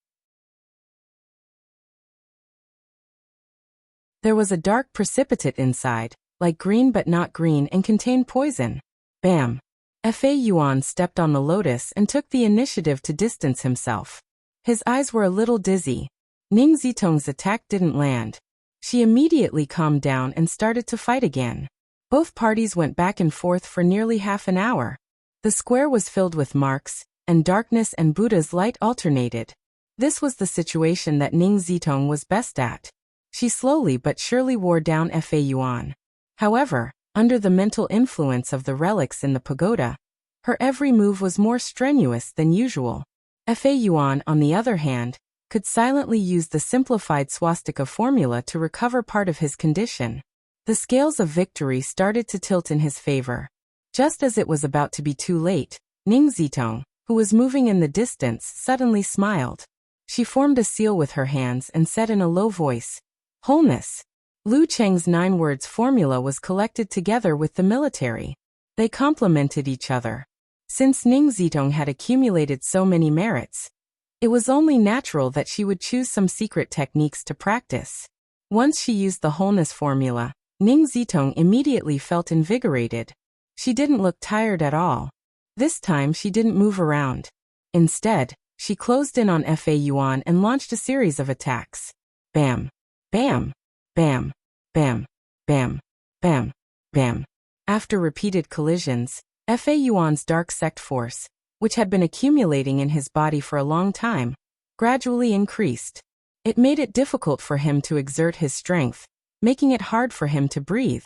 There was a dark precipitate inside, like green but not green, and contained poison. Bam! Fa Yuan stepped on the lotus and took the initiative to distance himself. His eyes were a little dizzy. Ning Zitong's attack didn't land. She immediately calmed down and started to fight again. Both parties went back and forth for nearly half an hour. The square was filled with marks, and darkness and Buddha's light alternated. This was the situation that Ning Zitong was best at. She slowly but surely wore down Fa Yuan. However, under the mental influence of the relics in the pagoda, her every move was more strenuous than usual. Fa Yuan, on the other hand, could silently use the simplified swastika formula to recover part of his condition. The scales of victory started to tilt in his favor. Just as it was about to be too late, Ning Zitong, who was moving in the distance, suddenly smiled. She formed a seal with her hands and said in a low voice, "Wholeness." Lu Cheng's 9 words formula was collected together with the military. They complemented each other. Since Ning Zitong had accumulated so many merits, it was only natural that she would choose some secret techniques to practice. Once she used the wholeness formula, Ning Zitong immediately felt invigorated. She didn't look tired at all. This time she didn't move around. Instead, she closed in on Fa Yuan and launched a series of attacks. Bam! Bam! Bam! Bam! Bam! Bam! Bam! After repeated collisions, Fa Yuan's dark sect force, which had been accumulating in his body for a long time, gradually increased. It made it difficult for him to exert his strength, making it hard for him to breathe.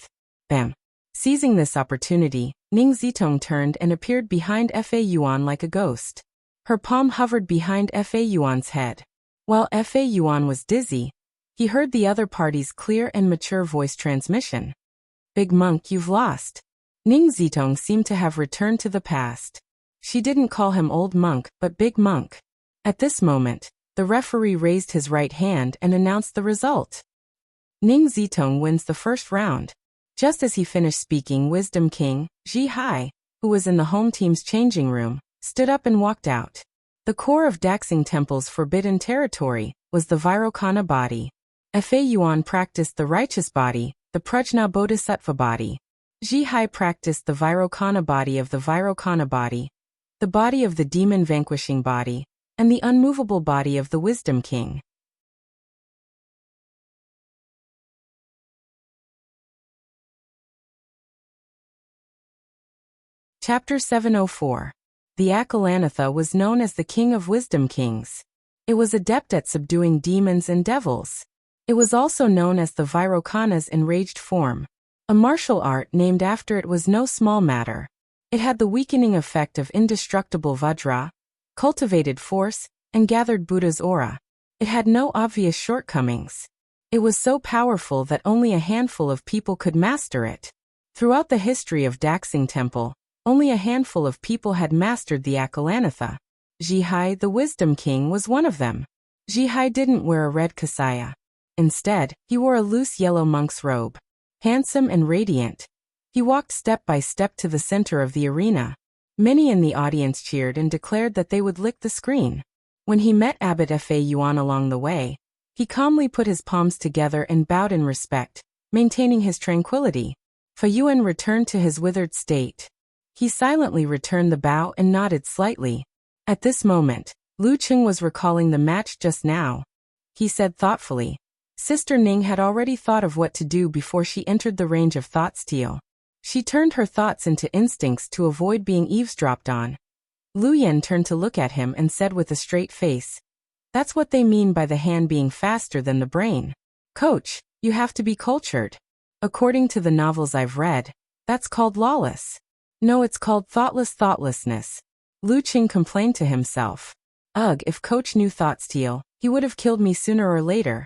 Bam! Seizing this opportunity, Ning Zitong turned and appeared behind Fa Yuan like a ghost. Her palm hovered behind Fa Yuan's head. While Fa Yuan was dizzy, he heard the other party's clear and mature voice transmission. "Big monk, you've lost." Ning Zitong seemed to have returned to the past. She didn't call him old monk, but big monk. At this moment, the referee raised his right hand and announced the result. Ning Zitong wins the first round. Just as he finished speaking, Wisdom King, Ji Hai, who was in the home team's changing room, stood up and walked out. The core of Daxing Temple's forbidden territory was the Vairocana body. Fa Yuan practiced the righteous body, the Prajna Bodhisattva body. Ji Hai practiced the Vairocana body of the Vairocana body, the body of the demon vanquishing body, and the unmovable body of the Wisdom King. Chapter 704. The Akalanatha was known as the King of Wisdom Kings. It was adept at subduing demons and devils. It was also known as the Vairocana's enraged form. A martial art named after it was no small matter. It had the weakening effect of indestructible Vajra, cultivated force, and gathered Buddha's aura. It had no obvious shortcomings. It was so powerful that only a handful of people could master it. Throughout the history of Daxing Temple, only a handful of people had mastered the Akalanatha. Ji Hai, the Wisdom King, was one of them. Ji Hai didn't wear a red kasaya. Instead, he wore a loose yellow monk's robe. Handsome and radiant, he walked step by step to the center of the arena. Many in the audience cheered and declared that they would lick the screen. When he met Abbot Fa Yuan along the way, he calmly put his palms together and bowed in respect, maintaining his tranquility. Fa Yuan returned to his withered state. He silently returned the bow and nodded slightly. At this moment, Lu Cheng was recalling the match just now. He said thoughtfully. Sister Ning had already thought of what to do before she entered the range of thought steal. She turned her thoughts into instincts to avoid being eavesdropped on. Lu Yen turned to look at him and said with a straight face, "That's what they mean by the hand being faster than the brain. Coach, you have to be cultured. According to the novels I've read, that's called lawless." "No, it's called thoughtlessness." Lu Cheng complained to himself. "Ugh, if Coach knew thought steal, he would have killed me sooner or later.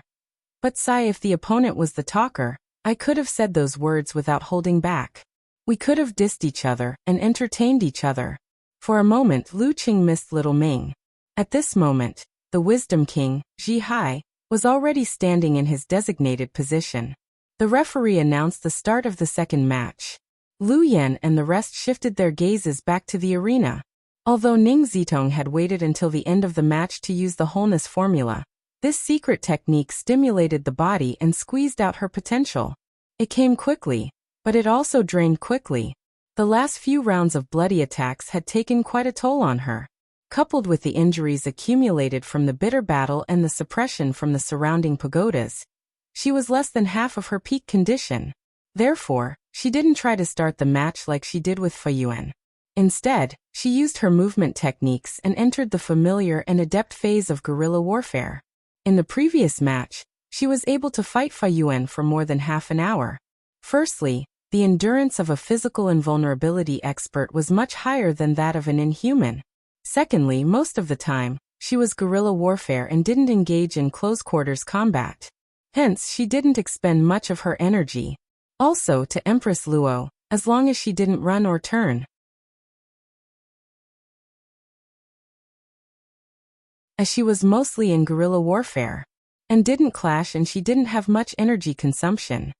But if the opponent was the talker, I could have said those words without holding back. We could have dissed each other and entertained each other." For a moment Lu Cheng missed Little Ming. At this moment, the Wisdom King, Ji Hai, was already standing in his designated position. The referee announced the start of the second match. Lu Yen and the rest shifted their gazes back to the arena. Although Ning Zitong had waited until the end of the match to use the wholeness formula, this secret technique stimulated the body and squeezed out her potential. It came quickly, but it also drained quickly. The last few rounds of bloody attacks had taken quite a toll on her. Coupled with the injuries accumulated from the bitter battle and the suppression from the surrounding pagodas, she was less than half of her peak condition. Therefore, she didn't try to start the match like she did with Fa Yuan. Instead, she used her movement techniques and entered the familiar and adept phase of guerrilla warfare. In the previous match, she was able to fight Fa Yuan for more than half an hour. Firstly, the endurance of a physical invulnerability expert was much higher than that of an inhuman. Secondly, most of the time, she was guerrilla warfare and didn't engage in close-quarters combat. Hence, she didn't expend much of her energy. Also, to Empress Luo, as long as she didn't run or turn, as she was mostly in guerrilla warfare, and didn't clash, and she didn't have much energy consumption.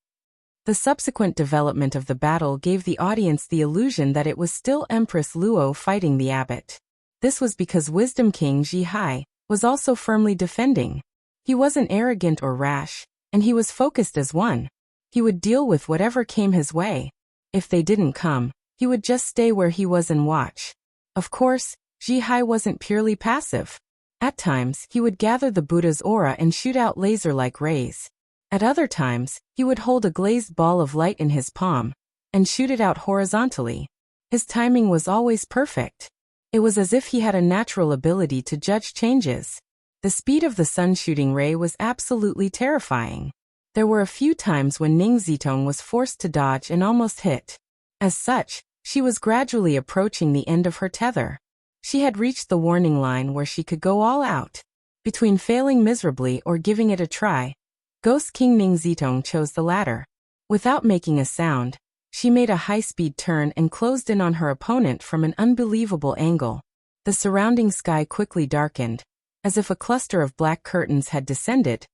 The subsequent development of the battle gave the audience the illusion that it was still Empress Luo fighting the abbot. This was because Wisdom King Ji Hai was also firmly defending. He wasn't arrogant or rash, and he was focused as one. He would deal with whatever came his way. If they didn't come, he would just stay where he was and watch. Of course, Ji Hai wasn't purely passive. At times, he would gather the Buddha's aura and shoot out laser-like rays. At other times, he would hold a glazed ball of light in his palm and shoot it out horizontally. His timing was always perfect. It was as if he had a natural ability to judge changes. The speed of the sun-shooting ray was absolutely terrifying. There were a few times when Ning Zitong was forced to dodge and almost hit. As such, she was gradually approaching the end of her tether. She had reached the warning line where she could go all out. Between failing miserably or giving it a try, Ghost King Ning Zitong chose the latter. Without making a sound, she made a high-speed turn and closed in on her opponent from an unbelievable angle. The surrounding sky quickly darkened, as if a cluster of black curtains had descended,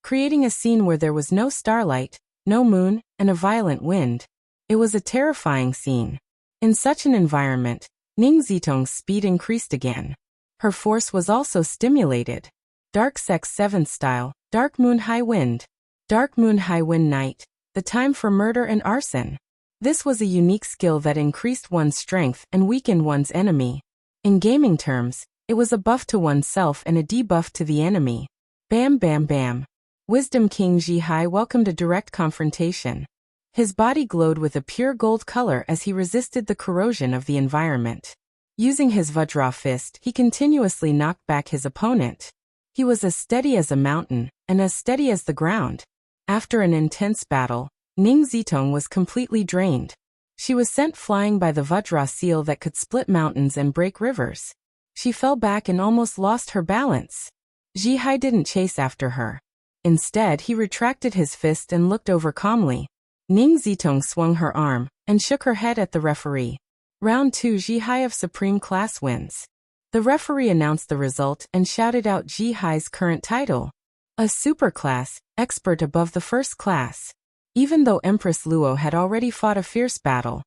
creating a scene where there was no starlight, no moon, and a violent wind. It was a terrifying scene. In such an environment, Ning Zitong's speed increased again. Her force was also stimulated. Dark Sex 7th style, Dark Moon High Wind. Dark Moon High Wind Night, the time for murder and arson. This was a unique skill that increased one's strength and weakened one's enemy. In gaming terms, it was a buff to oneself and a debuff to the enemy. Bam bam bam. Wisdom King Ji Hai welcomed a direct confrontation. His body glowed with a pure gold color as he resisted the corrosion of the environment. Using his Vajra fist, he continuously knocked back his opponent. He was as steady as a mountain, and as steady as the ground. After an intense battle, Ning Zitong was completely drained. She was sent flying by the Vajra seal that could split mountains and break rivers. She fell back and almost lost her balance. Ji Hai didn't chase after her. Instead, he retracted his fist and looked over calmly. Ning Zitong swung her arm and shook her head at the referee. Round 2, Ji Hai of Supreme Class wins. The referee announced the result and shouted out Ji Hai's current title. A superclass, expert above the first class. Even though Empress Luo had already fought a fierce battle,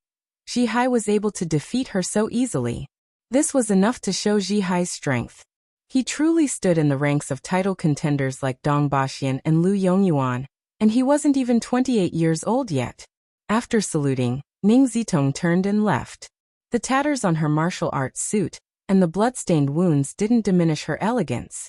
Ji Hai was able to defeat her so easily. This was enough to show Ji Hai's strength. He truly stood in the ranks of title contenders like Dong Baxian and Lu Yongyuan, and he wasn't even 28 years old yet. After saluting, Ning Zitong turned and left. The tatters on her martial arts suit and the blood-stained wounds didn't diminish her elegance.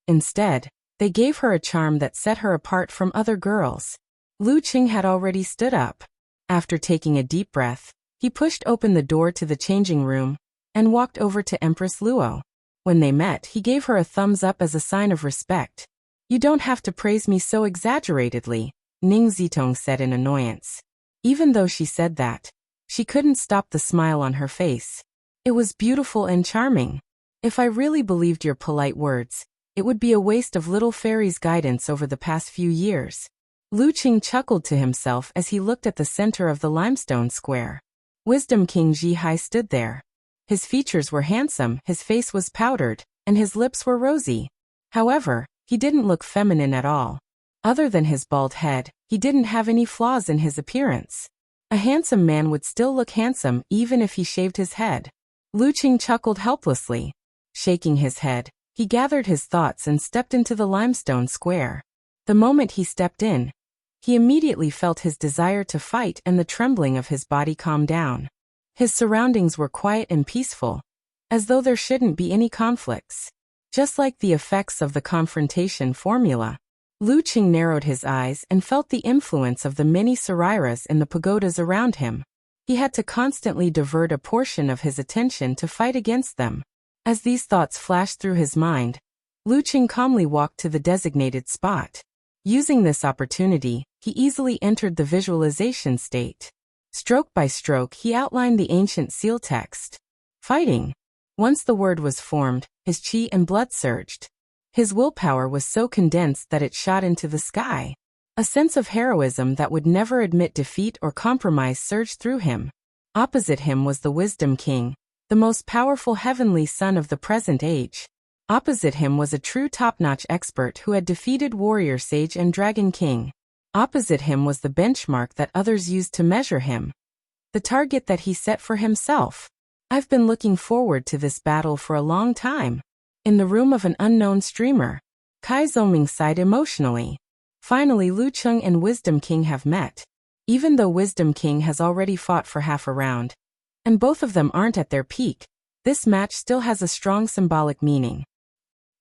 Instead, they gave her a charm that set her apart from other girls. Lu Qing had already stood up. After taking a deep breath, he pushed open the door to the changing room and walked over to Empress Luo. When they met, he gave her a thumbs up as a sign of respect. "You don't have to praise me so exaggeratedly," Ning Zitong said in annoyance. Even though she said that, she couldn't stop the smile on her face. It was beautiful and charming. "If I really believed your polite words, it would be a waste of little fairy's guidance over the past few years." Lu Qing chuckled to himself as he looked at the center of the limestone square. Wisdom King Ji Hai stood there. His features were handsome, his face was powdered, and his lips were rosy. However, he didn't look feminine at all. Other than his bald head, he didn't have any flaws in his appearance. A handsome man would still look handsome even if he shaved his head. Lu Qing chuckled helplessly. Shaking his head, he gathered his thoughts and stepped into the limestone square. The moment he stepped in, he immediately felt his desire to fight and the trembling of his body calm down. His surroundings were quiet and peaceful, as though there shouldn't be any conflicts. Just like the effects of the confrontation formula, Lu Qing narrowed his eyes and felt the influence of the many sariras in the pagodas around him. He had to constantly divert a portion of his attention to fight against them. As these thoughts flashed through his mind, Lu Qing calmly walked to the designated spot. Using this opportunity, he easily entered the visualization state. Stroke by stroke, he outlined the ancient seal text. Fighting. Once the word was formed, his chi and blood surged. His willpower was so condensed that it shot into the sky. A sense of heroism that would never admit defeat or compromise surged through him. Opposite him was the Wisdom King, the most powerful heavenly son of the present age. Opposite him was a true top-notch expert who had defeated Warrior Sage and Dragon King. Opposite him was the benchmark that others used to measure him. The target that he set for himself. "I've been looking forward to this battle for a long time." In the room of an unknown streamer, Kai Zoming sighed emotionally. Finally, Lu Qing and Wisdom King have met. Even though Wisdom King has already fought for half a round, and both of them aren't at their peak, this match still has a strong symbolic meaning.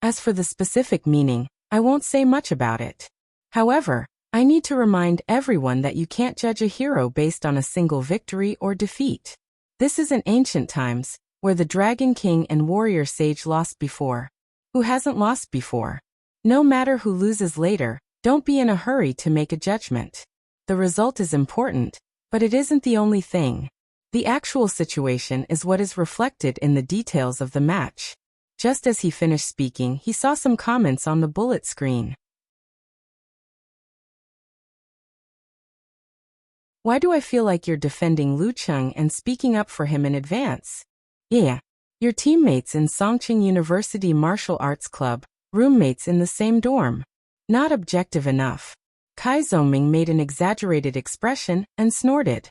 As for the specific meaning, I won't say much about it. However, I need to remind everyone that you can't judge a hero based on a single victory or defeat. This isn't ancient times, where the Dragon King and Warrior Sage lost before. Who hasn't lost before? No matter who loses later, don't be in a hurry to make a judgment. The result is important, but it isn't the only thing. The actual situation is what is reflected in the details of the match. Just as he finished speaking, he saw some comments on the bullet screen. Why do I feel like you're defending Lu Cheng and speaking up for him in advance? Yeah. Your teammates in Songqing University Martial Arts Club, roommates in the same dorm. Not objective enough. Kai Zongming made an exaggerated expression and snorted.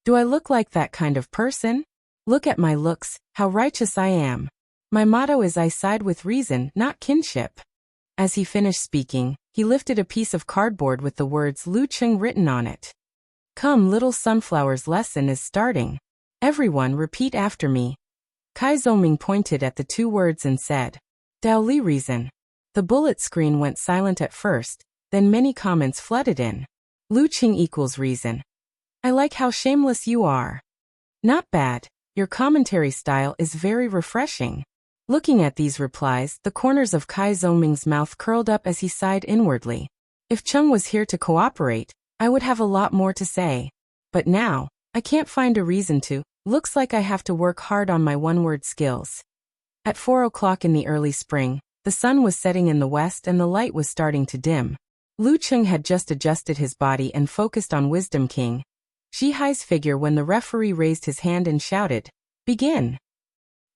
Do I look like that kind of person? Look at my looks, how righteous I am. My motto is I side with reason, not kinship. As he finished speaking, he lifted a piece of cardboard with the words Lu Cheng written on it. Come, little sunflower's lesson is starting. Everyone repeat after me. Kai Zongming pointed at the two words and said, Dao Li reason. The bullet screen went silent at first, then many comments flooded in. Lu Cheng equals reason. I like how shameless you are. Not bad, your commentary style is very refreshing. Looking at these replies, the corners of Kai Zongming's mouth curled up as he sighed inwardly. If Cheng was here to cooperate, I would have a lot more to say. But now, I can't find a reason to. Looks like I have to work hard on my one-word skills. At 4 o'clock in the early spring, the sun was setting in the west and the light was starting to dim. Lu Cheng had just adjusted his body and focused on Wisdom King Zhihai's figure when the referee raised his hand and shouted, Begin!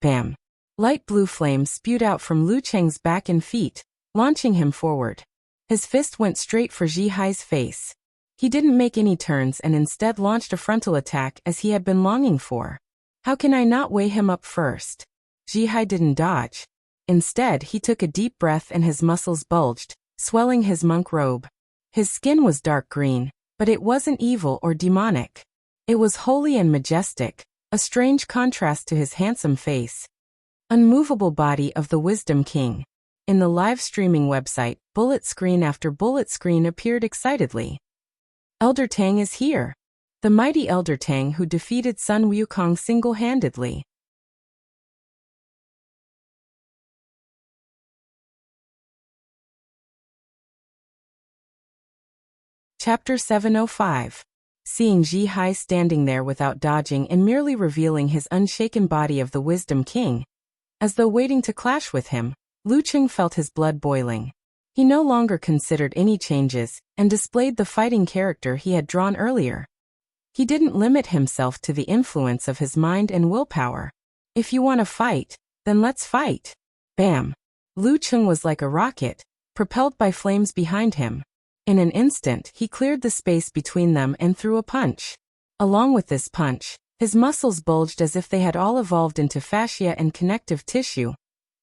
Bam! Light blue flames spewed out from Lu Cheng's back and feet, launching him forward. His fist went straight for Zhihai's face. He didn't make any turns and instead launched a frontal attack as he had been longing for. How can I not weigh him up first? Zhihai didn't dodge. Instead, he took a deep breath and his muscles bulged, swelling his monk robe. His skin was dark green, but it wasn't evil or demonic. It was holy and majestic, a strange contrast to his handsome face. Unmovable body of the Wisdom King. In the live streaming website, bullet screen after bullet screen appeared excitedly. Elder Tang is here. The mighty Elder Tang who defeated Sun Wukong single-handedly. Chapter 705. Seeing Zhihai standing there without dodging and merely revealing his unshaken body of the Wisdom King, as though waiting to clash with him, Lu Cheng felt his blood boiling. He no longer considered any changes and displayed the fighting character he had drawn earlier. He didn't limit himself to the influence of his mind and willpower. If you want to fight, then let's fight. Bam! Lu Cheng was like a rocket, propelled by flames behind him. In an instant, he cleared the space between them and threw a punch. Along with this punch, his muscles bulged as if they had all evolved into fascia and connective tissue,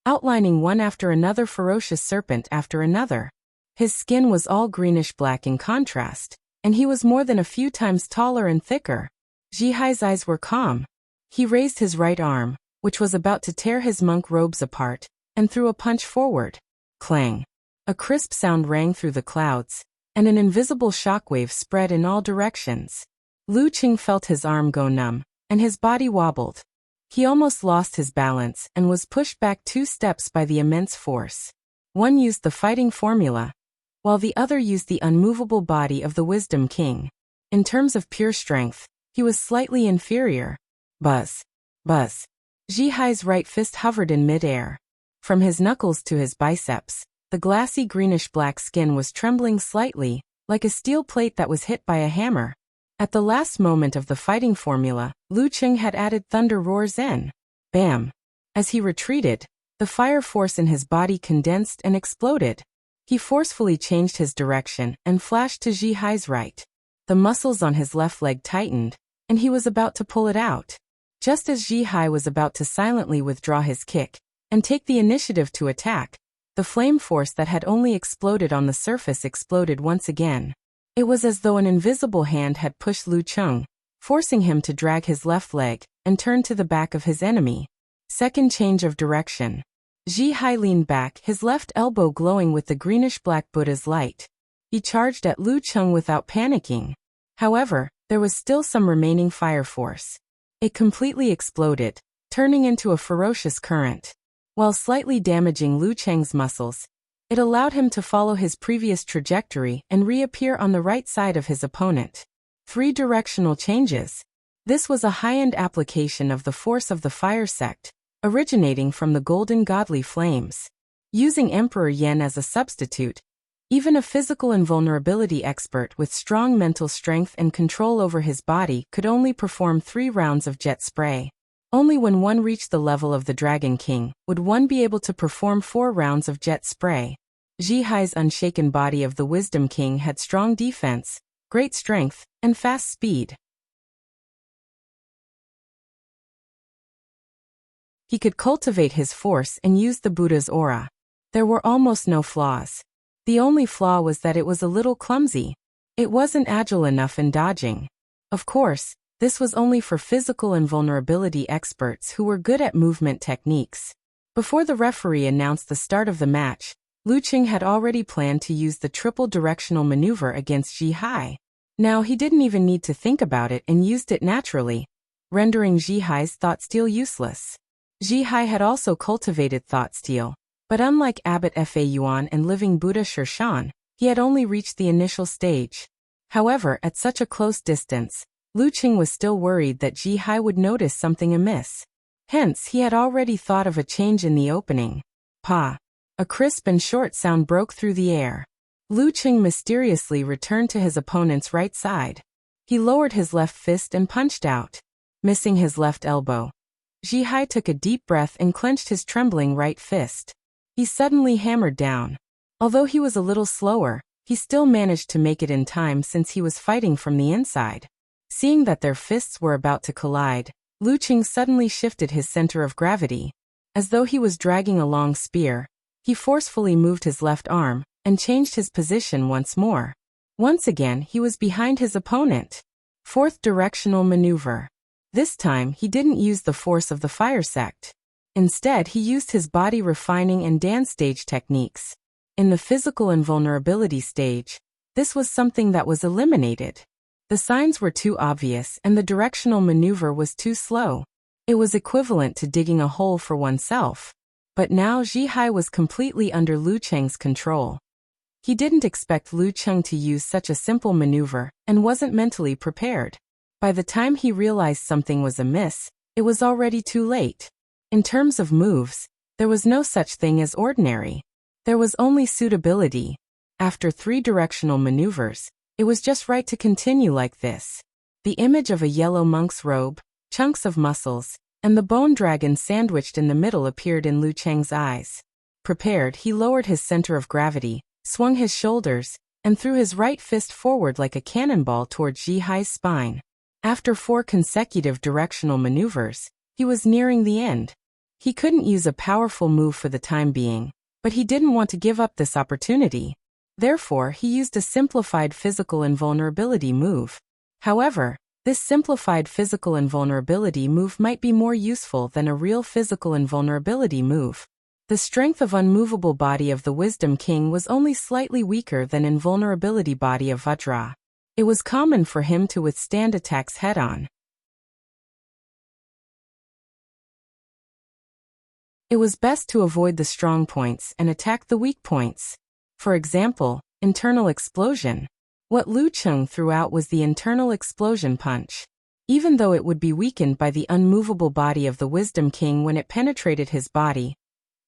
outlining one after another ferocious serpent after another. His skin was all greenish-black in contrast, and he was more than a few times taller and thicker. Zhihai's eyes were calm. He raised his right arm, which was about to tear his monk robes apart, and threw a punch forward. Clang! A crisp sound rang through the clouds, and an invisible shockwave spread in all directions. Lu Cheng felt his arm go numb, and his body wobbled. He almost lost his balance and was pushed back 2 steps by the immense force. One used the fighting formula, while the other used the unmovable body of the Wisdom King. In terms of pure strength, he was slightly inferior. Buzz! Buzz! Zhihai's right fist hovered in midair. From his knuckles to his biceps, the glassy greenish-black skin was trembling slightly, like a steel plate that was hit by a hammer. At the last moment of the fighting formula, Lu Cheng had added Thunder Roar Zen. Bam! As he retreated, the fire force in his body condensed and exploded. He forcefully changed his direction and flashed to Zhihai's right. The muscles on his left leg tightened, and he was about to pull it out. Just as Zhihai was about to silently withdraw his kick and take the initiative to attack, the flame force that had only exploded on the surface exploded once again. It was as though an invisible hand had pushed Lu Cheng, forcing him to drag his left leg and turn to the back of his enemy. Second change of direction. Zhihai leaned back, his left elbow glowing with the greenish-black Buddha's light. He charged at Lu Cheng without panicking. However, there was still some remaining fire force. It completely exploded, turning into a ferocious current. While slightly damaging Lu Cheng's muscles, it allowed him to follow his previous trajectory and reappear on the right side of his opponent. 3 directional changes. This was a high-end application of the force of the fire sect, originating from the golden godly flames. Using Emperor Yen as a substitute, even a physical invulnerability expert with strong mental strength and control over his body could only perform 3 rounds of jet spray. Only when one reached the level of the Dragon King would one be able to perform 4 rounds of jet spray. Zhihai's unshaken body of the Wisdom King had strong defense, great strength, and fast speed. He could cultivate his force and use the Buddha's aura. There were almost no flaws. The only flaw was that it was a little clumsy. It wasn't agile enough in dodging. Of course, this was only for physical invulnerability experts who were good at movement techniques. Before the referee announced the start of the match, Lu Cheng had already planned to use the triple directional maneuver against Zhihai. Now he didn't even need to think about it and used it naturally, rendering Zhihai's thought steal useless. Zhihai had also cultivated thought steal, but unlike Abbot Fa Yuan and Living Buddha Shirshan, he had only reached the initial stage. However, at such a close distance, Lu Cheng was still worried that Zhihai would notice something amiss. Hence, he had already thought of a change in the opening. Pa! A crisp and short sound broke through the air. Lu Cheng mysteriously returned to his opponent's right side. He lowered his left fist and punched out, missing his left elbow. Zhihai took a deep breath and clenched his trembling right fist. He suddenly hammered down. Although he was a little slower, he still managed to make it in time since he was fighting from the inside. Seeing that their fists were about to collide, Lu Cheng suddenly shifted his center of gravity. As though he was dragging a long spear, he forcefully moved his left arm and changed his position once more. Once again, he was behind his opponent. 4th directional maneuver. This time, he didn't use the force of the fire sect. Instead, he used his body refining and dance stage techniques. In the physical invulnerability stage, this was something that was eliminated. The signs were too obvious and the directional maneuver was too slow. It was equivalent to digging a hole for oneself. But now Zhihai was completely under Lu Cheng's control. He didn't expect Lu Cheng to use such a simple maneuver and wasn't mentally prepared. By the time he realized something was amiss, it was already too late. In terms of moves, there was no such thing as ordinary. There was only suitability. After 3 directional maneuvers, it was just right to continue like this. The image of a yellow monk's robe, chunks of muscles, and the bone dragon sandwiched in the middle appeared in Lu Cheng's eyes. Prepared, he lowered his center of gravity, swung his shoulders, and threw his right fist forward like a cannonball toward Zhihai's spine. After 4 consecutive directional maneuvers, he was nearing the end. He couldn't use a powerful move for the time being, but he didn't want to give up this opportunity. Therefore, he used a simplified physical invulnerability move. However, this simplified physical invulnerability move might be more useful than a real physical invulnerability move. The strength of unmovable body of the Wisdom King was only slightly weaker than invulnerability body of Vajra. It was common for him to withstand attacks head-on. It was best to avoid the strong points and attack the weak points. For example, internal explosion. What Lu Cheng threw out was the internal explosion punch. Even though it would be weakened by the unmovable body of the Wisdom King when it penetrated his body,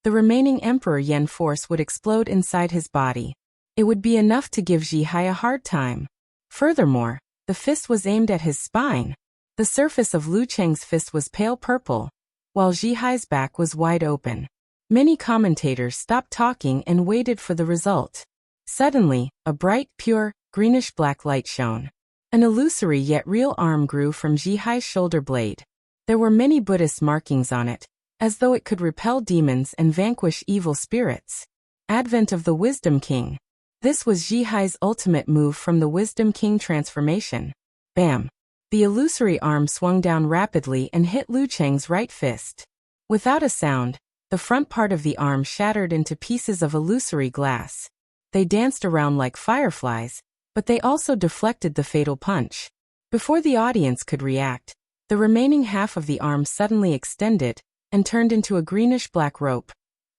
the remaining Emperor Yen force would explode inside his body. It would be enough to give Zhihai a hard time. Furthermore, the fist was aimed at his spine. The surface of Lu Cheng's fist was pale purple, while Zhihai's back was wide open. Many commentators stopped talking and waited for the result. Suddenly, a bright, pure, greenish-black light shone. An illusory yet real arm grew from Zhihai's shoulder blade. There were many Buddhist markings on it, as though it could repel demons and vanquish evil spirits. Advent of the Wisdom King. This was Zhihai's ultimate move from the Wisdom King transformation. Bam! The illusory arm swung down rapidly and hit Lu Cheng's right fist. Without a sound, the front part of the arm shattered into pieces of illusory glass. They danced around like fireflies, but they also deflected the fatal punch. Before the audience could react, the remaining half of the arm suddenly extended and turned into a greenish-black rope,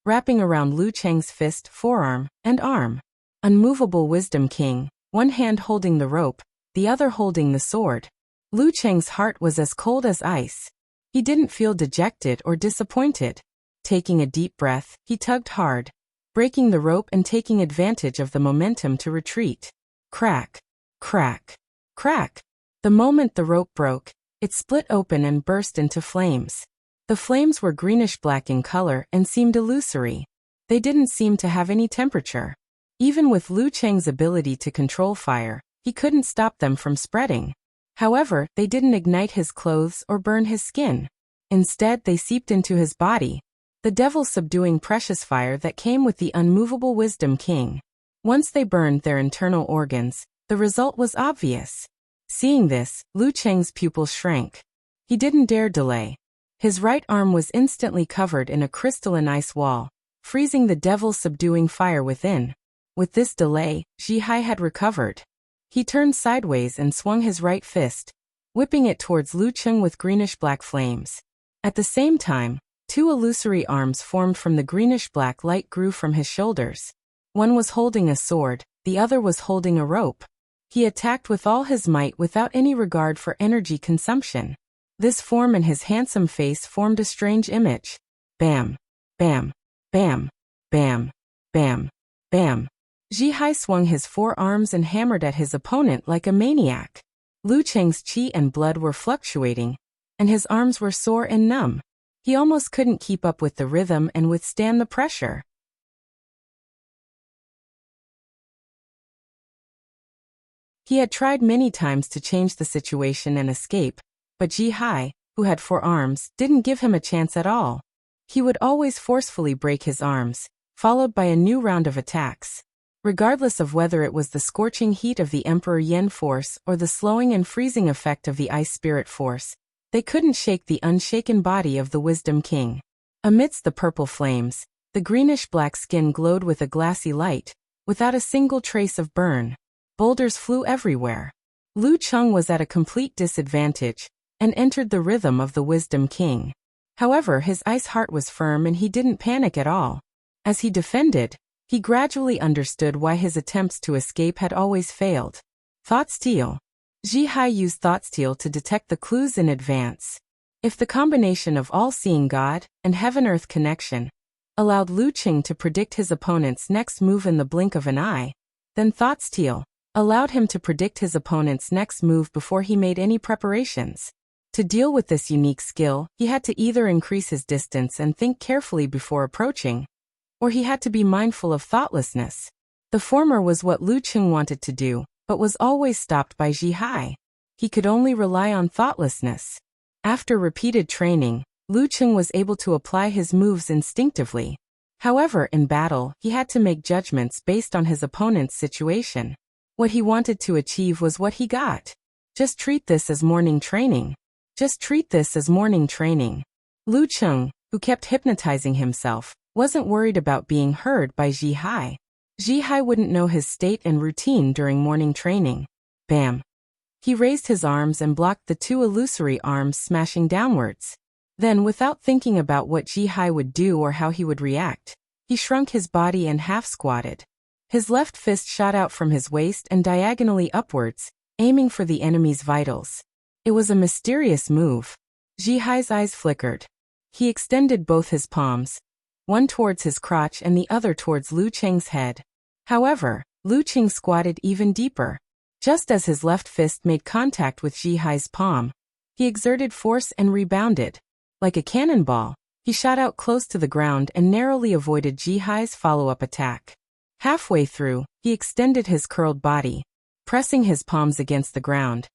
wrapping around Lu Cheng's fist, forearm, and arm. Unmovable Wisdom King, one hand holding the rope, the other holding the sword. Lu Cheng's heart was as cold as ice. He didn't feel dejected or disappointed. Taking a deep breath, he tugged hard, breaking the rope and taking advantage of the momentum to retreat. Crack, crack, crack. The moment the rope broke, it split open and burst into flames. The flames were greenish-black in color and seemed illusory. They didn't seem to have any temperature. Even with Lu Cheng's ability to control fire, he couldn't stop them from spreading. However, they didn't ignite his clothes or burn his skin. Instead, they seeped into his body, the devil-subduing precious fire that came with the unmovable Wisdom King. Once they burned their internal organs, the result was obvious. Seeing this, Lu Cheng's pupils shrank. He didn't dare delay. His right arm was instantly covered in a crystalline ice wall, freezing the devil-subduing fire within. With this delay, Zhihai had recovered. He turned sideways and swung his right fist, whipping it towards Lu Cheng with greenish-black flames. At the same time, two illusory arms formed from the greenish-black light grew from his shoulders. One was holding a sword, the other was holding a rope. He attacked with all his might without any regard for energy consumption. This form and his handsome face formed a strange image. Bam, bam, bam, bam, bam, bam. Zhihai swung his forearms and hammered at his opponent like a maniac. Lu Cheng's qi and blood were fluctuating, and his arms were sore and numb. He almost couldn't keep up with the rhythm and withstand the pressure. He had tried many times to change the situation and escape, but Zhihai, who had 4 arms, didn't give him a chance at all. He would always forcefully break his arms, followed by a new round of attacks. Regardless of whether it was the scorching heat of the Emperor Yen force or the slowing and freezing effect of the Ice Spirit force, they couldn't shake the unshaken body of the Wisdom King. Amidst the purple flames, the greenish-black skin glowed with a glassy light, without a single trace of burn. Boulders flew everywhere. Lu Cheng was at a complete disadvantage, and entered the rhythm of the Wisdom King. However, his ice heart was firm and he didn't panic at all. As he defended, he gradually understood why his attempts to escape had always failed. Thought Steal. Zhihai used Thought Steal to detect the clues in advance. If the combination of All-Seeing God and Heaven-Earth connection allowed Lu Cheng to predict his opponent's next move in the blink of an eye, then Thought Steal allowed him to predict his opponent's next move before he made any preparations. To deal with this unique skill, he had to either increase his distance and think carefully before approaching, or he had to be mindful of thoughtlessness. The former was what Lu Cheng wanted to do, but was always stopped by Zhihai. He could only rely on thoughtlessness. After repeated training, Lu Cheng was able to apply his moves instinctively. However, in battle, he had to make judgments based on his opponent's situation. What he wanted to achieve was what he got. Just treat this as morning training. Just treat this as morning training. Lu Cheng, who kept hypnotizing himself, wasn't worried about being heard by Zhihai. Zhihai wouldn't know his state and routine during morning training. Bam! He raised his arms and blocked the 2 illusory arms smashing downwards. Then, without thinking about what Zhihai would do or how he would react, he shrunk his body and half-squatted. His left fist shot out from his waist and diagonally upwards, aiming for the enemy's vitals. It was a mysterious move. Zhihai's eyes flickered. He extended both his palms, one towards his crotch and the other towards Lu Cheng's head. However, Lu Cheng squatted even deeper. Just as his left fist made contact with Zhihai's palm, he exerted force and rebounded. Like a cannonball, he shot out close to the ground and narrowly avoided Zhihai's follow-up attack. Halfway through, he extended his curled body, pressing his palms against the ground.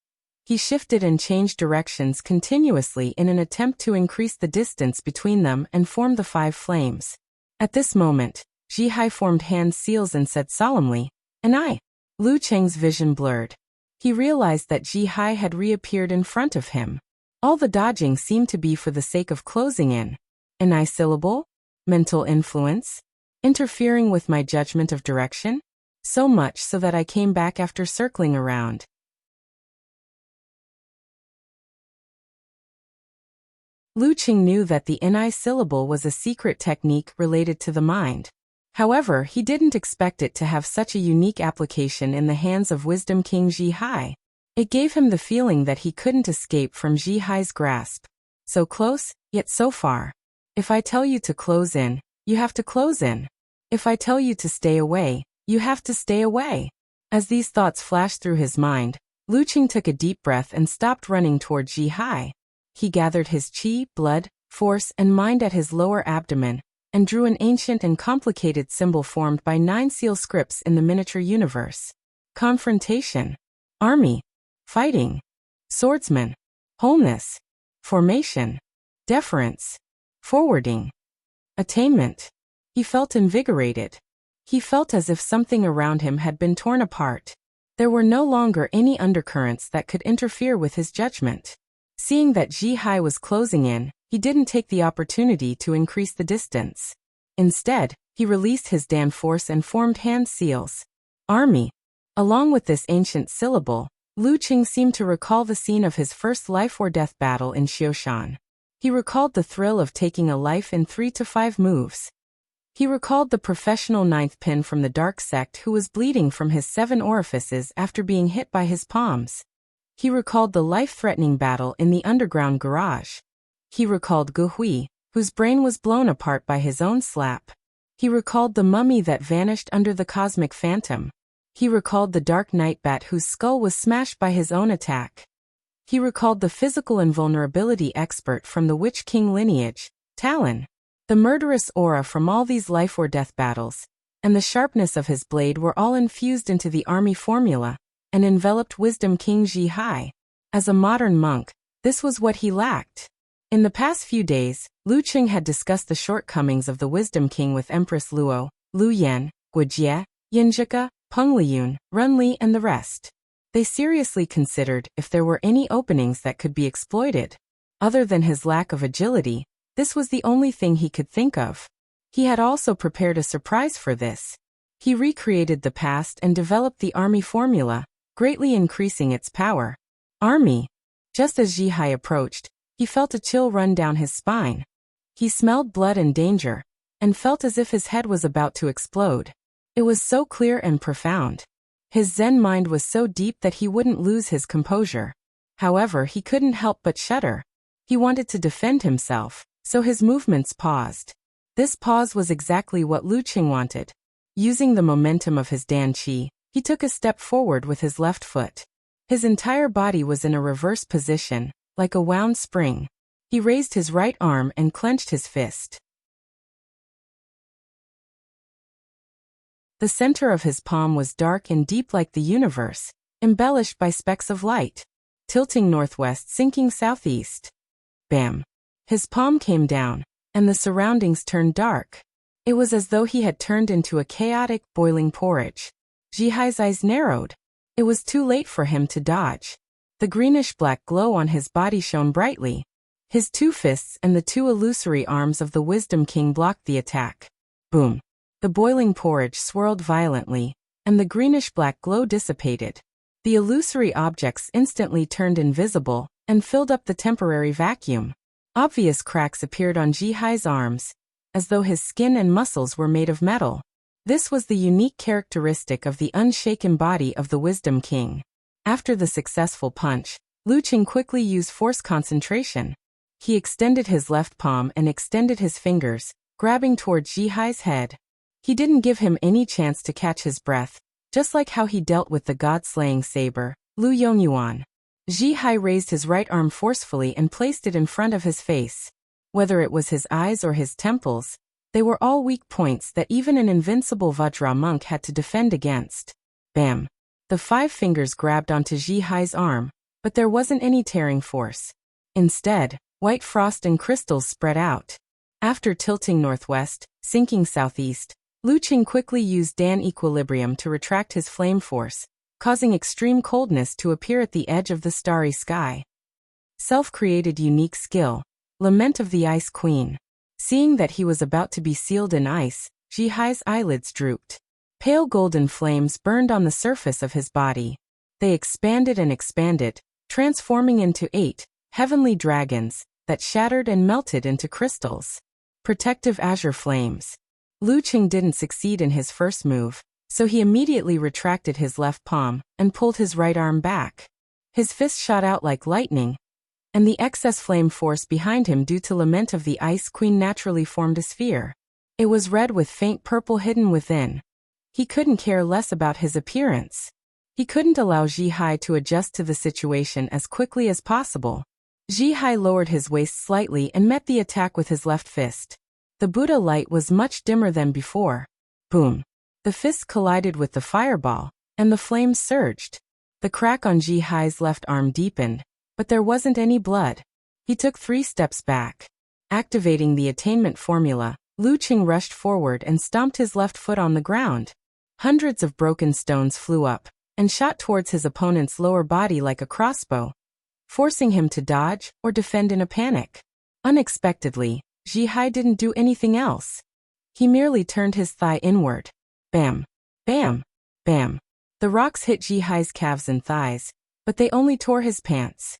He shifted and changed directions continuously in an attempt to increase the distance between them and form the 5 flames. At this moment, Zhihai formed hand seals and said solemnly, "An eye." Lu Cheng's vision blurred. He realized that Zhihai had reappeared in front of him. All the dodging seemed to be for the sake of closing in. An eye syllable? Mental influence? Interfering with my judgment of direction? So much so that I came back after circling around. Lu Qing knew that the ni syllable was a secret technique related to the mind. However, he didn't expect it to have such a unique application in the hands of Wisdom King Zhi Hai. It gave him the feeling that he couldn't escape from Zhi Hai's grasp. So close, yet so far. If I tell you to close in, you have to close in. If I tell you to stay away, you have to stay away. As these thoughts flashed through his mind, Lu Qing took a deep breath and stopped running toward Zhi Hai. He gathered his qi, blood, force, and mind at his lower abdomen, and drew an ancient and complicated symbol formed by 9 seal scripts in the miniature universe. Confrontation. Army. Fighting. Swordsman. Wholeness. Formation. Deference. Forwarding. Attainment. He felt invigorated. He felt as if something around him had been torn apart. There were no longer any undercurrents that could interfere with his judgment. Seeing that Zhi Hai was closing in, he didn't take the opportunity to increase the distance. Instead, he released his Dan force and formed hand seals. Army. Along with this ancient syllable, Lu Qing seemed to recall the scene of his first life-or-death battle in Xioshan. He recalled the thrill of taking a life in 3 to 5 moves. He recalled the professional ninth pin from the dark sect who was bleeding from his 7 orifices after being hit by his palms. He recalled the life-threatening battle in the underground garage. He recalled Gu Hui, whose brain was blown apart by his own slap. He recalled the mummy that vanished under the cosmic phantom. He recalled the dark night bat whose skull was smashed by his own attack. He recalled the physical invulnerability expert from the Witch King lineage, Talon. The murderous aura from all these life-or-death battles, and the sharpness of his blade were all infused into the army formula, and enveloped Wisdom King Zhi Hai. As a modern monk, this was what he lacked. In the past few days, Lu Qing had discussed the shortcomings of the Wisdom King with Empress Luo, Lu Yan, Guojie, Yinzhika, Peng Liyun, Run Li and the rest. They seriously considered if there were any openings that could be exploited. Other than his lack of agility, this was the only thing he could think of. He had also prepared a surprise for this. He recreated the past and developed the army formula, greatly increasing its power. Army. Just as Zhi Hai approached, he felt a chill run down his spine. He smelled blood and danger, and felt as if his head was about to explode. It was so clear and profound. His Zen mind was so deep that he wouldn't lose his composure. However, he couldn't help but shudder. He wanted to defend himself, so his movements paused. This pause was exactly what Lu Qing wanted. Using the momentum of his Dan Qi, he took a step forward with his left foot. His entire body was in a reverse position, like a wound spring. He raised his right arm and clenched his fist. The center of his palm was dark and deep like the universe, embellished by specks of light. Tilting northwest, sinking southeast. Bam! His palm came down, and the surroundings turned dark. It was as though he had turned into a chaotic, boiling porridge. Zhi Hai's eyes narrowed. It was too late for him to dodge. The greenish-black glow on his body shone brightly. His 2 fists and the 2 illusory arms of the Wisdom King blocked the attack. Boom! The boiling porridge swirled violently, and the greenish-black glow dissipated. The illusory objects instantly turned invisible and filled up the temporary vacuum. Obvious cracks appeared on Zhi Hai's arms, as though his skin and muscles were made of metal. This was the unique characteristic of the unshaken body of the Wisdom King. After the successful punch, Lu Qing quickly used force concentration. He extended his left palm and extended his fingers, grabbing toward Zhi Hai's head. He didn't give him any chance to catch his breath, just like how he dealt with the god-slaying saber, Lu Yongyuan. Zhi Hai raised his right arm forcefully and placed it in front of his face. Whether it was his eyes or his temples, they were all weak points that even an invincible Vajra monk had to defend against. Bam! The 5 fingers grabbed onto Zhi Hai's arm, but there wasn't any tearing force. Instead, white frost and crystals spread out. After tilting northwest, sinking southeast, Lu Qing quickly used Dan equilibrium to retract his flame force, causing extreme coldness to appear at the edge of the starry sky. Self-created unique skill. Lament of the Ice Queen. Seeing that he was about to be sealed in ice, Zhi Hai's eyelids drooped. Pale golden flames burned on the surface of his body. They expanded and expanded, transforming into 8 heavenly dragons that shattered and melted into crystals. Protective azure flames. Lu Qing didn't succeed in his first move, so he immediately retracted his left palm and pulled his right arm back. His fist shot out like lightning, and the excess flame force behind him due to Lament of the Ice Queen naturally formed a sphere. It was red with faint purple hidden within. He couldn't care less about his appearance. He couldn't allow Ji Hai to adjust to the situation as quickly as possible. Ji Hai lowered his waist slightly and met the attack with his left fist. The Buddha light was much dimmer than before. Boom! The fist collided with the fireball, and the flames surged. The crack on Ji Hai's left arm deepened, but there wasn't any blood. He took 3 steps back. Activating the attainment formula, Lu Qing rushed forward and stomped his left foot on the ground. Hundreds of broken stones flew up and shot towards his opponent's lower body like a crossbow, forcing him to dodge or defend in a panic. Unexpectedly, Ji Hai didn't do anything else. He merely turned his thigh inward. Bam! Bam! Bam! The rocks hit Ji Hai's calves and thighs, but they only tore his pants.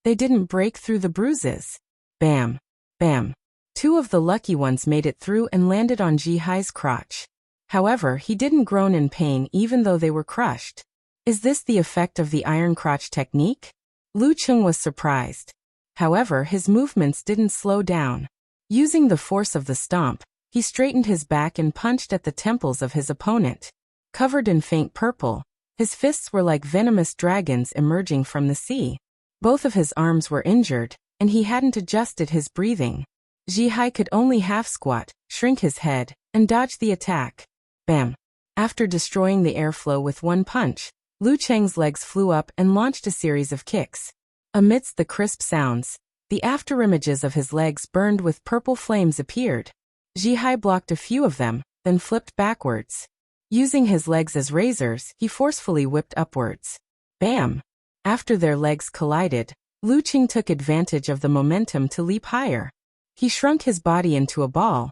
They didn't break through the bruises. Bam! Bam! 2 of the lucky ones made it through and landed on Ji Hai's crotch. However, he didn't groan in pain even though they were crushed. Is this the effect of the iron crotch technique? Lu Qing was surprised. However, his movements didn't slow down. Using the force of the stomp, he straightened his back and punched at the temples of his opponent. Covered in faint purple, his fists were like venomous dragons emerging from the sea. Both of his arms were injured, and he hadn't adjusted his breathing. Ji Hai could only half squat, shrink his head, and dodge the attack. Bam! After destroying the airflow with one punch, Lu Cheng's legs flew up and launched a series of kicks. Amidst the crisp sounds, the afterimages of his legs burned with purple flames appeared. Ji Hai blocked a few of them, then flipped backwards. Using his legs as razors, he forcefully whipped upwards. Bam! After their legs collided, Lu Qing took advantage of the momentum to leap higher. He shrunk his body into a ball,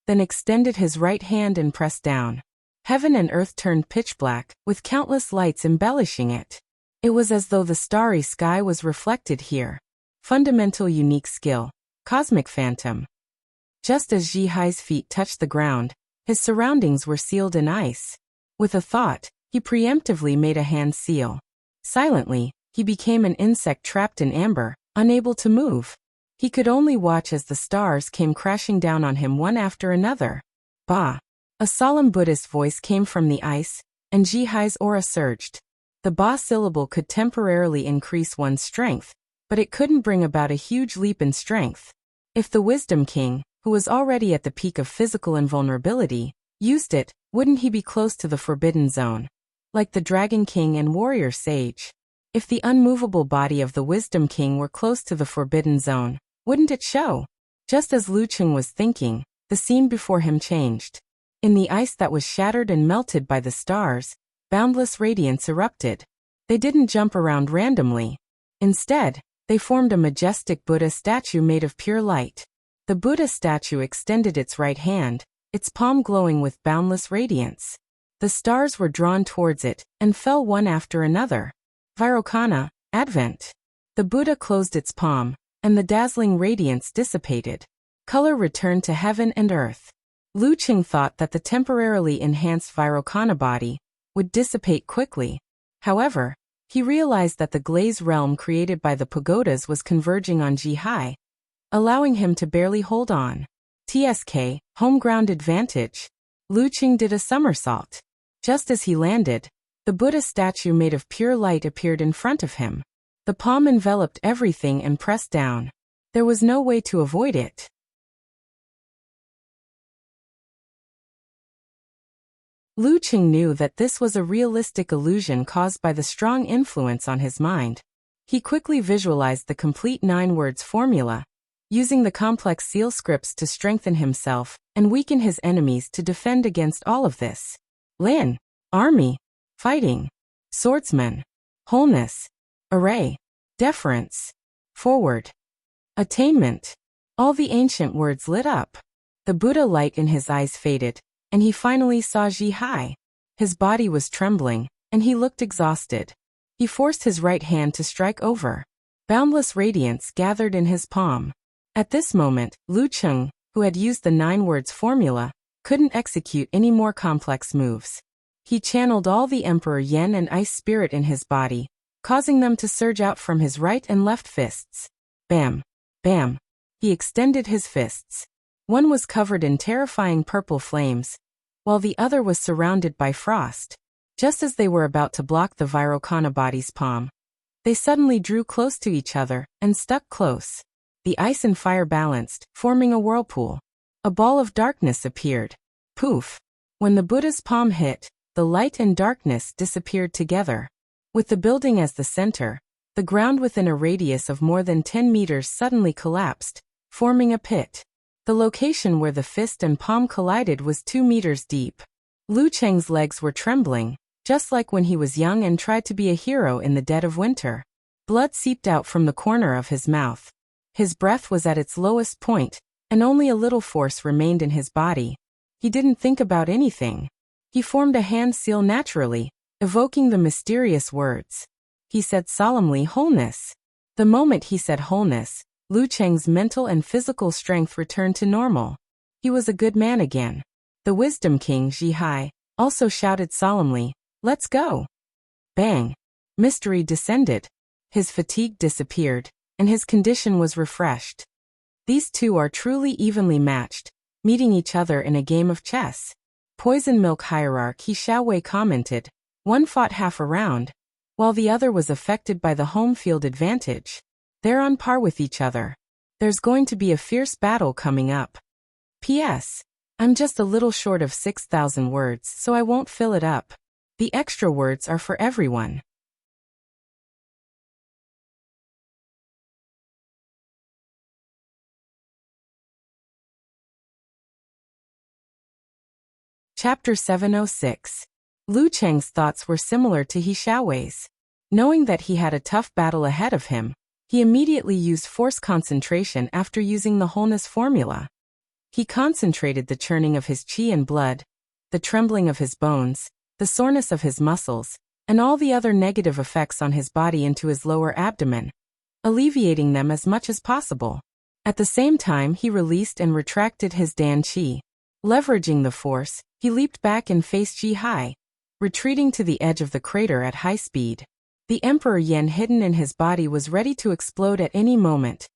then extended his right hand and pressed down. Heaven and earth turned pitch black, with countless lights embellishing it. It was as though the starry sky was reflected here. Fundamental unique skill. Cosmic Phantom. Just as Ji Hai's feet touched the ground, his surroundings were sealed in ice. With a thought, he preemptively made a hand seal. Silently, he became an insect trapped in amber, unable to move. He could only watch as the stars came crashing down on him one after another. Ba! A solemn Buddhist voice came from the ice, and Ji Hai's aura surged. The Ba syllable could temporarily increase one's strength, but it couldn't bring about a huge leap in strength. If the Wisdom King, who was already at the peak of physical invulnerability, used it, wouldn't he be close to the forbidden zone? Like the Dragon King and Warrior Sage. If the unmovable body of the Wisdom King were close to the forbidden zone, wouldn't it show? Just as Lu Qing was thinking, the scene before him changed. In the ice that was shattered and melted by the stars, boundless radiance erupted. They didn't jump around randomly. Instead, they formed a majestic Buddha statue made of pure light. The Buddha statue extended its right hand, its palm glowing with boundless radiance. The stars were drawn towards it and fell one after another. Vairocana, Advent. The Buddha closed its palm, and the dazzling radiance dissipated. Color returned to heaven and earth. Lu Qing thought that the temporarily enhanced Vairocana body would dissipate quickly. However, he realized that the glaze realm created by the pagodas was converging on Ji Hai, allowing him to barely hold on. TSK, home ground advantage. Lu Qing did a somersault. Just as he landed, the Buddha statue made of pure light appeared in front of him. The palm enveloped everything and pressed down. There was no way to avoid it. Lu Qing knew that this was a realistic illusion caused by the strong influence on his mind. He quickly visualized the complete 9 words formula, using the complex seal scripts to strengthen himself and weaken his enemies to defend against all of this. Lin, army, fighting, swordsman, wholeness, array, deference, forward, attainment, All the ancient words lit up. The Buddha light in his eyes faded, and he finally saw Zhihai. His body was trembling, and he looked exhausted. He forced his right hand to strike over. Boundless radiance gathered in his palm. At this moment, Lu Cheng, who had used the 9 words formula, couldn't execute any more complex moves. He channeled all the Emperor Yen and Ice Spirit in his body, causing them to surge out from his right and left fists. Bam! Bam! He extended his fists. One was covered in terrifying purple flames, while the other was surrounded by frost. Just as they were about to block the Vairocana body's palm, they suddenly drew close to each other and stuck close. The ice and fire balanced, forming a whirlpool. A ball of darkness appeared. Poof! When the Buddha's palm hit, the light and darkness disappeared together. With the building as the center, the ground within a radius of more than 10 meters suddenly collapsed, forming a pit. The location where the fist and palm collided was 2 meters deep. Lu Cheng's legs were trembling, just like when he was young and tried to be a hero in the dead of winter. Blood seeped out from the corner of his mouth. His breath was at its lowest point, and only a little force remained in his body. He didn't think about anything. He formed a hand seal naturally, evoking the mysterious words. He said solemnly, "Wholeness." The moment he said wholeness, Lu Cheng's mental and physical strength returned to normal. He was a good man again. The Wisdom King, Zhihai, also shouted solemnly, "Let's go." Bang! Mystery descended. His fatigue disappeared, and his condition was refreshed. These two are truly evenly matched, meeting each other in a game of chess. Poison Milk Hierarchy Xiaowei commented, one fought half a round, while the other was affected by the home field advantage. They're on par with each other. There's going to be a fierce battle coming up. P.S. I'm just a little short of 6,000 words, so I won't fill it up. The extra words are for everyone. Chapter 706. Lu Cheng's thoughts were similar to He Xiaowei's. Knowing that he had a tough battle ahead of him, he immediately used force concentration after using the wholeness formula. He concentrated the churning of his qi and blood, the trembling of his bones, the soreness of his muscles, and all the other negative effects on his body into his lower abdomen, alleviating them as much as possible. At the same time, he released and retracted his Dan qi. Leveraging the force, he leaped back and faced Zhihai, retreating to the edge of the crater at high speed. The Emperor Yen hidden in his body was ready to explode at any moment,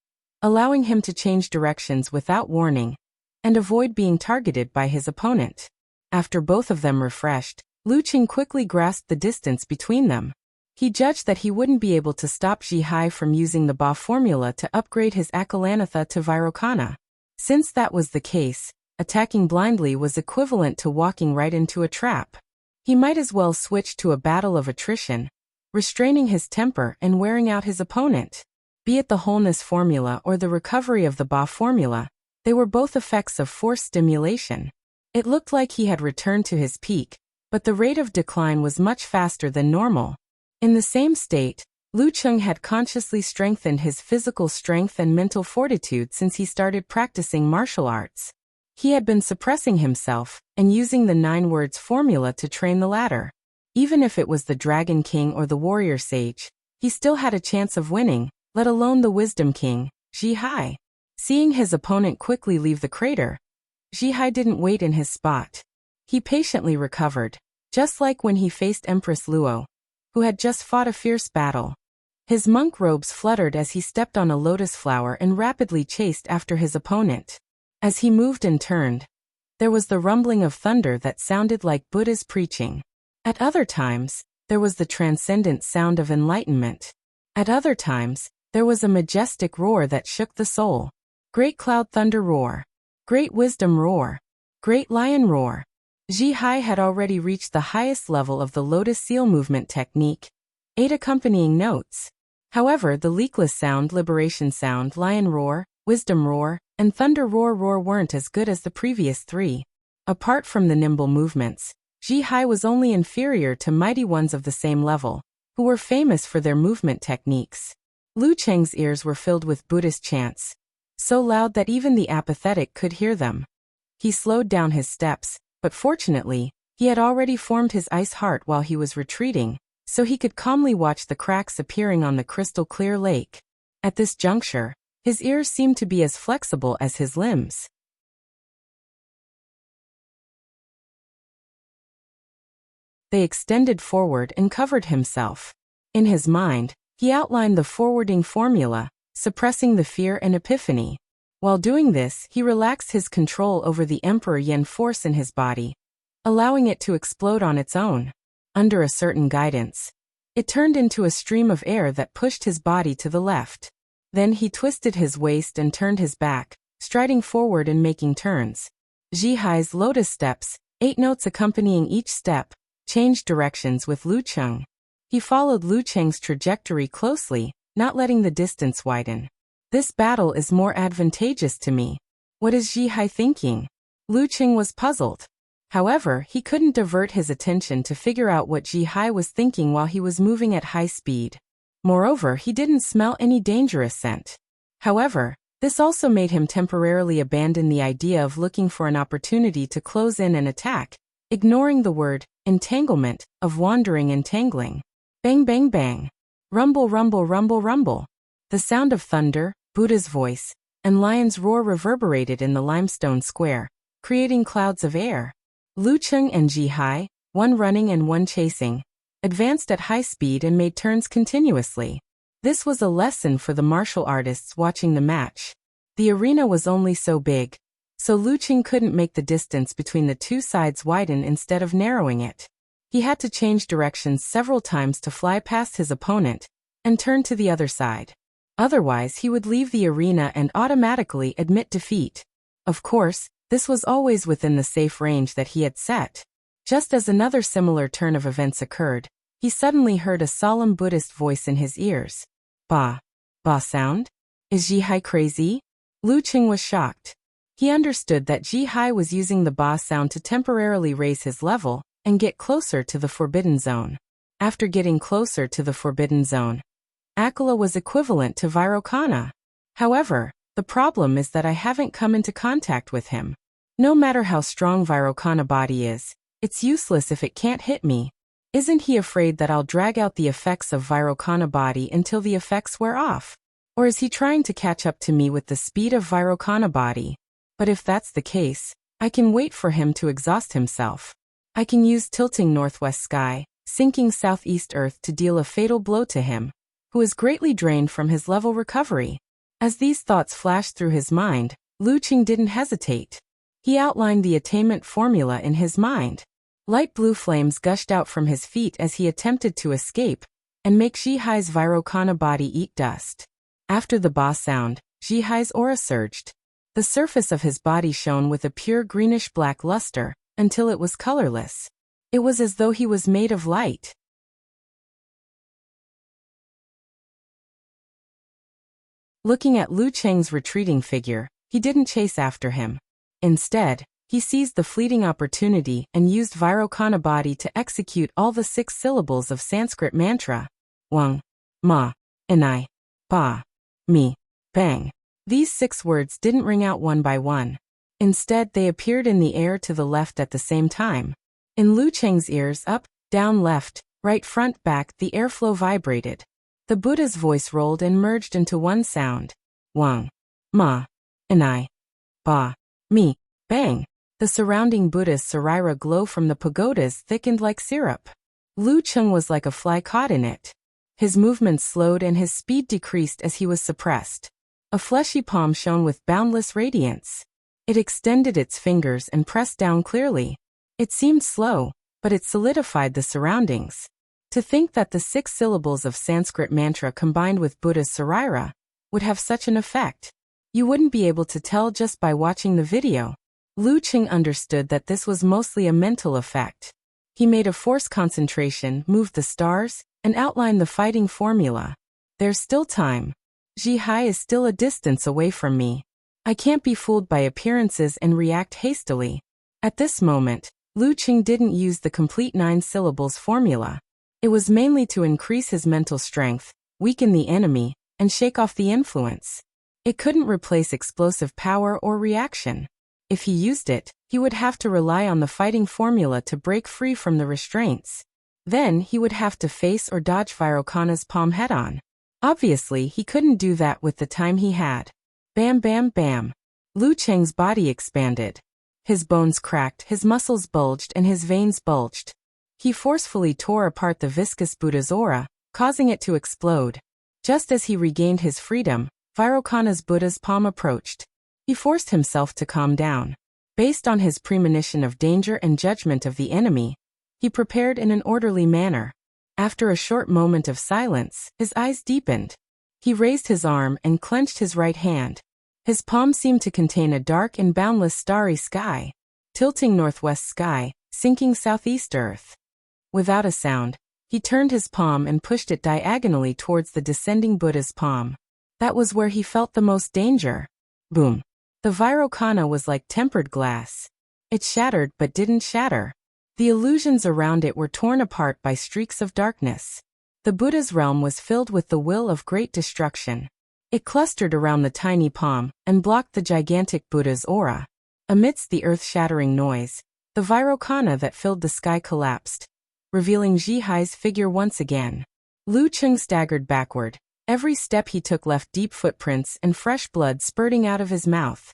allowing him to change directions without warning and avoid being targeted by his opponent. After both of them refreshed, Lu Cheng quickly grasped the distance between them. He judged that he wouldn't be able to stop Zhihai from using the Ba formula to upgrade his Akalanatha to Vairocana. Since that was the case, attacking blindly was equivalent to walking right into a trap. He might as well switch to a battle of attrition, restraining his temper and wearing out his opponent. Be it the wholeness formula or the recovery of the Ba formula, they were both effects of force stimulation. It looked like he had returned to his peak, but the rate of decline was much faster than normal. In the same state, Lu Cheng had consciously strengthened his physical strength and mental fortitude since he started practicing martial arts. He had been suppressing himself and using the 9 words formula to train the latter. Even if it was the Dragon King or the Warrior Sage, he still had a chance of winning, let alone the Wisdom King, Zhihai. Seeing his opponent quickly leave the crater, Zhihai didn't wait in his spot. He patiently recovered, just like when he faced Empress Luo, who had just fought a fierce battle. His monk robes fluttered as he stepped on a lotus flower and rapidly chased after his opponent. As he moved and turned, there was the rumbling of thunder that sounded like Buddha's preaching. At other times, there was the transcendent sound of enlightenment. At other times, there was a majestic roar that shook the soul. Great cloud thunder roar. Great wisdom roar. Great lion roar. Zhihai had already reached the highest level of the lotus seal movement technique, 8 accompanying notes. However, the leakless sound, liberation sound, lion roar, wisdom roar, and thunder roar weren't as good as the previous 3. Apart from the nimble movements, Zhihai was only inferior to mighty ones of the same level, who were famous for their movement techniques. Lu Cheng's ears were filled with Buddhist chants, so loud that even the apathetic could hear them. He slowed down his steps, but fortunately, he had already formed his ice heart while he was retreating, so he could calmly watch the cracks appearing on the crystal-clear lake. At this juncture, his ears seemed to be as flexible as his limbs. They extended forward and covered himself. In his mind, he outlined the forwarding formula, suppressing the fear and epiphany. While doing this, he relaxed his control over the Emperor Yen force in his body, allowing it to explode on its own. Under a certain guidance, it turned into a stream of air that pushed his body to the left. Then he twisted his waist and turned his back, striding forward and making turns. Zhihai's lotus steps, 8 notes accompanying each step, changed directions with Lu Cheng. He followed Lu Cheng's trajectory closely, not letting the distance widen. This battle is more advantageous to me. What is Zhihai thinking? Lu Cheng was puzzled. However, he couldn't divert his attention to figure out what Zhihai was thinking while he was moving at high speed. Moreover, he didn't smell any dangerous scent. However, this also made him temporarily abandon the idea of looking for an opportunity to close in and attack, ignoring the word entanglement of wandering and tangling. Bang bang bang. Rumble rumble rumble rumble. The sound of thunder, Buddha's voice, and lion's roar reverberated in the limestone square, creating clouds of air. Lu Cheng and Zhihai, one running and one chasing, advanced at high speed and made turns continuously. This was a lesson for the martial artists watching the match. The arena was only so big, so Lu Cheng couldn't make the distance between the two sides widen instead of narrowing it. He had to change directions several times to fly past his opponent and turn to the other side. Otherwise, he would leave the arena and automatically admit defeat. Of course, this was always within the safe range that he had set. Just as another similar turn of events occurred, he suddenly heard a solemn Buddhist voice in his ears. Ba. Ba sound? Is Zhihai crazy? Lu Cheng was shocked. He understood that Zhihai was using the Ba sound to temporarily raise his level and get closer to the Forbidden Zone. After getting closer to the Forbidden Zone, Akala was equivalent to Vairocana. However, the problem is that I haven't come into contact with him. No matter how strong Vairocana body is, it's useless if it can't hit me. Isn't he afraid that I'll drag out the effects of Vairocana body until the effects wear off? Or is he trying to catch up to me with the speed of Vairocana body? But if that's the case, I can wait for him to exhaust himself. I can use tilting northwest sky, sinking southeast earth to deal a fatal blow to him, who is greatly drained from his level recovery. As these thoughts flashed through his mind, Lu Cheng didn't hesitate. He outlined the attainment formula in his mind. Light blue flames gushed out from his feet as he attempted to escape and make Zhihai's Vairocana body eat dust. After the Ba sound, Zhihai's aura surged. The surface of his body shone with a pure greenish-black luster until it was colorless. It was as though he was made of light. Looking at Lu Cheng's retreating figure, he didn't chase after him. Instead, he seized the fleeting opportunity and used Vairocana body to execute all the 6 syllables of Sanskrit mantra. Wang, Ma, Inai, Ba, Mi, Bang. These 6 words didn't ring out one by one. Instead, they appeared in the air to the left at the same time. In Lu Cheng's ears, up, down, left, right, front, back, the airflow vibrated. The Buddha's voice rolled and merged into one sound. Wang, Ma, Inai, Ba, Mi, Bang. The surrounding Buddha's sarira glow from the pagodas thickened like syrup. Lu Cheng was like a fly caught in it. His movements slowed and his speed decreased as he was suppressed. A fleshy palm shone with boundless radiance. It extended its fingers and pressed down clearly. It seemed slow, but it solidified the surroundings. To think that the 6 syllables of Sanskrit mantra combined with Buddha's sarira would have such an effect. You wouldn't be able to tell just by watching the video. Lu Cheng understood that this was mostly a mental effect. He made a forced concentration, moved the stars, and outlined the fighting formula. There's still time. Zhihai is still a distance away from me. I can't be fooled by appearances and react hastily. At this moment, Lu Cheng didn't use the complete 9 syllables formula. It was mainly to increase his mental strength, weaken the enemy, and shake off the influence. It couldn't replace explosive power or reaction. If he used it, he would have to rely on the fighting formula to break free from the restraints. Then he would have to face or dodge Vairocana's palm head-on. Obviously, he couldn't do that with the time he had. Bam bam bam. Lu Cheng's body expanded. His bones cracked, his muscles bulged, and his veins bulged. He forcefully tore apart the viscous Buddha's aura, causing it to explode. Just as he regained his freedom, Vairocana's Buddha's palm approached. He forced himself to calm down. Based on his premonition of danger and judgment of the enemy, he prepared in an orderly manner. After a short moment of silence, his eyes deepened. He raised his arm and clenched his right hand. His palm seemed to contain a dark and boundless starry sky, tilting northwest sky, sinking southeast earth. Without a sound, he turned his palm and pushed it diagonally towards the descending Buddha's palm. That was where he felt the most danger. Boom. The Vairocana was like tempered glass. It shattered but didn't shatter. The illusions around it were torn apart by streaks of darkness. The Buddha's realm was filled with the will of great destruction. It clustered around the tiny palm and blocked the gigantic Buddha's aura. Amidst the earth-shattering noise, the Vairocana that filled the sky collapsed, revealing Zhihai's figure once again. Lu Cheng staggered backward. Every step he took left deep footprints and fresh blood spurting out of his mouth.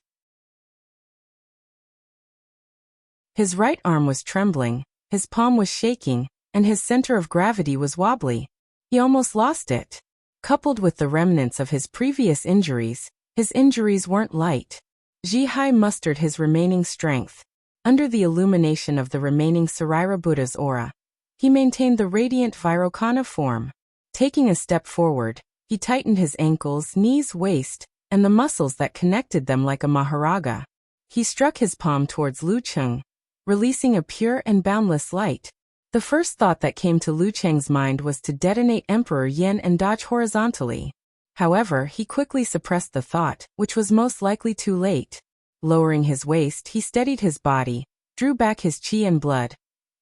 His right arm was trembling, his palm was shaking, and his center of gravity was wobbly. He almost lost it. Coupled with the remnants of his previous injuries, his injuries weren't light. Zhihai mustered his remaining strength. Under the illumination of the remaining Saraira Buddha's aura, he maintained the radiant Vairocana form. Taking a step forward, he tightened his ankles, knees, waist, and the muscles that connected them like a maharaga. He struck his palm towards Lu Cheng, releasing a pure and boundless light. The first thought that came to Lu Cheng's mind was to detonate Emperor Yen and dodge horizontally. However, he quickly suppressed the thought, which was most likely too late. Lowering his waist, he steadied his body, drew back his chi and blood,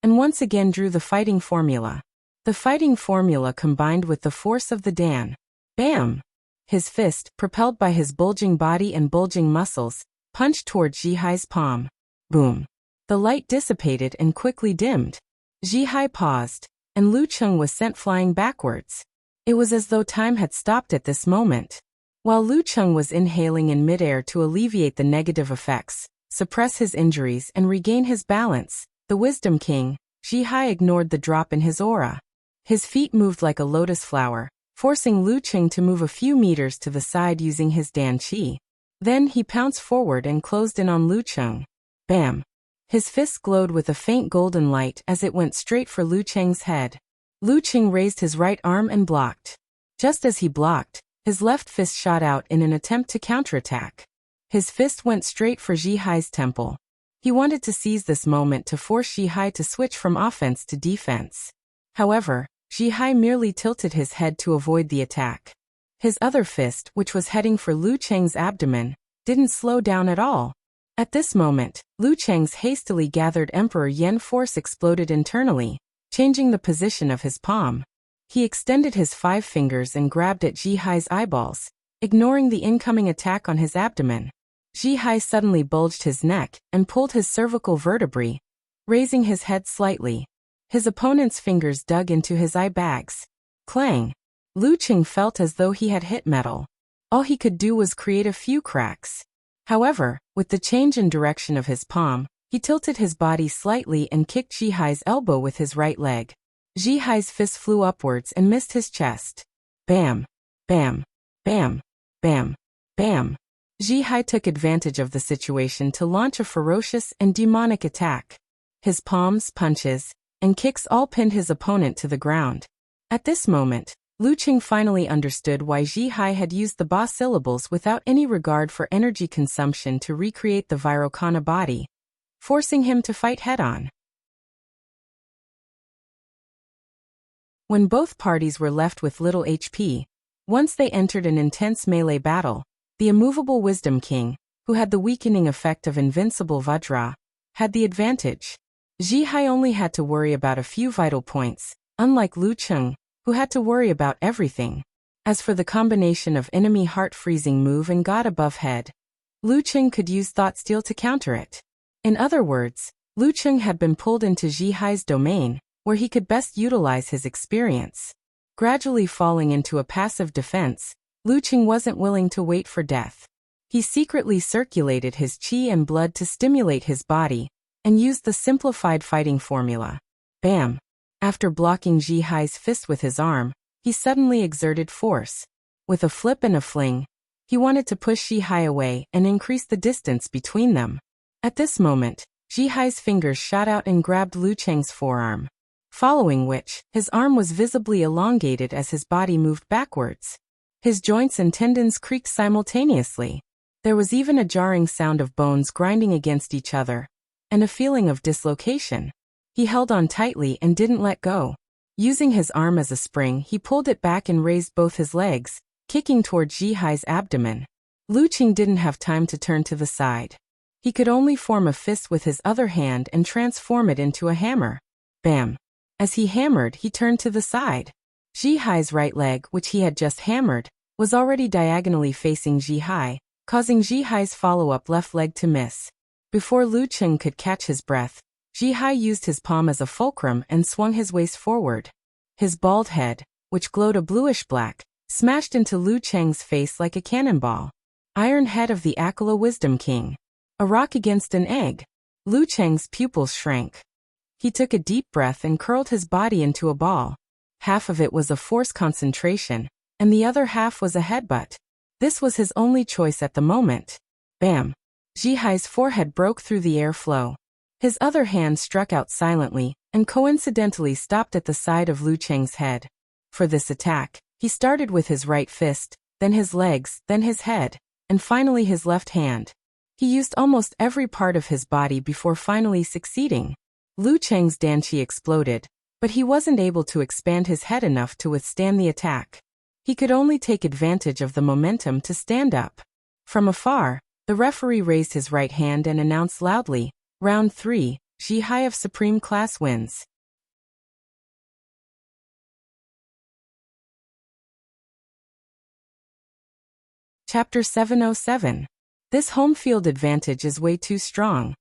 and once again drew the fighting formula. The fighting formula combined with the force of the Dan. Bam! His fist, propelled by his bulging body and bulging muscles, punched toward Zhihai's palm. Boom! The light dissipated and quickly dimmed. Zhihai paused, and Lu Cheng was sent flying backwards. It was as though time had stopped at this moment. While Lu Cheng was inhaling in midair to alleviate the negative effects, suppress his injuries and regain his balance, the Wisdom King, Zhihai ignored the drop in his aura. His feet moved like a lotus flower, forcing Lu Cheng to move a few meters to the side using his Dan Qi. Then he pounced forward and closed in on Lu Cheng. Bam! His fist glowed with a faint golden light as it went straight for Lu Cheng's head. Lu Cheng raised his right arm and blocked. Just as he blocked, his left fist shot out in an attempt to counterattack. His fist went straight for Zhihai's temple. He wanted to seize this moment to force Zhihai to switch from offense to defense. However, Zhihai merely tilted his head to avoid the attack. His other fist, which was heading for Lu Cheng's abdomen, didn't slow down at all. At this moment, Lu Cheng's hastily gathered Emperor Yen force exploded internally, changing the position of his palm. He extended his 5 fingers and grabbed at Zhihai's eyeballs, ignoring the incoming attack on his abdomen. Zhihai suddenly bulged his neck and pulled his cervical vertebrae, raising his head slightly. His opponent's fingers dug into his eye bags. Clang! Lu Cheng felt as though he had hit metal. All he could do was create a few cracks. However, with the change in direction of his palm, he tilted his body slightly and kicked Zhihai's elbow with his right leg. Zhihai's fist flew upwards and missed his chest. Bam! Bam! Bam! Bam! Bam! Zhihai took advantage of the situation to launch a ferocious and demonic attack. His palms, punches, and kicks all pinned his opponent to the ground. At this moment, Lu Cheng finally understood why Zhihai had used the Ba syllables without any regard for energy consumption to recreate the Vairocana body, forcing him to fight head-on. When both parties were left with little HP, once they entered an intense melee battle, the immovable Wisdom King, who had the weakening effect of invincible Vajra, had the advantage. Zhihai only had to worry about a few vital points, unlike Lu Cheng, who had to worry about everything. As for the combination of enemy heart-freezing move and God above head, Lu Qing could use Thought Steal to counter it. In other words, Lu Qing had been pulled into Zhihai's domain, where he could best utilize his experience. Gradually falling into a passive defense, Lu Qing wasn't willing to wait for death. He secretly circulated his qi and blood to stimulate his body, and used the simplified fighting formula. Bam! After blocking Zhihai's fist with his arm, he suddenly exerted force. With a flip and a fling, he wanted to push Zhihai away and increase the distance between them. At this moment, Zhihai's fingers shot out and grabbed Lu Qing's forearm. Following which, his arm was visibly elongated as his body moved backwards. His joints and tendons creaked simultaneously. There was even a jarring sound of bones grinding against each other, and a feeling of dislocation. He held on tightly and didn't let go. Using his arm as a spring, he pulled it back and raised both his legs, kicking toward Zhihai's abdomen. Lu Qing didn't have time to turn to the side. He could only form a fist with his other hand and transform it into a hammer. Bam! As he hammered, he turned to the side. Zhihai's right leg, which he had just hammered, was already diagonally facing Zhihai, causing Zhihai's follow-up left leg to miss. Before Lu Qing could catch his breath, Zhihai used his palm as a fulcrum and swung his waist forward. His bald head, which glowed a bluish-black, smashed into Lu Qing's face like a cannonball. Iron head of the Akala Wisdom King. A rock against an egg. Lu Qing's pupils shrank. He took a deep breath and curled his body into a ball. Half of it was a force concentration, and the other half was a headbutt. This was his only choice at the moment. Bam! Zhihai's forehead broke through the airflow. His other hand struck out silently, and coincidentally stopped at the side of Lu Qing's head. For this attack, he started with his right fist, then his legs, then his head, and finally his left hand. He used almost every part of his body before finally succeeding. Lu Qing's danqi exploded, but he wasn't able to expand his head enough to withstand the attack. He could only take advantage of the momentum to stand up. From afar, the referee raised his right hand and announced loudly, Round 3, Zhihai of Supreme Class wins. Chapter 707. This home field advantage is way too strong.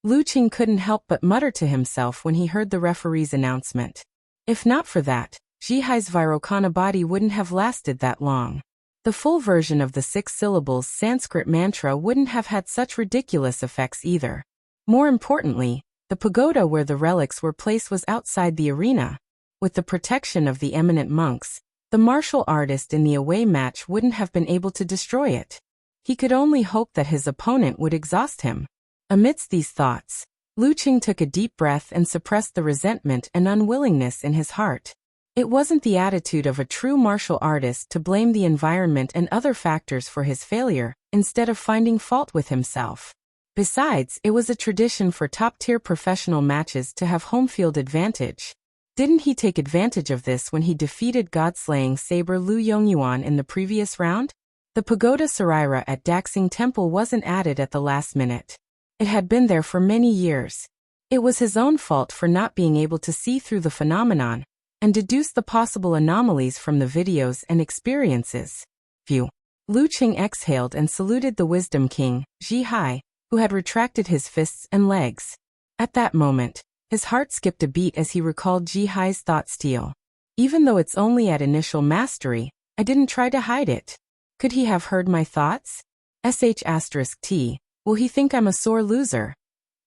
Lu Qing couldn't help but mutter to himself when he heard the referee's announcement. If not for that, Zhihai's Virokana body wouldn't have lasted that long. The full version of the 6 syllables Sanskrit mantra wouldn't have had such ridiculous effects either. More importantly, the pagoda where the relics were placed was outside the arena. With the protection of the eminent monks, the martial artist in the away match wouldn't have been able to destroy it. He could only hope that his opponent would exhaust him. Amidst these thoughts, Lu Qing took a deep breath and suppressed the resentment and unwillingness in his heart. It wasn't the attitude of a true martial artist to blame the environment and other factors for his failure, instead of finding fault with himself. Besides, it was a tradition for top-tier professional matches to have home field advantage. Didn't he take advantage of this when he defeated God-slaying saber Lu Yongyuan in the previous round? The pagoda Saraira at Daxing Temple wasn't added at the last minute. It had been there for many years. It was his own fault for not being able to see through the phenomenon and deduce the possible anomalies from the videos and experiences. Phew. Lu Qing exhaled and saluted the Wisdom King, Zhihai, who had retracted his fists and legs. At that moment, his heart skipped a beat as he recalled Zhihai's thought steal. Even though it's only at initial mastery, I didn't try to hide it. Could he have heard my thoughts? *T. Will he think I'm a sore loser?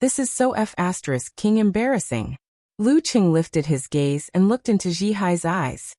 This is so King embarrassing. Lu Qing lifted his gaze and looked into Zhihai's eyes.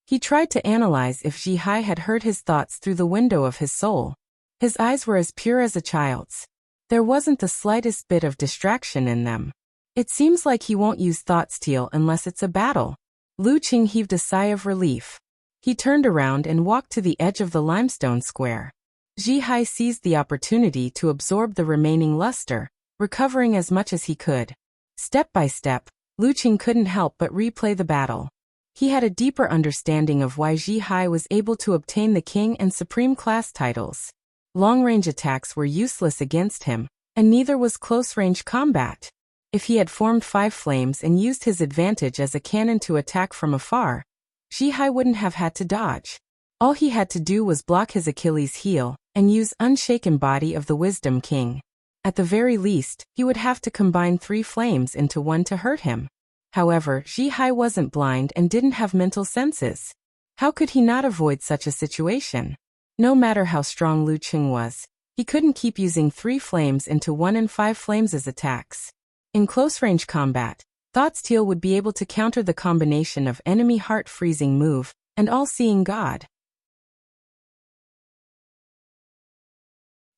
He tried to analyze if Zhihai had heard his thoughts through the window of his soul. His eyes were as pure as a child's. There wasn't the slightest bit of distraction in them. It seems like he won't use thought steal unless it's a battle. Lu Qing heaved a sigh of relief. He turned around and walked to the edge of the limestone square. Zhihai seized the opportunity to absorb the remaining luster, recovering as much as he could. Step by step, Lu Qing couldn't help but replay the battle. He had a deeper understanding of why Zhihai was able to obtain the King and Supreme Class titles. Long-range attacks were useless against him, and neither was close-range combat. If he had formed 5 flames and used his advantage as a cannon to attack from afar, Zhihai wouldn't have had to dodge. All he had to do was block his Achilles heel and use unshaken body of the Wisdom King. At the very least, he would have to combine 3 flames into one to hurt him. However, Zhihai wasn't blind and didn't have mental senses. How could he not avoid such a situation? No matter how strong Lu Qing was, he couldn't keep using 3 flames into 1 and 5 flames as attacks. In close-range combat, Thought's Teal would be able to counter the combination of enemy heart-freezing move and all-seeing God.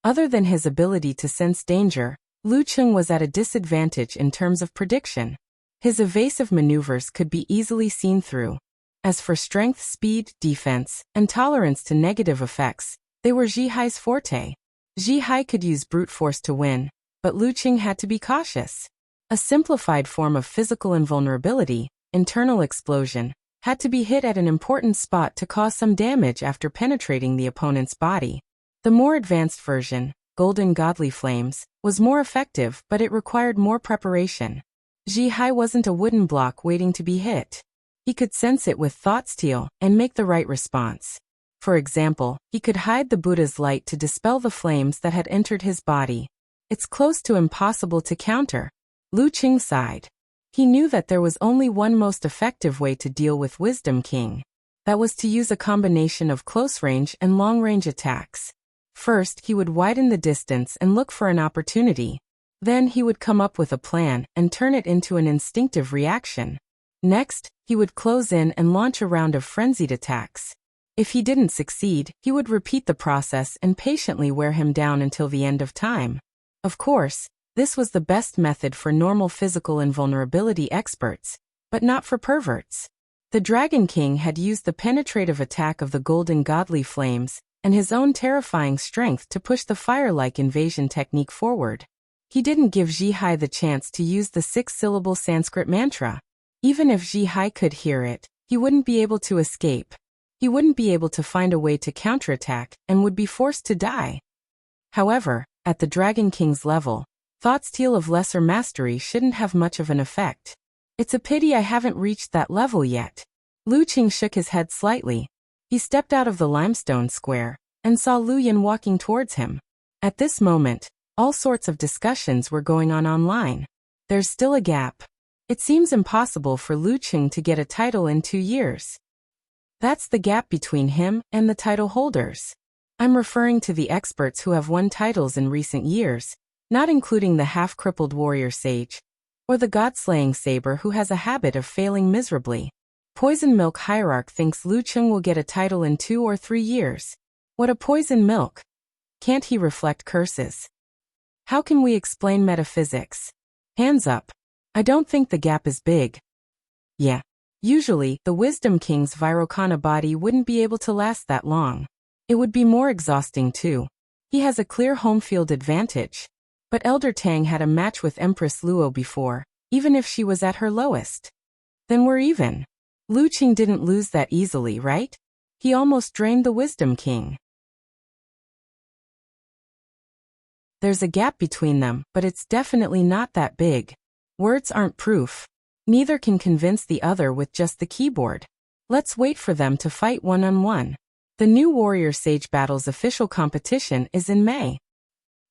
Other than his ability to sense danger, Lu Qing was at a disadvantage in terms of prediction. His evasive maneuvers could be easily seen through. As for strength, speed, defense, and tolerance to negative effects, they were Zhihai's forte. Zhihai could use brute force to win, but Lu Qing had to be cautious. A simplified form of physical invulnerability, internal explosion, had to be hit at an important spot to cause some damage after penetrating the opponent's body. The more advanced version, Golden Godly Flames, was more effective, but it required more preparation. Zhihai wasn't a wooden block waiting to be hit. He could sense it with Thought Steel and make the right response. For example, he could hide the Buddha's light to dispel the flames that had entered his body. It's close to impossible to counter. Lu Qing sighed. He knew that there was only one most effective way to deal with Wisdom King. That was to use a combination of close-range and long-range attacks. First, he would widen the distance and look for an opportunity. Then he would come up with a plan and turn it into an instinctive reaction. Next, he would close in and launch a round of frenzied attacks. If he didn't succeed, he would repeat the process and patiently wear him down until the end of time. Of course, this was the best method for normal physical invulnerability experts, but not for perverts. The Dragon King had used the penetrative attack of the Golden Godly Flames and his own terrifying strength to push the fire-like invasion technique forward. He didn't give Zhihai the chance to use the 6-syllable Sanskrit mantra. Even if Zhihai could hear it, he wouldn't be able to escape. He wouldn't be able to find a way to counterattack and would be forced to die. However, at the Dragon King's level, Thought's Teal of Lesser Mastery shouldn't have much of an effect. It's a pity I haven't reached that level yet. Lu Qing shook his head slightly. He stepped out of the limestone square and saw Lu Yan walking towards him. At this moment, all sorts of discussions were going on online. There's still a gap. It seems impossible for Lu Qing to get a title in 2 years. That's the gap between him and the title holders. I'm referring to the experts who have won titles in recent years, not including the half-crippled warrior sage, or the god-slaying saber who has a habit of failing miserably. Poison Milk Hierarch thinks Lu Qing will get a title in 2 or 3 years. What a poison milk! Can't he reflect curses? How can we explain metaphysics? Hands up. I don't think the gap is big. Yeah. Usually, the Wisdom King's Vairocana body wouldn't be able to last that long. It would be more exhausting too. He has a clear home field advantage. But Elder Tang had a match with Empress Luo before, even if she was at her lowest. Then we're even. Lu Qing didn't lose that easily, right? He almost drained the Wisdom King. There's a gap between them, but it's definitely not that big. Words aren't proof. Neither can convince the other with just the keyboard. Let's wait for them to fight one-on-one. The new Warrior Sage Battle's official competition is in May.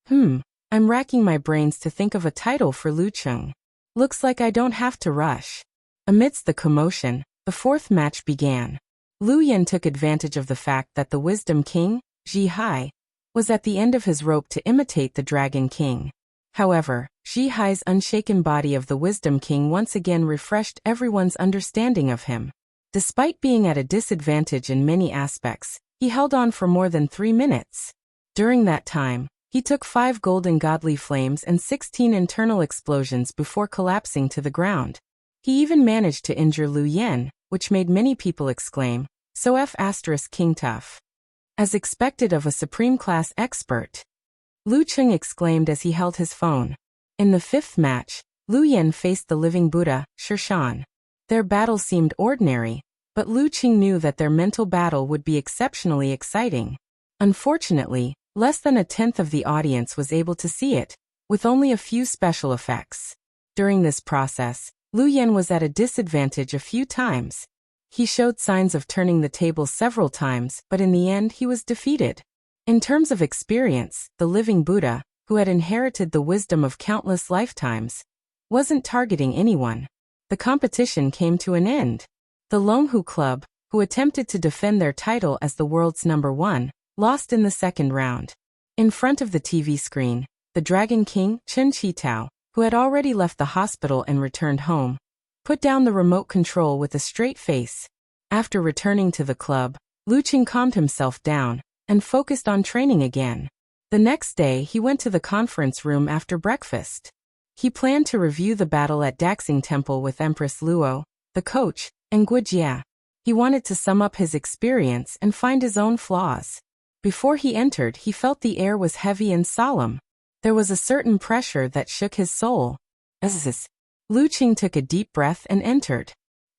I'm racking my brains to think of a title for Lu Qing. Looks like I don't have to rush. Amidst the commotion, the 4th match began. Lu Yan took advantage of the fact that the Wisdom King, Zhihai, was at the end of his rope to imitate the Dragon King. However, Zhihai's unshaken body of the Wisdom King once again refreshed everyone's understanding of him. Despite being at a disadvantage in many aspects, he held on for more than 3 minutes. During that time, he took 5 Golden Godly Flames and 16 internal explosions before collapsing to the ground. He even managed to injure Lu Yan, which made many people exclaim, "So King tough." As expected of a supreme-class expert. Lu Qing exclaimed as he held his phone. In the 5th match, Lu Yan faced the living Buddha, Shirshan. Their battle seemed ordinary, but Lu Qing knew that their mental battle would be exceptionally exciting. Unfortunately, less than 1/10 of the audience was able to see it, with only a few special effects. During this process, Lu Yan was at a disadvantage a few times. He showed signs of turning the tables several times, but in the end he was defeated. In terms of experience, the living Buddha, who had inherited the wisdom of countless lifetimes, wasn't targeting anyone. The competition came to an end. The Longhu Club, who attempted to defend their title as the world's #1, lost in the second round. In front of the TV screen, the Dragon King, Chen Qitao, who had already left the hospital and returned home, put down the remote control with a straight face. After returning to the club, Lu Qing calmed himself down and focused on training again. The next day he went to the conference room after breakfast. He planned to review the battle at Daxing Temple with Empress Luo, the coach, and Wuxia. He wanted to sum up his experience and find his own flaws. Before he entered, he felt the air was heavy and solemn. There was a certain pressure that shook his soul. Lu Qing took a deep breath and entered.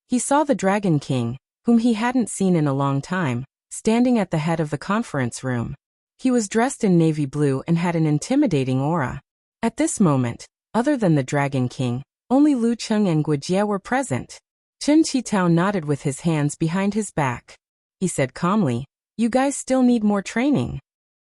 He saw the Dragon King, whom he hadn't seen in a long time, standing at the head of the conference room. He was dressed in navy blue and had an intimidating aura. At this moment, other than the Dragon King, only Lu Qing and Guijie were present. Chen Qitao nodded with his hands behind his back. He said calmly, "You guys still need more training."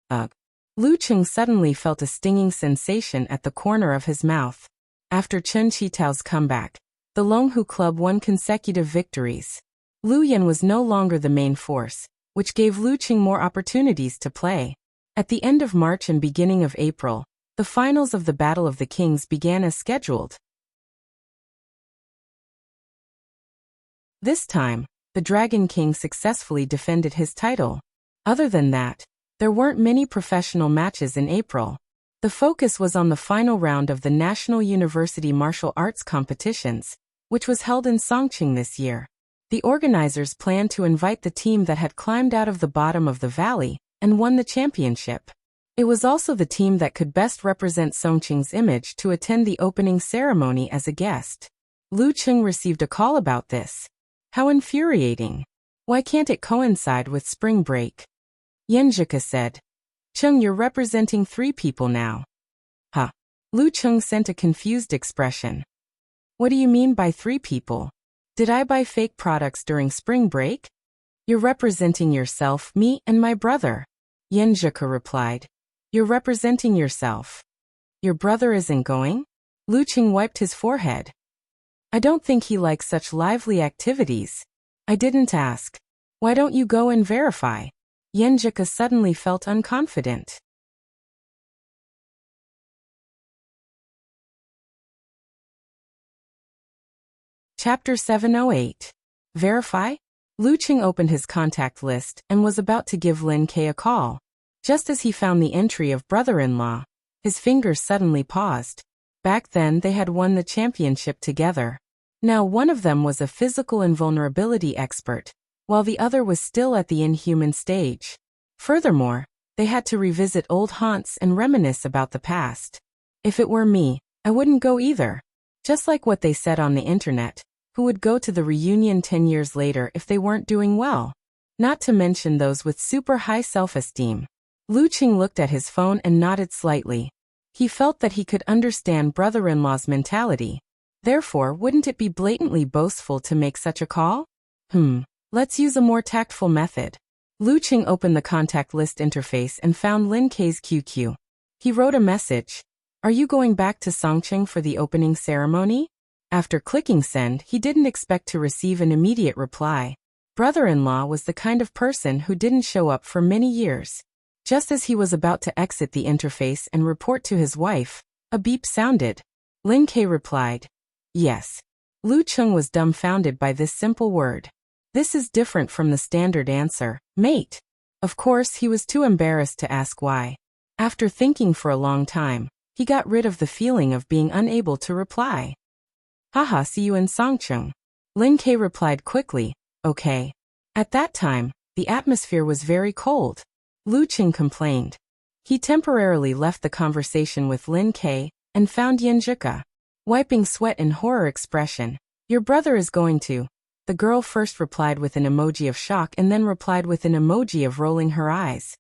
Ugh. Lu Qing suddenly felt a stinging sensation at the corner of his mouth. After Chen Qitao's comeback, the Longhu Club won consecutive victories. Lu Yan was no longer the main force, which gave Lu Qing more opportunities to play. At the end of March and beginning of April, the finals of the Battle of the Kings began as scheduled. This time, the Dragon King successfully defended his title. Other than that, there weren't many professional matches in April. The focus was on the final round of the National University Martial Arts Competitions, which was held in Songqing this year. The organizers planned to invite the team that had climbed out of the bottom of the valley and won the championship. It was also the team that could best represent Songqing's image to attend the opening ceremony as a guest. Lu Qing received a call about this. How infuriating. Why can't it coincide with spring break? Yenjika said. "Qing, you're representing 3 people now." Huh. Lu Qing sent a confused expression. "What do you mean by 3 people? Did I buy fake products during spring break?" "You're representing yourself, me, and my brother." Yenjika replied. "You're representing yourself. Your brother isn't going?" Lu Qing wiped his forehead. "I don't think he likes such lively activities." "I didn't ask. Why don't you go and verify?" Yenjika suddenly felt unconfident. Chapter 708. Verify? Lu Qing opened his contact list and was about to give Lin Ke a call. Just as he found the entry of brother-in-law, his fingers suddenly paused. Back then they had won the championship together. Now one of them was a physical invulnerability expert, while the other was still at the inhuman stage. Furthermore, they had to revisit old haunts and reminisce about the past. If it were me, I wouldn't go either. Just like what they said on the internet, who would go to the reunion 10 years later if they weren't doing well? Not to mention those with super high self-esteem. Lu Qing looked at his phone and nodded slightly. He felt that he could understand brother-in-law's mentality. Therefore, wouldn't it be blatantly boastful to make such a call? Let's use a more tactful method. Lu Qing opened the contact list interface and found Lin Ke's QQ. He wrote a message. "Are you going back to Songqing for the opening ceremony?" After clicking send, he didn't expect to receive an immediate reply. Brother-in-law was the kind of person who didn't show up for many years. Just as he was about to exit the interface and report to his wife, a beep sounded. Lin Ke replied, "Yes." Lu Qing was dumbfounded by this simple word. This is different from the standard answer, "Mate." Of course, he was too embarrassed to ask why. After thinking for a long time, he got rid of the feeling of being unable to reply. "Haha, see you in Songqing." Lin Ke replied quickly, "Okay." At that time, the atmosphere was very cold. Lu Qing complained. He temporarily left the conversation with Lin Ke and found Yenjika. Wiping sweat in horror expression, "Your brother is going to." The girl first replied with an emoji of shock and then replied with an emoji of rolling her eyes.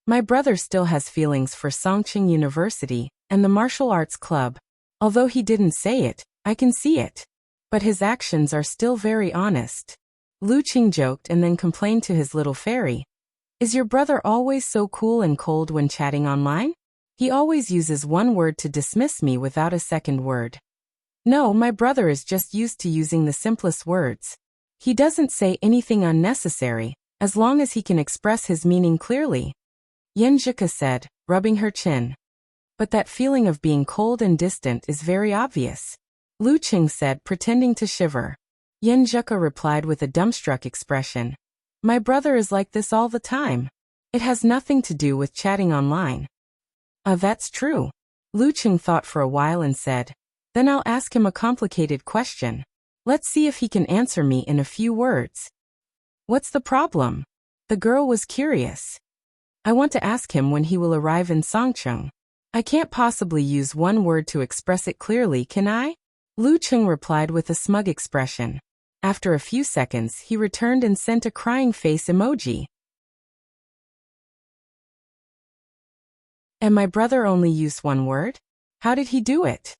My brother still has feelings for Songqing University and the martial arts club. Although he didn't say it, I can see it. But his actions are still very honest. Lu Qing joked and then complained to his little fairy. Is your brother always so cool and cold when chatting online? He always uses one word to dismiss me without a second word. No, my brother is just used to using the simplest words. He doesn't say anything unnecessary, as long as he can express his meaning clearly. Yenjika said, rubbing her chin. But that feeling of being cold and distant is very obvious. Lu Qing said, pretending to shiver. Yenjika replied with a dumbstruck expression. My brother is like this all the time. It has nothing to do with chatting online. That's true. Lu Qing thought for a while and said, then I'll ask him a complicated question. Let's see if he can answer me in a few words. What's the problem? The girl was curious. I want to ask him when he will arrive in Songcheng. I can't possibly use one word to express it clearly, can I? Lu Qing replied with a smug expression. After a few seconds, he returned and sent a crying face emoji. And my brother only used one word? How did he do it?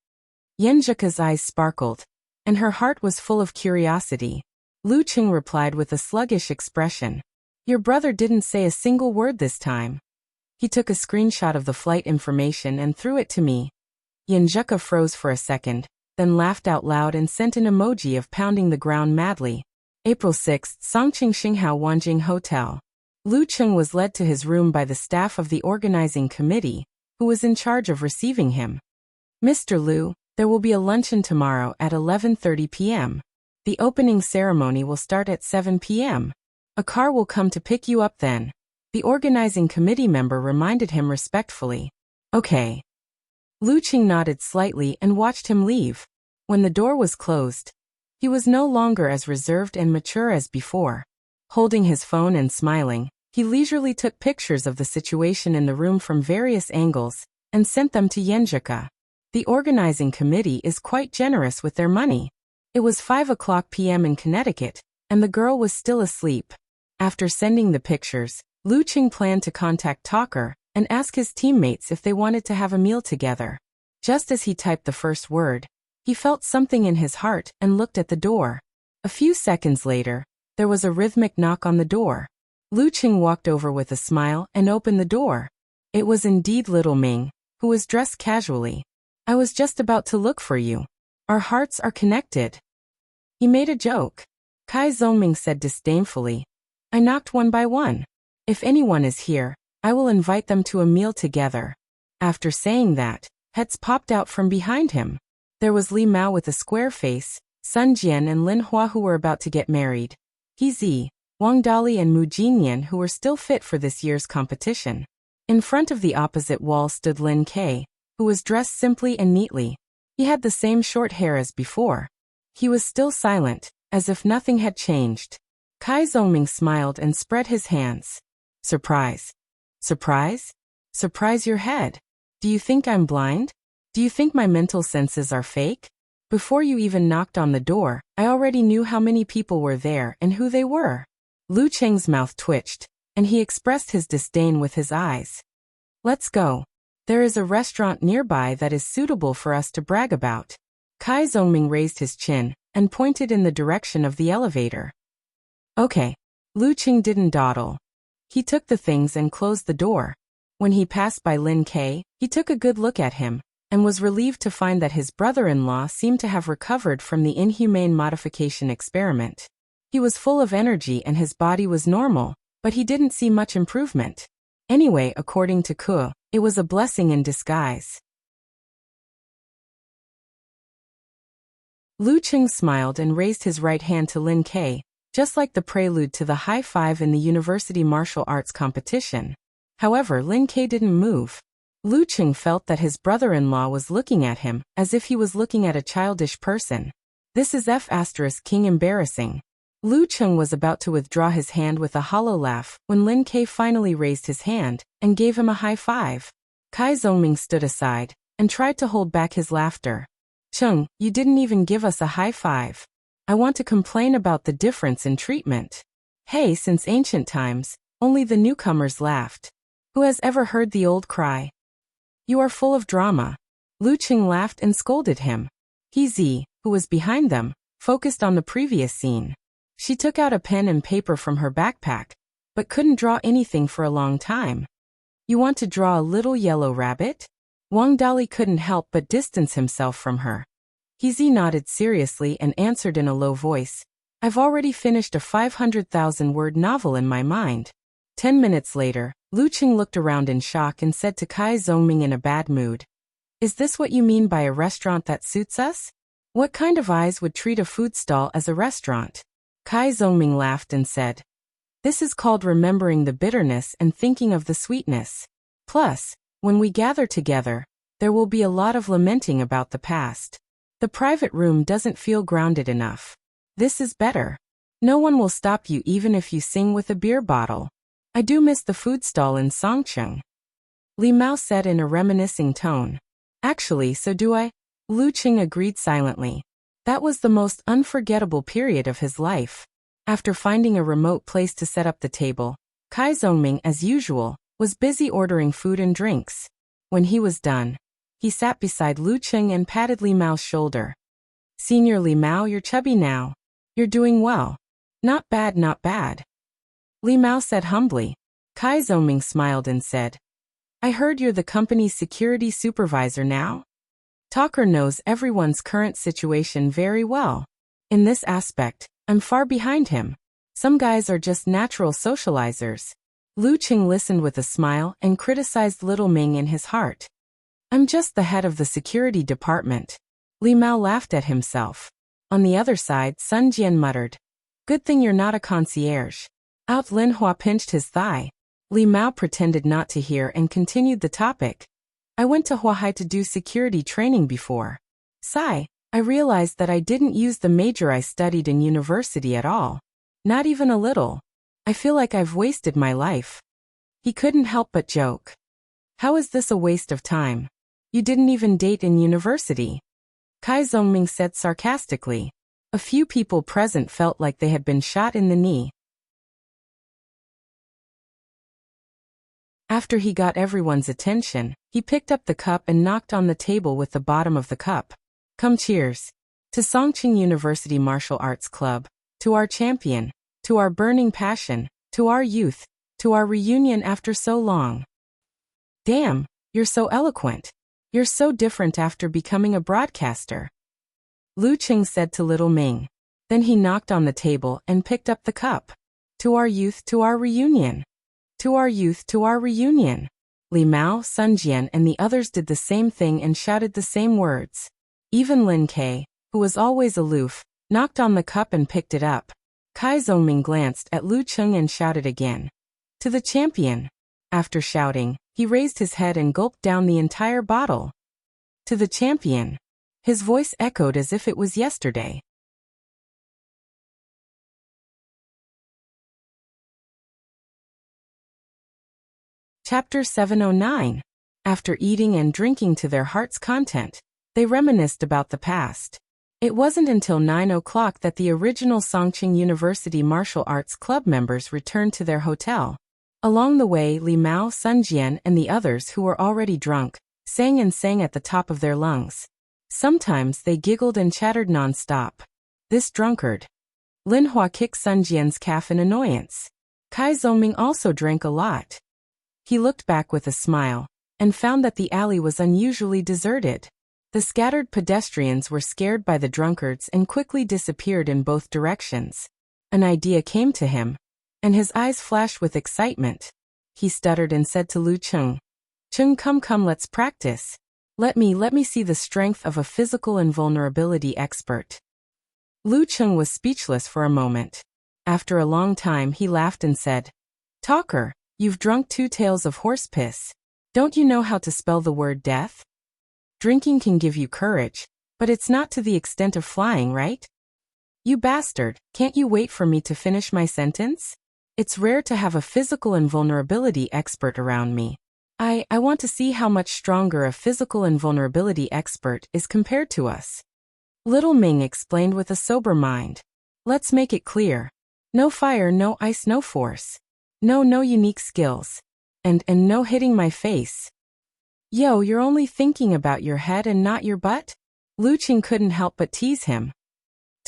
Yenjika's eyes sparkled, and her heart was full of curiosity. Lu Qing replied with a sluggish expression. Your brother didn't say a single word this time. He took a screenshot of the flight information and threw it to me. Yenjika froze for a second, then laughed out loud and sent an emoji of pounding the ground madly. April 6, Songcheng Xinghao Wanjing Hotel. Lu Qing was led to his room by the staff of the organizing committee, who was in charge of receiving him. Mr. Lu, there will be a luncheon tomorrow at 11:30 p.m. The opening ceremony will start at 7 p.m. A car will come to pick you up then. The organizing committee member reminded him respectfully. Okay. Lu Qing nodded slightly and watched him leave. When the door was closed, he was no longer as reserved and mature as before. Holding his phone and smiling, he leisurely took pictures of the situation in the room from various angles and sent them to Yenjika. The organizing committee is quite generous with their money. It was 5:00 p.m. in Connecticut, and the girl was still asleep. After sending the pictures, Lu Qing planned to contact Talker and ask his teammates if they wanted to have a meal together. Just as he typed the first word, he felt something in his heart and looked at the door. A few seconds later, there was a rhythmic knock on the door. Lu Qing walked over with a smile and opened the door. It was indeed little Ming, who was dressed casually. I was just about to look for you. Our hearts are connected. He made a joke. Kai Zongming said disdainfully. I knocked one by one. If anyone is here, I will invite them to a meal together. After saying that, heads popped out from behind him. There was Li Mao with a square face, Sun Jian and Lin Hua who were about to get married. He Zi, Wang Dali and Mu Jinyan who were still fit for this year's competition. In front of the opposite wall stood Lin Ke, who was dressed simply and neatly. He had the same short hair as before. He was still silent, as if nothing had changed. Kai Zongming smiled and spread his hands. Surprise. Surprise? Surprise your head. Do you think I'm blind? Do you think my mental senses are fake? Before you even knocked on the door, I already knew how many people were there and who they were. Lu Qing's mouth twitched, and he expressed his disdain with his eyes. Let's go. There is a restaurant nearby that is suitable for us to brag about. Kai Zongming raised his chin and pointed in the direction of the elevator. Okay. Lu Qing didn't dawdle. He took the things and closed the door. When he passed by Lin Ke, he took a good look at him, and was relieved to find that his brother-in-law seemed to have recovered from the inhumane modification experiment. He was full of energy and his body was normal, but he didn't see much improvement. Anyway, according to Ke, it was a blessing in disguise. Lu Qing smiled and raised his right hand to Lin Ke, just like the prelude to the high five in the university martial arts competition. However, Lin Ke didn't move. Lu Qing felt that his brother-in-law was looking at him as if he was looking at a childish person. This is King embarrassing. Lu Qing was about to withdraw his hand with a hollow laugh when Lin Ke finally raised his hand and gave him a high five. Kai Zongming stood aside and tried to hold back his laughter. Chung, you didn't even give us a high five. I want to complain about the difference in treatment. Hey, since ancient times, only the newcomers laughed. Who has ever heard the old cry? You are full of drama. Lu Qing laughed and scolded him. He Zi, who was behind them, focused on the previous scene. She took out a pen and paper from her backpack, but couldn't draw anything for a long time. You want to draw a little yellow rabbit? Wang Dali couldn't help but distance himself from her. He nodded seriously and answered in a low voice, I've already finished a 500,000-word novel in my mind. 10 minutes later, Lu Qing looked around in shock and said to Kai Zongming in a bad mood, Is this what you mean by a restaurant that suits us? What kind of eyes would treat a food stall as a restaurant? Kai Zongming laughed and said, This is called remembering the bitterness and thinking of the sweetness. Plus, when we gather together, there will be a lot of lamenting about the past. The private room doesn't feel grounded enough. This is better. No one will stop you even if you sing with a beer bottle. I do miss the food stall in Songcheng. Li Mao said in a reminiscing tone. Actually, so do I. Lu Qing agreed silently. That was the most unforgettable period of his life. After finding a remote place to set up the table, Kai Zongming, as usual, was busy ordering food and drinks. When he was done, he sat beside Lu Qing and patted Li Mao's shoulder. Senior Li Mao, you're chubby now. You're doing well. Not bad, not bad. Li Mao said humbly. Kai Zongming smiled and said, I heard you're the company's security supervisor now? Talker knows everyone's current situation very well. In this aspect, I'm far behind him. Some guys are just natural socializers. Lu Qing listened with a smile and criticized Little Ming in his heart. I'm just the head of the security department. Li Mao laughed at himself. On the other side, Sun Jian muttered, Good thing you're not a concierge. Out Lin Hua pinched his thigh. Li Mao pretended not to hear and continued the topic. I went to Huahai to do security training before. Sigh, I realized that I didn't use the major I studied in university at all. Not even a little. I feel like I've wasted my life. He couldn't help but joke. How is this a waste of time? You didn't even date in university. Kai Zongming said sarcastically. A few people present felt like they had been shot in the knee. After he got everyone's attention, he picked up the cup and knocked on the table with the bottom of the cup. Come cheers. To Songqing University Martial Arts Club, to our champion, to our burning passion, to our youth, to our reunion after so long. Damn, you're so eloquent. You're so different after becoming a broadcaster. Lu Qing said to Little Ming. Then he knocked on the table and picked up the cup. To our youth, to our reunion. To our youth, to our reunion. Li Mao, Sun Jian and the others did the same thing and shouted the same words. Even Lin Ke, who was always aloof, knocked on the cup and picked it up. Kai Zongming glanced at Lu Qing and shouted again. To the champion. After shouting, he raised his head and gulped down the entire bottle. To the champion. His voice echoed as if it was yesterday. Chapter 709. After eating and drinking to their heart's content, they reminisced about the past. It wasn't until 9 o'clock that the original Songqing University Martial Arts Club members returned to their hotel. Along the way, Li Mao, Sun Jian, and the others who were already drunk, sang and sang at the top of their lungs. Sometimes they giggled and chattered non-stop. This drunkard. Lin Hua kicked Sun Jian's calf in annoyance. Kai Zongming also drank a lot. He looked back with a smile, and found that the alley was unusually deserted. The scattered pedestrians were scared by the drunkards and quickly disappeared in both directions. An idea came to him, and his eyes flashed with excitement. He stuttered and said to Lu Qing, Qing, come, let's practice. Let me see the strength of a physical invulnerability expert. Lu Qing was speechless for a moment. After a long time he laughed and said, Talker, you've drunk 2 tails of horse piss. Don't you know how to spell the word death? Drinking can give you courage, but it's not to the extent of flying, right? You bastard, can't you wait for me to finish my sentence? It's rare to have a physical invulnerability expert around me. I want to see how much stronger a physical invulnerability expert is compared to us. Little Ming explained with a sober mind. Let's make it clear. No fire, no ice, no force. No unique skills. And no hitting my face. Yo, you're only thinking about your head and not your butt? Lu Qing couldn't help but tease him.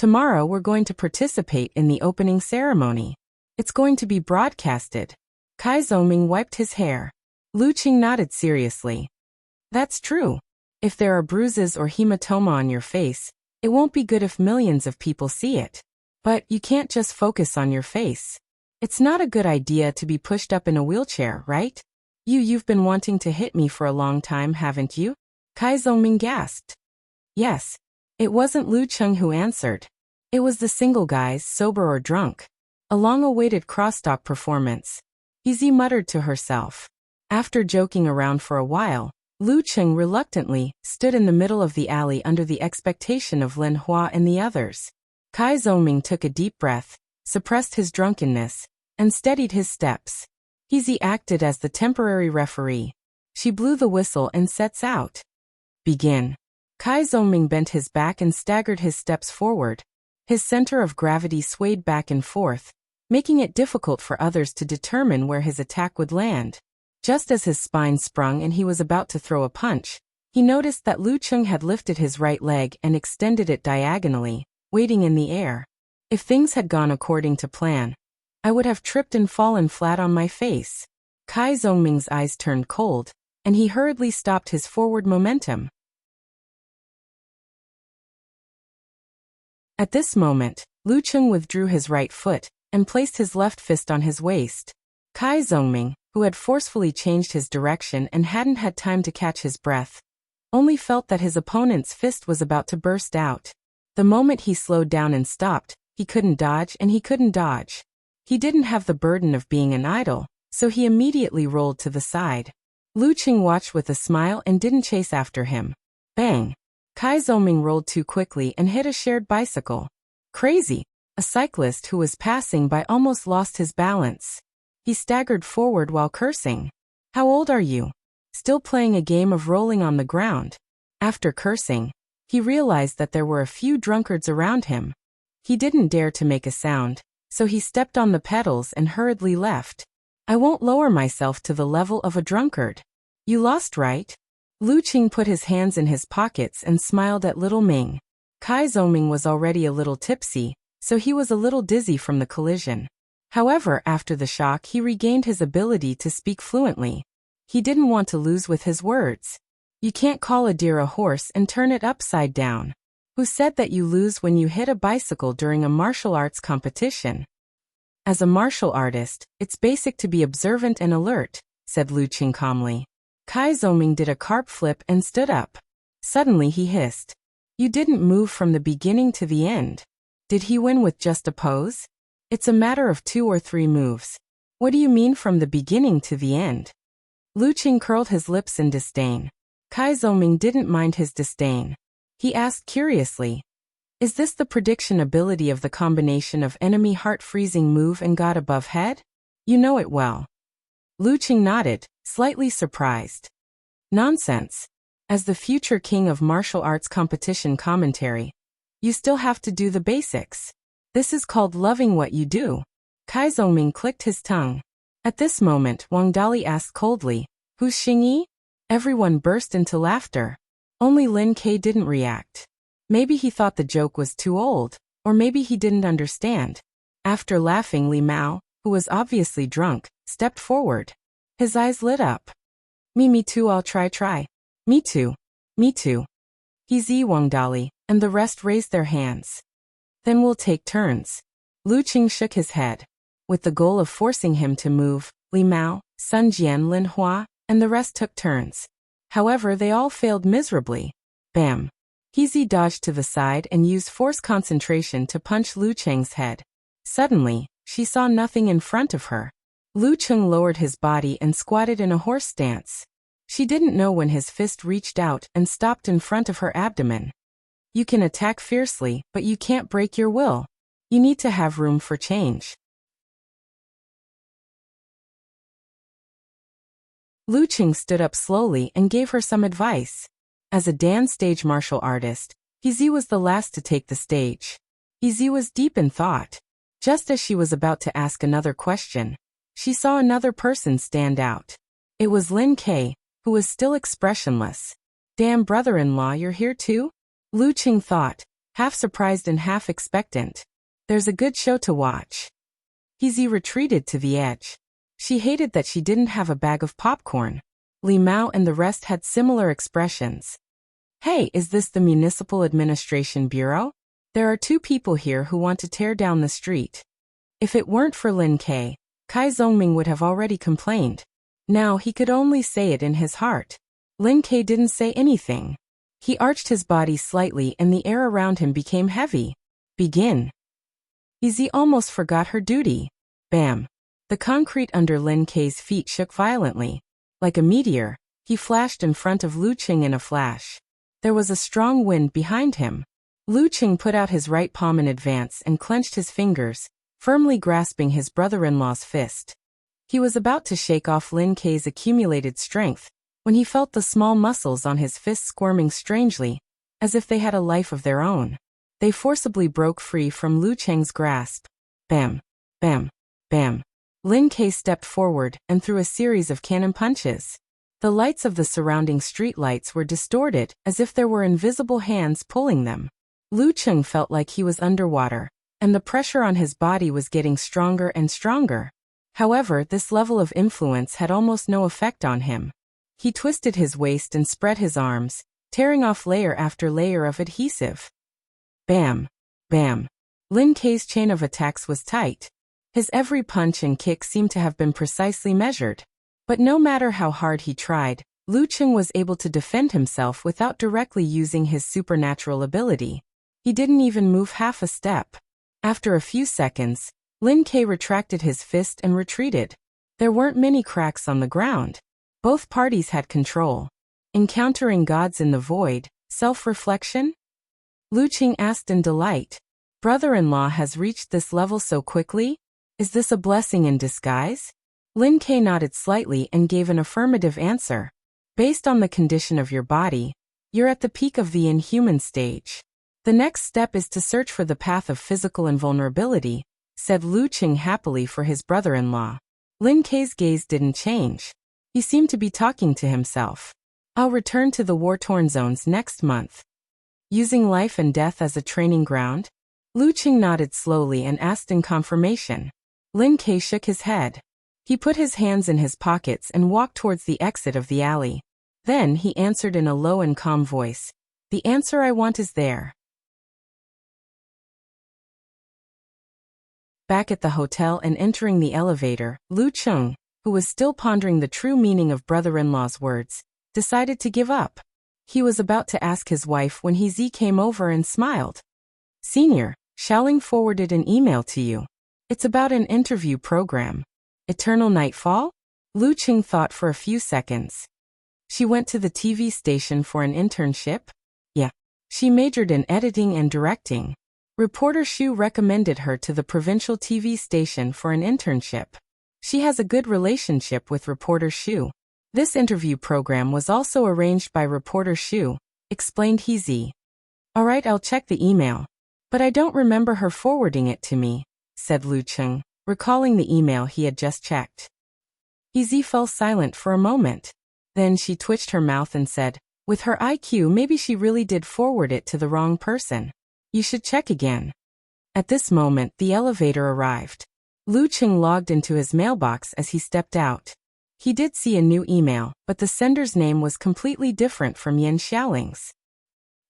Tomorrow we're going to participate in the opening ceremony. It's going to be broadcasted. Kai Zhongming wiped his hair. Lu Qing nodded seriously. That's true. If there are bruises or hematoma on your face, it won't be good if millions of people see it. But you can't just focus on your face. It's not a good idea to be pushed up in a wheelchair, right? You've been wanting to hit me for a long time, haven't you? Kai Zhongming gasped. Yes. It wasn't Lu Qing who answered. It was the single guys, sober or drunk. A long-awaited crosstalk performance. Izzy muttered to herself. After joking around for a while, Lu Qing reluctantly stood in the middle of the alley under the expectation of Lin Hua and the others. Kai Zhongming took a deep breath, suppressed his drunkenness, and steadied his steps. Izzy acted as the temporary referee. She blew the whistle and sets out. Begin. Kai Zhongming bent his back and staggered his steps forward. His center of gravity swayed back and forth, making it difficult for others to determine where his attack would land. Just as his spine sprung and he was about to throw a punch, he noticed that Lu Qing had lifted his right leg and extended it diagonally, waiting in the air. If things had gone according to plan, I would have tripped and fallen flat on my face. Kai Zhongming's eyes turned cold, and he hurriedly stopped his forward momentum. At this moment, Lu Qing withdrew his right foot and placed his left fist on his waist. Kai Zhongming, who had forcefully changed his direction and hadn't had time to catch his breath, only felt that his opponent's fist was about to burst out. The moment he slowed down and stopped, he couldn't dodge and he couldn't dodge. He didn't have the burden of being an idol, so he immediately rolled to the side. Lu Qing watched with a smile and didn't chase after him. Bang! Kai Zhongming rolled too quickly and hit a shared bicycle. Crazy! A cyclist who was passing by almost lost his balance. He staggered forward while cursing. How old are you? Still playing a game of rolling on the ground. After cursing, he realized that there were a few drunkards around him. He didn't dare to make a sound, so he stepped on the pedals and hurriedly left. I won't lower myself to the level of a drunkard. You lost, right? Lu Qing put his hands in his pockets and smiled at little Ming. Kai Zhongming was already a little tipsy, so he was a little dizzy from the collision. However, after the shock he regained his ability to speak fluently. He didn't want to lose with his words. You can't call a deer a horse and turn it upside down. Who said that you lose when you hit a bicycle during a martial arts competition? As a martial artist, it's basic to be observant and alert, said Lu Qing calmly. Kai Zhongming did a carp flip and stood up. Suddenly he hissed. You didn't move from the beginning to the end. Did he win with just a pose? It's a matter of 2 or 3 moves. What do you mean from the beginning to the end? Lu Qing curled his lips in disdain. Kai Zhongming didn't mind his disdain. He asked curiously, is this the prediction ability of the combination of enemy heart-freezing move and God above head? You know it well. Lu Qing nodded, slightly surprised. Nonsense. As the future king of martial arts competition commentary, you still have to do the basics. This is called loving what you do. Kai Zhongming clicked his tongue. At this moment, Wang Dali asked coldly, who's Xingyi? Everyone burst into laughter. Only Lin Ke didn't react. Maybe he thought the joke was too old, or maybe he didn't understand. After laughing, Li Mao, who was obviously drunk, stepped forward. His eyes lit up. Me too, I'll try. Me too. He's Wang Dali, and the rest raised their hands. Then we'll take turns. Lu Qing shook his head. With the goal of forcing him to move, Li Mao, Sun Jian, Lin Hua, and the rest took turns. However, they all failed miserably. Bam! Heezy dodged to the side and used force concentration to punch Lu Qing's head. Suddenly, she saw nothing in front of her. Lu Qing lowered his body and squatted in a horse stance. She didn't know when his fist reached out and stopped in front of her abdomen. You can attack fiercely, but you can't break your will. You need to have room for change. Lu Qing stood up slowly and gave her some advice. As a dance stage martial artist, Heezy was the last to take the stage. Heezy was deep in thought. Just as she was about to ask another question, she saw another person stand out. It was Lin Ke, who was still expressionless. Damn brother-in-law, you're here too? Lu Qing thought. half surprised and half expectant. There's a good show to watch. He retreated to the edge. She hated that she didn't have a bag of popcorn. Li Mao and the rest had similar expressions. Hey, is this the Municipal Administration Bureau? There are 2 people here who want to tear down the street. If it weren't for Lin Kai, Kai Zhongming would have already complained. Now he could only say it in his heart. Lin Kai didn't say anything. He arched his body slightly and the air around him became heavy. Begin. Izzy almost forgot her duty. Bam. The concrete under Lin Kai's feet shook violently. Like a meteor, he flashed in front of Lu Qing in a flash. There was a strong wind behind him. Lu Qing put out his right palm in advance and clenched his fingers, firmly grasping his brother-in-law's fist. He was about to shake off Lin Kai's accumulated strength, when he felt the small muscles on his fist squirming strangely, as if they had a life of their own. They forcibly broke free from Lu Qing's grasp. Bam, bam, bam. Lin Kai stepped forward and threw a series of cannon punches. The lights of the surrounding street lights were distorted, as if there were invisible hands pulling them. Lu Qing felt like he was underwater, and the pressure on his body was getting stronger and stronger. However, this level of influence had almost no effect on him. He twisted his waist and spread his arms, tearing off layer after layer of adhesive. Bam, bam. Lin Kai's chain of attacks was tight. His every punch and kick seemed to have been precisely measured. But no matter how hard he tried, Lu Qing was able to defend himself without directly using his supernatural ability. He didn't even move half a step. After a few seconds, Lin Kai retracted his fist and retreated. There weren't many cracks on the ground. Both parties had control. Encountering gods in the void, self-reflection? Lu Qing asked in delight. Brother-in-law has reached this level so quickly? Is this a blessing in disguise? Lin Kai nodded slightly and gave an affirmative answer. Based on the condition of your body, you're at the peak of the inhuman stage. The next step is to search for the path of physical invulnerability, said Lu Qing happily for his brother-in-law. Lin Kai's gaze didn't change. He seemed to be talking to himself. I'll return to the war-torn zones next month. Using life and death as a training ground? Lu Qing nodded slowly and asked in confirmation. Lin Kai shook his head. He put his hands in his pockets and walked towards the exit of the alley. Then he answered in a low and calm voice. The answer I want is there. Back at the hotel and entering the elevator, Lu Qing, who was still pondering the true meaning of brother-in-law's words, decided to give up. He was about to ask his wife when He came over and smiled. Senior, Xiaoling forwarded an email to you. It's about an interview program. Eternal Nightfall? Lu Qing thought for a few seconds. She went to the TV station for an internship? Yeah. She majored in editing and directing. Reporter Xu recommended her to the provincial TV station for an internship. She has a good relationship with reporter Xu. This interview program was also arranged by reporter Xu, explained He. All right, I'll check the email. But I don't remember her forwarding it to me, said Lu Qing, recalling the email he had just checked. He fell silent for a moment. Then she twitched her mouth and said, with her IQ, maybe she really did forward it to the wrong person. You should check again. At this moment, the elevator arrived. Lu Qing logged into his mailbox as he stepped out. He did see a new email, but the sender's name was completely different from Yan Xiaoling's.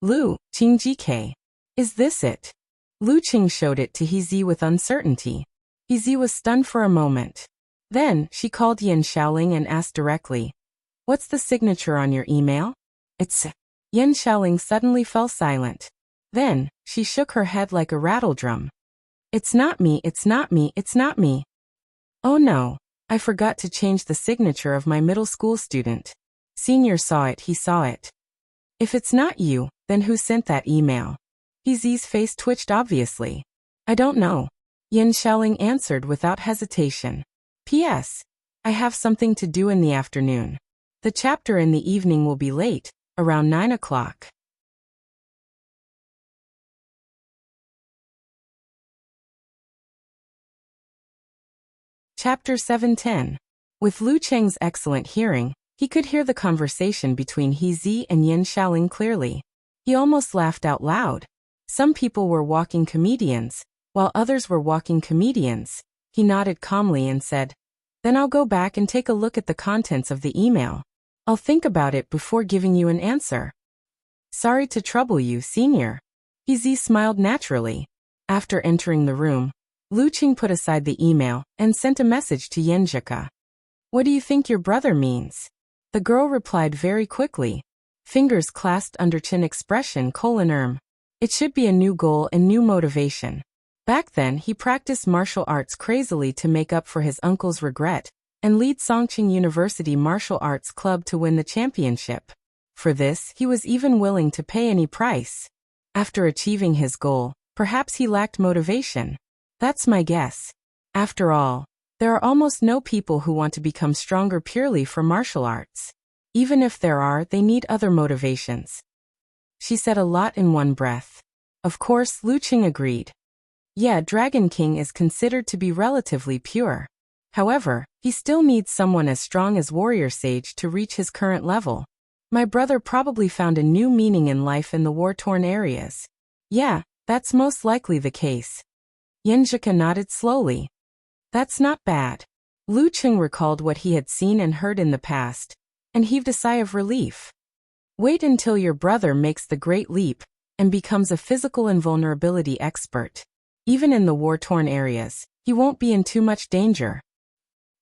Lu Qing. Is this it? Lu Qing showed it to He with uncertainty. He was stunned for a moment. Then, she called Yan Xiaoling and asked directly, what's the signature on your email? It's... Yan Xiaoling suddenly fell silent. Then, she shook her head like a rattledrum. It's not me, it's not me, it's not me. Oh no, I forgot to change the signature of my middle school student. Senior saw it, he saw it. If it's not you, then who sent that email? He's face twitched obviously. I don't know. Yan Xiaoling answered without hesitation. P.S. I have something to do in the afternoon. The chapter in the evening will be late, around 9 o'clock. Chapter 710. With Lu Cheng's excellent hearing, he could hear the conversation between He and Yan Xiaoling clearly. He almost laughed out loud. Some people were walking comedians, while others were walking comedians. He nodded calmly and said, "Then I'll go back and take a look at the contents of the email. I'll think about it before giving you an answer." "Sorry to trouble you, senior." He smiled naturally. After entering the room, Luqing put aside the email and sent a message to Yenjika. "What do you think your brother means?" The girl replied very quickly. Fingers clasped under chin expression : It should be a new goal and new motivation. Back then he practiced martial arts crazily to make up for his uncle's regret, and lead Songqing University Martial Arts Club to win the championship. For this, he was even willing to pay any price. After achieving his goal, perhaps he lacked motivation. That's my guess. After all, there are almost no people who want to become stronger purely for martial arts. Even if there are, they need other motivations. She said a lot in one breath. Of course, Luqing agreed. Yeah, Dragon King is considered to be relatively pure. However, he still needs someone as strong as Warrior Sage to reach his current level. My brother probably found a new meaning in life in the war-torn areas. Yeah, that's most likely the case. Yenjika nodded slowly. That's not bad. Luqing recalled what he had seen and heard in the past, and heaved a sigh of relief. Wait until your brother makes the great leap and becomes a physical invulnerability expert. Even in the war-torn areas, he won't be in too much danger.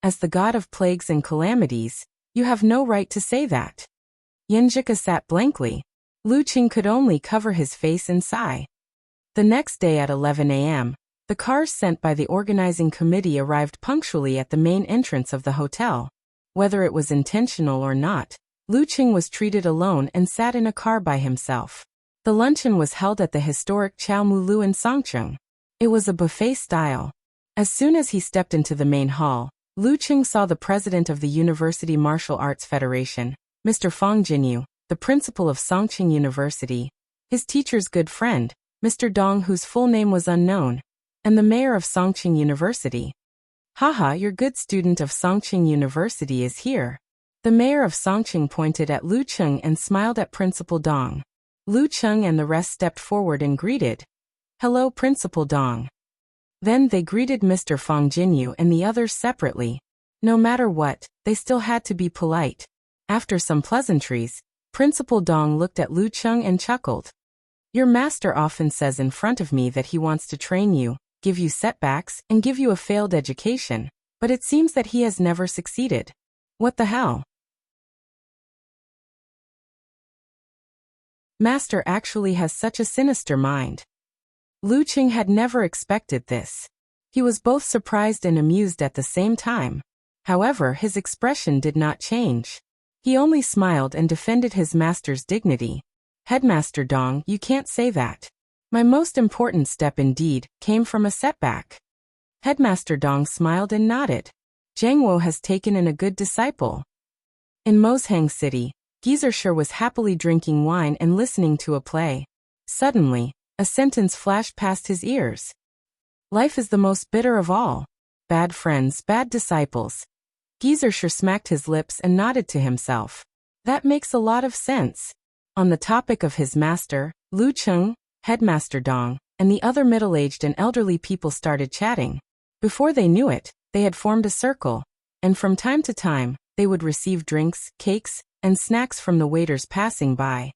As the god of plagues and calamities, you have no right to say that. Yenjika sat blankly. Luqing could only cover his face and sigh. The next day at 11 a.m., the cars sent by the organizing committee arrived punctually at the main entrance of the hotel. Whether it was intentional or not, Luqing was treated alone and sat in a car by himself. The luncheon was held at the historic Chao Mulu in Songqing. It was a buffet style. As soon as he stepped into the main hall, Luqing saw the president of the University Martial Arts Federation, Mr. Fang Jinyu, the principal of Songqing University, his teacher's good friend, Mr. Dong, whose full name was unknown, and the mayor of Songqing University. "Haha, your good student of Songqing University is here." The mayor of Songqing pointed at Luqing and smiled at Principal Dong. Luqing and the rest stepped forward and greeted. "Hello, Principal Dong." Then they greeted Mr. Fang Jinyu and the others separately. No matter what, they still had to be polite. After some pleasantries, Principal Dong looked at Luqing and chuckled. "Your master often says in front of me that he wants to train you, give you setbacks, and give you a failed education, but it seems that he has never succeeded. What the hell? Master actually has such a sinister mind." Luqing had never expected this. He was both surprised and amused at the same time. However, his expression did not change. He only smiled and defended his master's dignity. "Headmaster Dong, you can't say that. My most important step indeed came from a setback." Headmaster Dong smiled and nodded. Zhangwo has taken in a good disciple. In Moshang City, Geyser was happily drinking wine and listening to a play. Suddenly, a sentence flashed past his ears. "Life is the most bitter of all. Bad friends, bad disciples." Geyser smacked his lips and nodded to himself. That makes a lot of sense. On the topic of his master, Luqing, Headmaster Dong, and the other middle-aged and elderly people started chatting. Before they knew it, they had formed a circle, and from time to time, they would receive drinks, cakes, and snacks from the waiters passing by.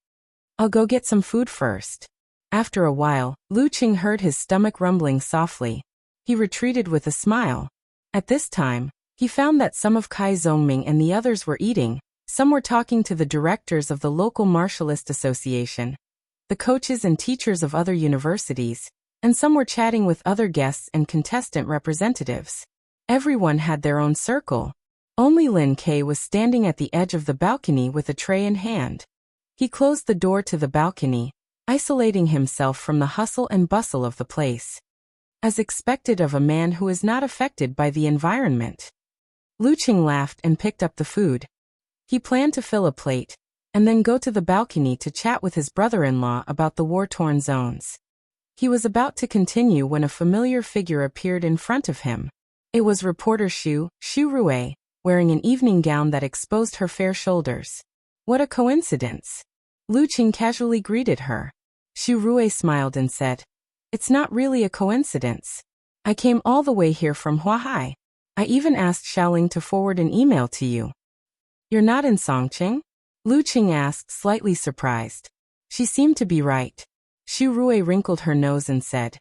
"I'll go get some food first." After a while, Luqing heard his stomach rumbling softly. He retreated with a smile. At this time, he found that some of Kai Zongming and the others were eating, some were talking to the directors of the local martialist association, the coaches and teachers of other universities, and some were chatting with other guests and contestant representatives. Everyone had their own circle. Only Lin Kei was standing at the edge of the balcony with a tray in hand. He closed the door to the balcony, isolating himself from the hustle and bustle of the place. As expected of a man who is not affected by the environment. Luqing laughed and picked up the food. He planned to fill a plate, and then go to the balcony to chat with his brother-in-law about the war-torn zones. He was about to continue when a familiar figure appeared in front of him. It was reporter Xu Rue, wearing an evening gown that exposed her fair shoulders. What a coincidence! Luqing casually greeted her. Xu Rui smiled and said, "It's not really a coincidence. I came all the way here from Huahai. I even asked Xiaoling to forward an email to you." "You're not in Songqing?" Lu Qing asked, slightly surprised. She seemed to be right. Xu Rui wrinkled her nose and said,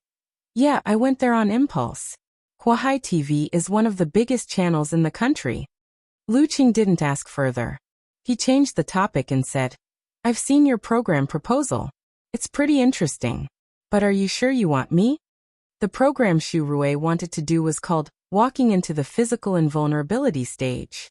"Yeah, I went there on impulse. Huahai TV is one of the biggest channels in the country." Lu Qing didn't ask further. He changed the topic and said, "I've seen your program proposal. It's pretty interesting. But are you sure you want me?" The program Xu Rui wanted to do was called Walking into the Physical Invulnerability Stage.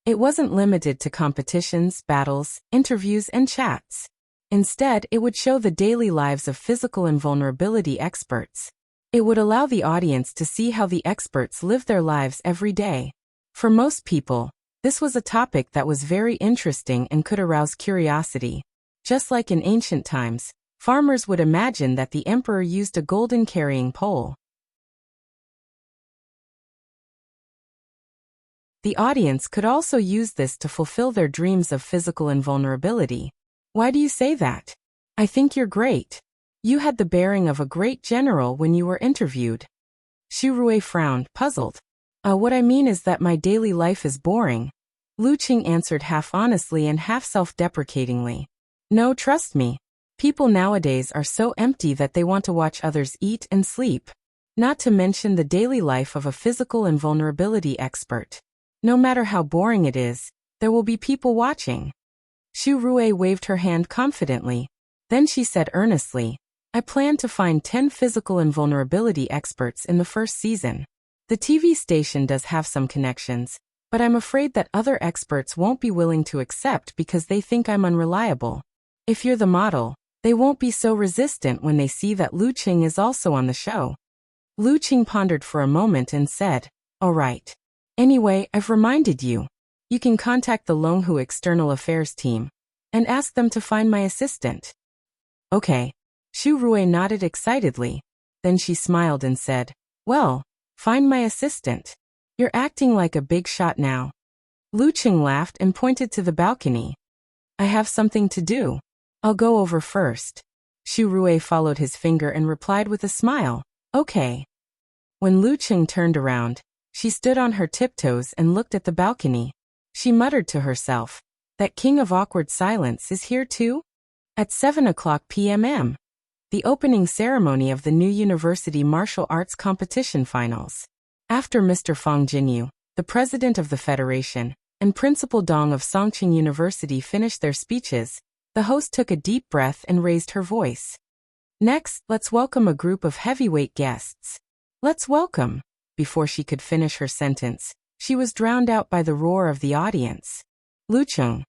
It wasn't limited to competitions, battles, interviews, and chats. Instead, it would show the daily lives of physical invulnerability experts. It would allow the audience to see how the experts live their lives every day. For most people, this was a topic that was very interesting and could arouse curiosity. Just like in ancient times, farmers would imagine that the emperor used a golden carrying pole. The audience could also use this to fulfill their dreams of physical invulnerability. "Why do you say that? I think you're great. You had the bearing of a great general when you were interviewed." Xu Rui frowned, puzzled. What I mean is that my daily life is boring." Lu Qing answered half honestly and half self-deprecatingly. "No, trust me. People nowadays are so empty that they want to watch others eat and sleep. Not to mention the daily life of a physical invulnerability expert. No matter how boring it is, there will be people watching." Xu Rui waved her hand confidently. Then she said earnestly, "I plan to find 10 physical invulnerability experts in the first season. The TV station does have some connections, but I'm afraid that other experts won't be willing to accept because they think I'm unreliable. If you're the model, they won't be so resistant when they see that Lu Qing is also on the show." Lu Qing pondered for a moment and said, "All right. Anyway, I've reminded you. You can contact the Longhu External Affairs team and ask them to find my assistant." "Okay." Xu Rui nodded excitedly. Then she smiled and said, "Well, find my assistant. You're acting like a big shot now." Lu Qing laughed and pointed to the balcony. "I have something to do. I'll go over first." Xu Rui followed his finger and replied with a smile, "Okay." When Lu Qing turned around, she stood on her tiptoes and looked at the balcony. She muttered to herself, "That king of awkward silence is here too?" At 7:00 p.m. The opening ceremony of the new university martial arts competition finals. After Mr. Fang Jinyu, the president of the federation, and Principal Dong of Songqing University finished their speeches, the host took a deep breath and raised her voice. "Next, let's welcome a group of heavyweight guests. Let's welcome." Before she could finish her sentence, she was drowned out by the roar of the audience. "Lu Qing."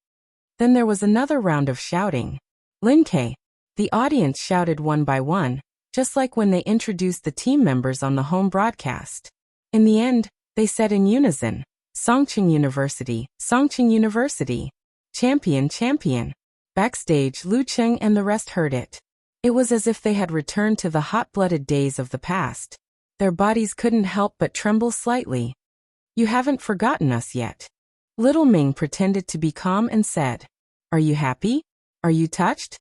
Then there was another round of shouting. "Lin Ke." The audience shouted one by one, just like when they introduced the team members on the home broadcast. In the end, they said in unison, "Songqing University, Songqing University. Champion, champion." Backstage, Lu Qing and the rest heard it. It was as if they had returned to the hot-blooded days of the past. Their bodies couldn't help but tremble slightly. "You haven't forgotten us yet." Little Ming pretended to be calm and said, "Are you happy? Are you touched?"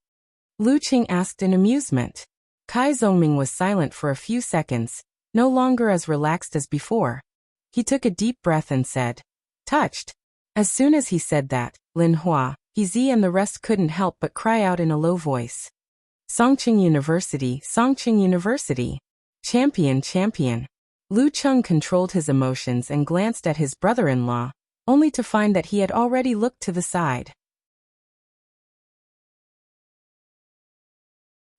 Lu Qing asked in amusement. Kai Zongming was silent for a few seconds, no longer as relaxed as before. He took a deep breath and said, "Touched." As soon as he said that, Lin Hua, Hizi and the rest couldn't help but cry out in a low voice. "Songqing University, Songqing University. Champion, champion." Lu Qing controlled his emotions and glanced at his brother-in-law, only to find that he had already looked to the side.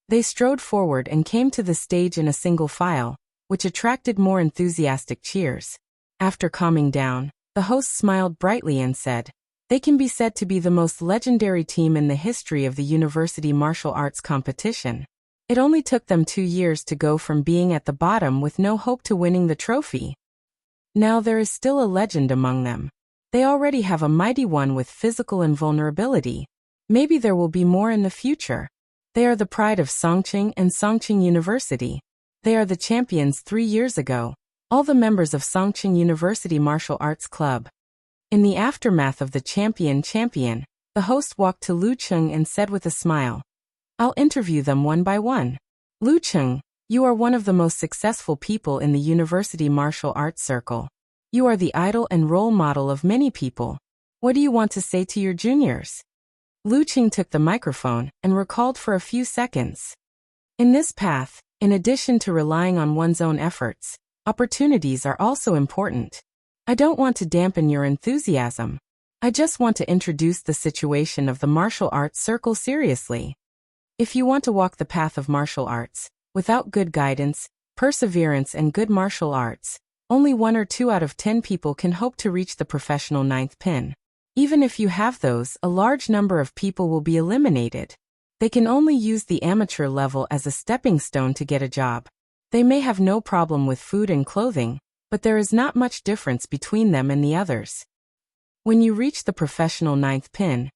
They strode forward and came to the stage in a single file, which attracted more enthusiastic cheers. After calming down, the host smiled brightly and said, "They can be said to be the most legendary team in the history of the university martial arts competition. It only took them 2 years to go from being at the bottom with no hope to winning the trophy. Now there is still a legend among them. They already have a mighty one with physical invulnerability. Maybe there will be more in the future. They are the pride of Songqing and Songqing University. They are the champions 3 years ago, all the members of Songqing University Martial Arts Club." In the aftermath of the champion, the host walked to Lu Qing and said with a smile, I'll interview them one by one. Lu Cheng, you are one of the most successful people in the university martial arts circle. You are the idol and role model of many people. What do you want to say to your juniors? Lu Cheng took the microphone and recalled for a few seconds. In this path, in addition to relying on one's own efforts, opportunities are also important. I don't want to dampen your enthusiasm. I just want to introduce the situation of the martial arts circle seriously. If you want to walk the path of martial arts, without good guidance, perseverance and good martial arts, only 1 or 2 out of 10 people can hope to reach the professional 9th pin. Even if you have those, a large number of people will be eliminated. They can only use the amateur level as a stepping stone to get a job. They may have no problem with food and clothing, but there is not much difference between them and the others. When you reach the professional 9th pin,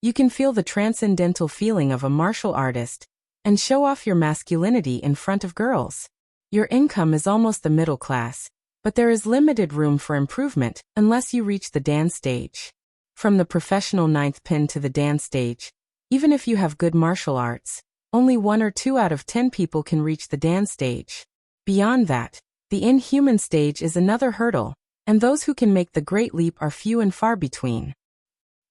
you can feel the transcendental feeling of a martial artist and show off your masculinity in front of girls. Your income is almost the middle class, but there is limited room for improvement unless you reach the Dan stage. From the professional 9th pin to the Dan stage, even if you have good martial arts, only 1 or 2 out of 10 people can reach the Dan stage. Beyond that, the inhuman stage is another hurdle, and those who can make the great leap are few and far between.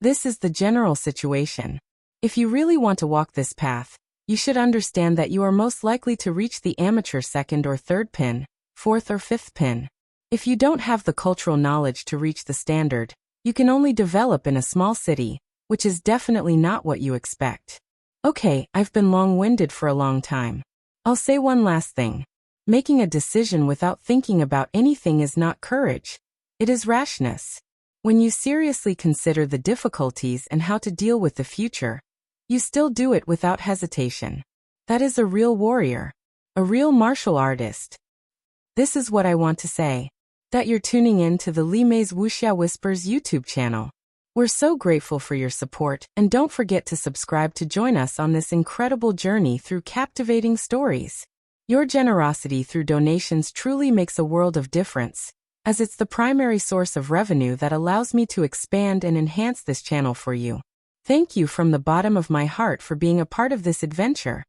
This is the general situation. If you really want to walk this path, you should understand that you are most likely to reach the amateur 2nd or 3rd pin, 4th or 5th pin. If you don't have the cultural knowledge to reach the standard, you can only develop in a small city, which is definitely not what you expect. Okay, I've been long-winded for a long time. I'll say one last thing. Making a decision without thinking about anything is not courage. It is rashness. When you seriously consider the difficulties and how to deal with the future, you still do it without hesitation. That is a real warrior. A real martial artist. This is what I want to say. That you're tuning in to the Li Mei's Wuxia Whispers YouTube channel. We're so grateful for your support, and don't forget to subscribe to join us on this incredible journey through captivating stories. Your generosity through donations truly makes a world of difference, as it's the primary source of revenue that allows me to expand and enhance this channel for you. Thank you from the bottom of my heart for being a part of this adventure.